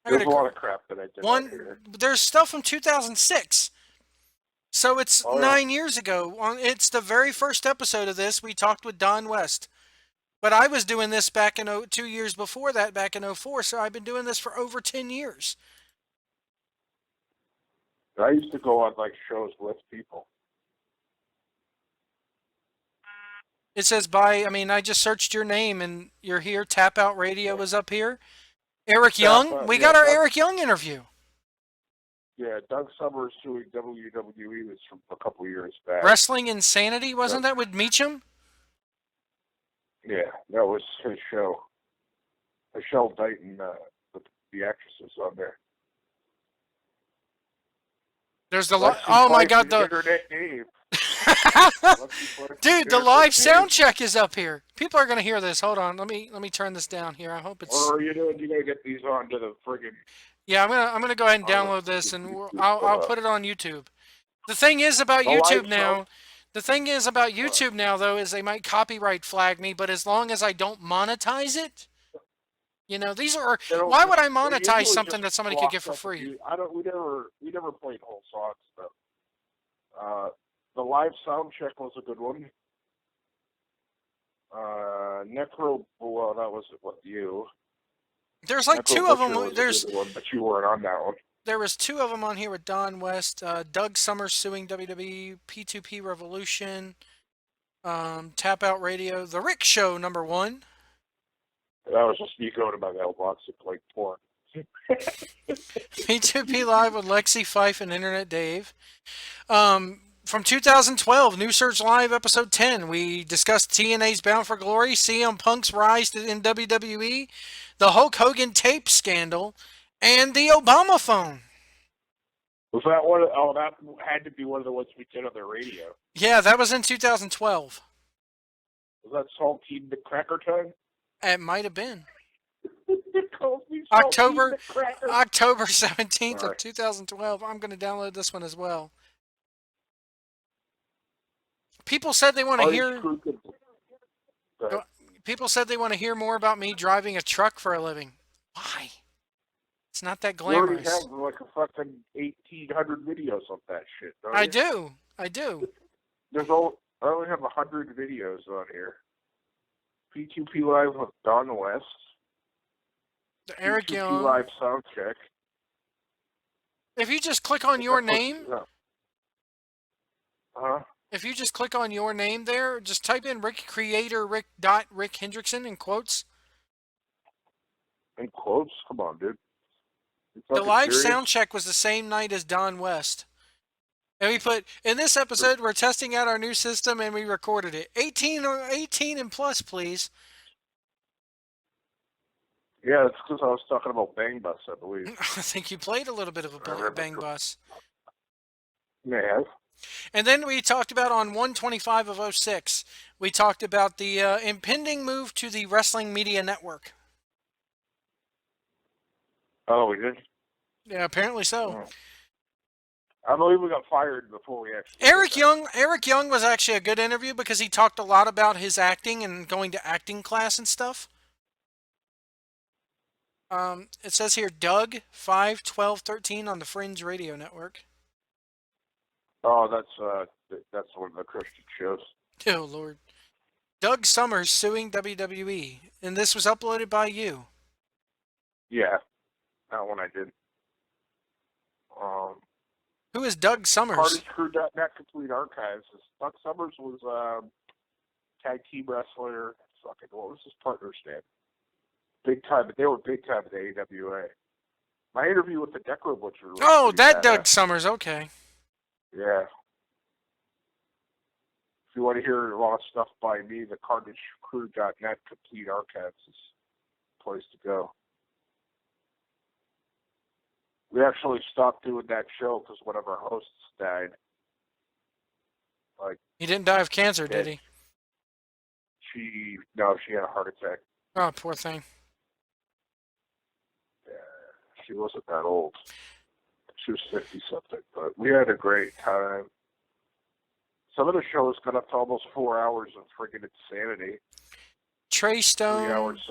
there's a lot of crap that I did on here. There's stuff from 2006. So it's 9 years ago. It's the very first episode of this. We talked with Don West. But I was doing this back in 2 years before that, back in 04. So I've been doing this for over 10 years. I used to go on like shows with people. It says I just searched your name and you're here. Tap Out Radio was up here. Eric Young. We got our Eric Young interview. Yeah, Doug Summers suing WWE was from a couple years back. Wrestling Insanity, wasn't that with Meacham? Yeah, that was his show. Michelle Dayton, the actresses on there. There's the oh my god, the internet game. dude, the live sound check is up here. People are gonna hear this. Hold on, let me turn this down here. I hope it's. What are you doing? You gotta get these onto the friggin'. Yeah, I'm gonna go ahead and download this, and I'll put it on YouTube. The thing is about YouTube now. The thing is about YouTube now, though, is they might copyright flag me, but as long as I don't monetize it, you know, these are. Why would I monetize something that somebody could get for free? We never played whole songs though. The live sound check was a good one. Necro, well, that was with you. There's like Necro two of Butcher them. was There's a good one, but you weren't on that one. There was two of them on here with Don West, Doug Summers suing WWE, P2P Revolution, Tap Out Radio, The Rick Show #1. That was just me going to my mailbox and playing porn. P2P Live with Lexi Fife and Internet Dave. From 2012, New Search Live episode 10, we discussed TNA's Bound for Glory, CM Punk's rise in WWE, the Hulk Hogan tape scandal, and the Obama phone. Was that one? Oh, that had to be one of the ones we did on the radio. Yeah, that was in 2012. Was that Saltine the Cracker Time? It might have been. October 17th of 2012. I'm going to download this one as well. People said they want to hear. People said they want to hear more about me driving a truck for a living. Why? It's not that glamorous. You already have like a fucking 1,800 videos of that shit, don't you? I do. I only have 100 videos on here. P2P Live with Don West. The Eric P2P Young. Live sound check. If you just click on your name. Huh? If you just click on your name there, just type in Rick Creator Rick Hendrickson in quotes. In quotes? Come on, dude. The fucking live serious? sound check was the same night as Don West. And we put, in this episode, we're testing out our new system and we recorded it. 18 or 18 and plus, please. Yeah, it's because I was talking about Bang Bus, I believe. I think you played a little bit of a Bang Bus. May have. And then we talked about on 125 of 06, we talked about the impending move to the Wrestling Media Network. Oh, we did? Yeah, apparently so. Oh. I believe we got fired before we actually. Eric Young was actually a good interview because he talked a lot about his acting and going to acting class and stuff. It says here Doug 5, 12, 13 on the Fringe Radio Network. Oh, that's one of the Christian shows. Oh Lord. Doug Summers suing WWE, and this was uploaded by you. Yeah, that one I did. Who is Doug Summers? CarnageCrew.net Complete Archives. Doug Summers was tag team wrestler. Fucking, what was his partner's name? Big time, but they were big time at the AWA. My interview with the Necro Butcher. Oh, that Doug Summers. Okay. Yeah. If you want to hear a lot of stuff by me, the CarnageCrew.net Complete Archives is the place to go. We actually stopped doing that show because one of our hosts died. He didn't die of cancer, did he? She had a heart attack. Oh, poor thing. Yeah, she wasn't that old. She was 50-something, but we had a great time. Some of the shows got up to almost 4 hours of friggin' insanity. Trey Stone. 3 hours.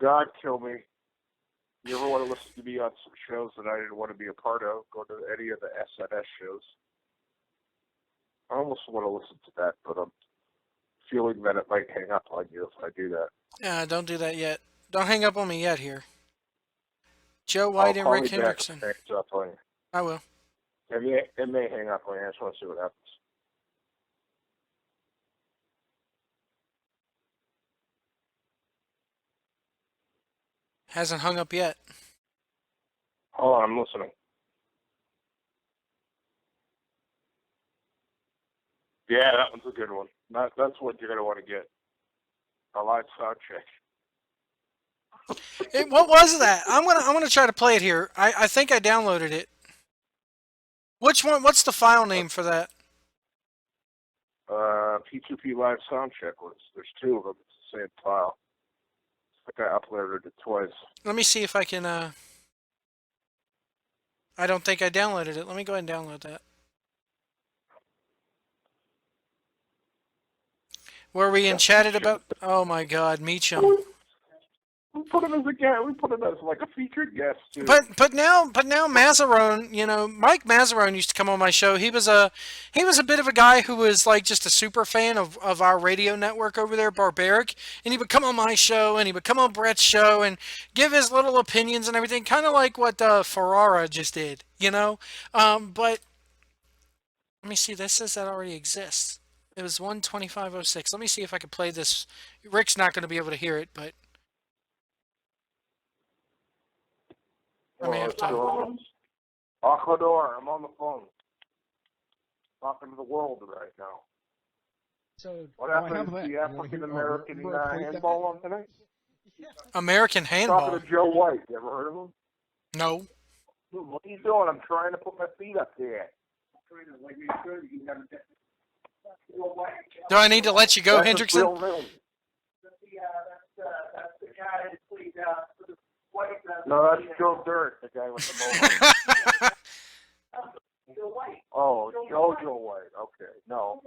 God kill me. You ever want to listen to me on some shows that I didn't want to be a part of, go to any of the SNS shows. I almost want to listen to that, but I'm feeling that it might hang up on you if I do that. Don't do that yet. Don't hang up on me yet here. Joe White and Rick Hendrickson. I will. It may hang up on you. I just want to see what happens. Hasn't hung up yet. Hold on, I'm listening. Yeah, that one's a good one. That's what you're going to want to get. A live sound check. What was that? I'm gonna try to play it here. I think I downloaded it. Which one? What's the file name for that? P2P live sound check was. There's two of them. It's the same file. I think I uploaded it twice. Let me see if I can. I don't think I downloaded it. Let me go ahead and download that. Where we chatted about? Oh my God, Meacham. We put him as a guest. We put him as like a featured guest too. But now Mazzarone, Mike Mazzarone used to come on my show. He was a bit of a guy who was like just a super fan of our radio network over there, Barbaric, and he would come on my show and he would come on Brett's show and give his little opinions and everything, kind of like what Ferrara just did, But let me see. This says that already exists. It was 125.06. Let me see if I can play this. Rick's not going to be able to hear it, but. Ecuador, I'm on the phone. Talking to the world right now. So what happened to the African American handball on tonight? American handball? Talking to Joe White. You ever heard of him? No. What are you doing? I'm trying to put my feet up there. Do I need to let you go, Hendrickson? That's the guy that played for the White. No, that's Joe Dirt, the guy with the mobile. Joe White. Oh, Joe White. Okay, no.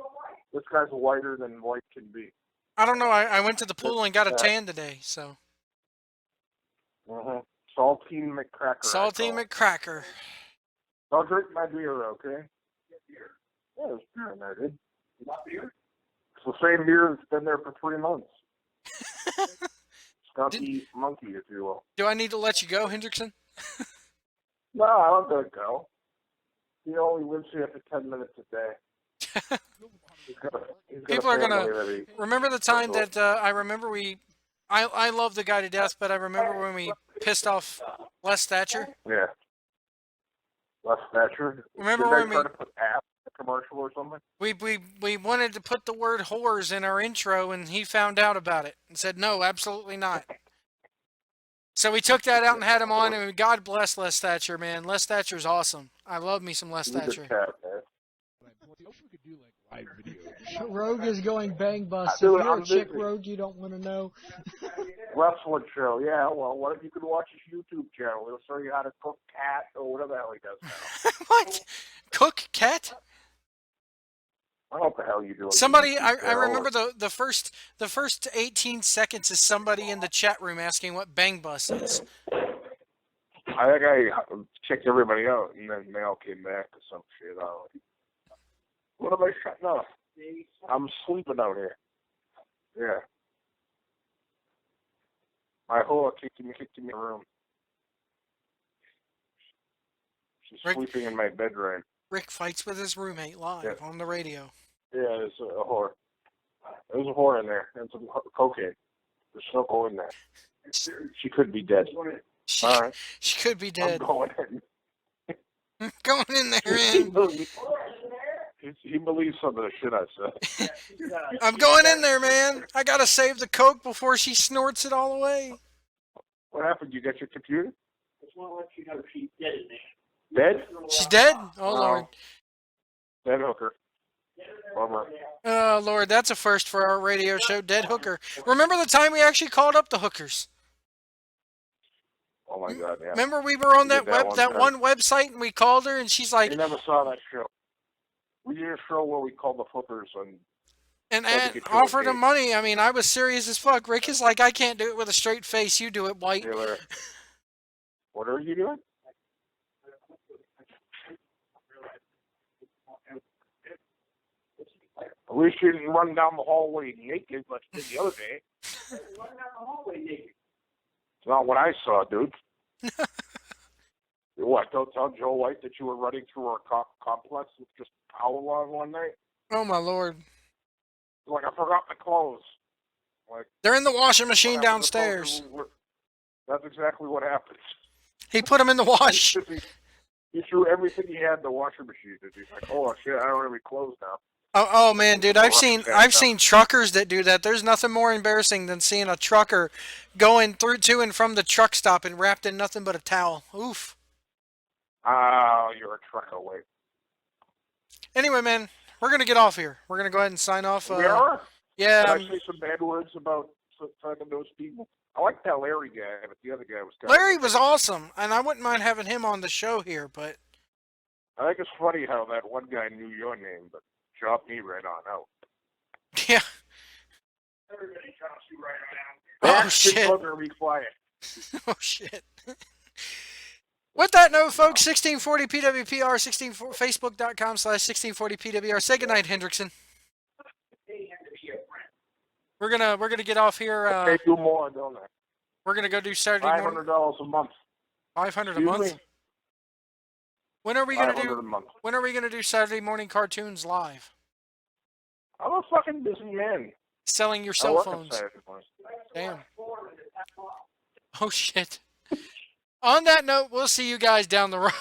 This guy's whiter than white can be. I don't know. I went to the pool and got a tan today, so. Saltine McCracker. Saltine McCracker. Don't drink my beer, okay? Beer. Yeah, there's beer in there, dude. Not beer? It's the same beer that's been there for 3 months. Skunky monkey, if you will. Do I need to let you go, Hendrickson? No, I don't let go. He only lives here for 10 minutes a day. People are gonna remember the time that I remember I love the guy to death, but I remember when we pissed off Les Thatcher. Yeah. Les Thatcher. Remember Did when they try to put ass in a commercial or something? we wanted to put the word whores in our intro, and he found out about it and said, no, absolutely not. So we took that out and had him on, and God bless Les Thatcher, man. Les Thatcher's awesome. I love me some Les He's a good Thatcher. cat, man. Live video. Rogue is going bang bust. If Dude, you're I'm a chick busy. Rogue, you don't want to know. Wrestling show, yeah. Well, what if you could watch his YouTube channel? He'll show you how to cook cat or whatever the hell he does now. What? Cook cat? I don't know what the hell you do. Somebody, I remember the first 18 seconds is somebody in the chat room asking what bang bus is. I think I checked everybody out, and then they all came back or some shit. What am I shutting off? I'm sleeping out here. Yeah. My whore kicked me in the room. She's Rick- sleeping in my bedroom. Rick fights with his roommate live on the radio. Yeah, there's a whore. There's a whore in there and some cocaine. There's no go in there. She could be dead. She, All right. she could be dead. I'm going in. Going in there, man. He believes some of the shit I said. I'm going in there, man. I gotta save the coke before she snorts it all away. What happened? You got your computer? Just want to let you know she's dead in there. Dead? She's dead? Oh, Lord. Dead hooker. Bummer. Oh, Lord, that's a first for our radio show, Dead Hooker. Remember the time we actually called up the hookers? Oh my God! Yeah. Remember we were on We that did that one time. website and we called her and she's like, You never saw that show. We did a show where we called the hookers and and get you offered okay. them money. I mean, I was serious as fuck. Rick is like, I can't do it with a straight face. You do it, White. Taylor. What are you doing? At least you didn't run down the hallway naked like you did the other day. Run down the hallway naked. It's not what I saw, dude. What? Don't tell Joe White that you were running through our complex with just towel on one night? Oh, my Lord. Like, I forgot my clothes. Like, They're in the washing machine what happened to downstairs. clothes? That's exactly what happened. He put them in the wash. He threw everything he had in the washing machine. And he's like, oh, shit, I don't have any clothes now. Oh man, dude, I've seen truckers that do that. There's nothing more embarrassing than seeing a trucker going through to and from the truck stop and wrapped in nothing but a towel. Oof. Oh, you're a trucker, wait. Anyway, man, we're gonna get off here. We're gonna go ahead and sign off. We are? Yeah. Did I say some bad words about some of those people? I like that Larry guy, but the other guy was kind Larry was awesome, and I wouldn't mind having him on the show here, but I think it's funny how that one guy knew your name, but dropped me right on out. yeah. Everybody drops you right on out. Oh shit. Bugger, be quiet. Oh shit. With that note, folks, 1640 PWPR, Facebook.com/1640PWR. Say goodnight, Hendrickson. We're gonna get off here. They do more, don't they? We're gonna go do Saturday morning. $500 a month. 500 a Excuse month. me? When are we gonna 500 a do? month. When are we gonna do Saturday morning cartoons live? I'm a fucking busy man. Selling your I cell work on phones. Saturday morning. Damn. Oh shit. On that note, we'll see you guys down the road.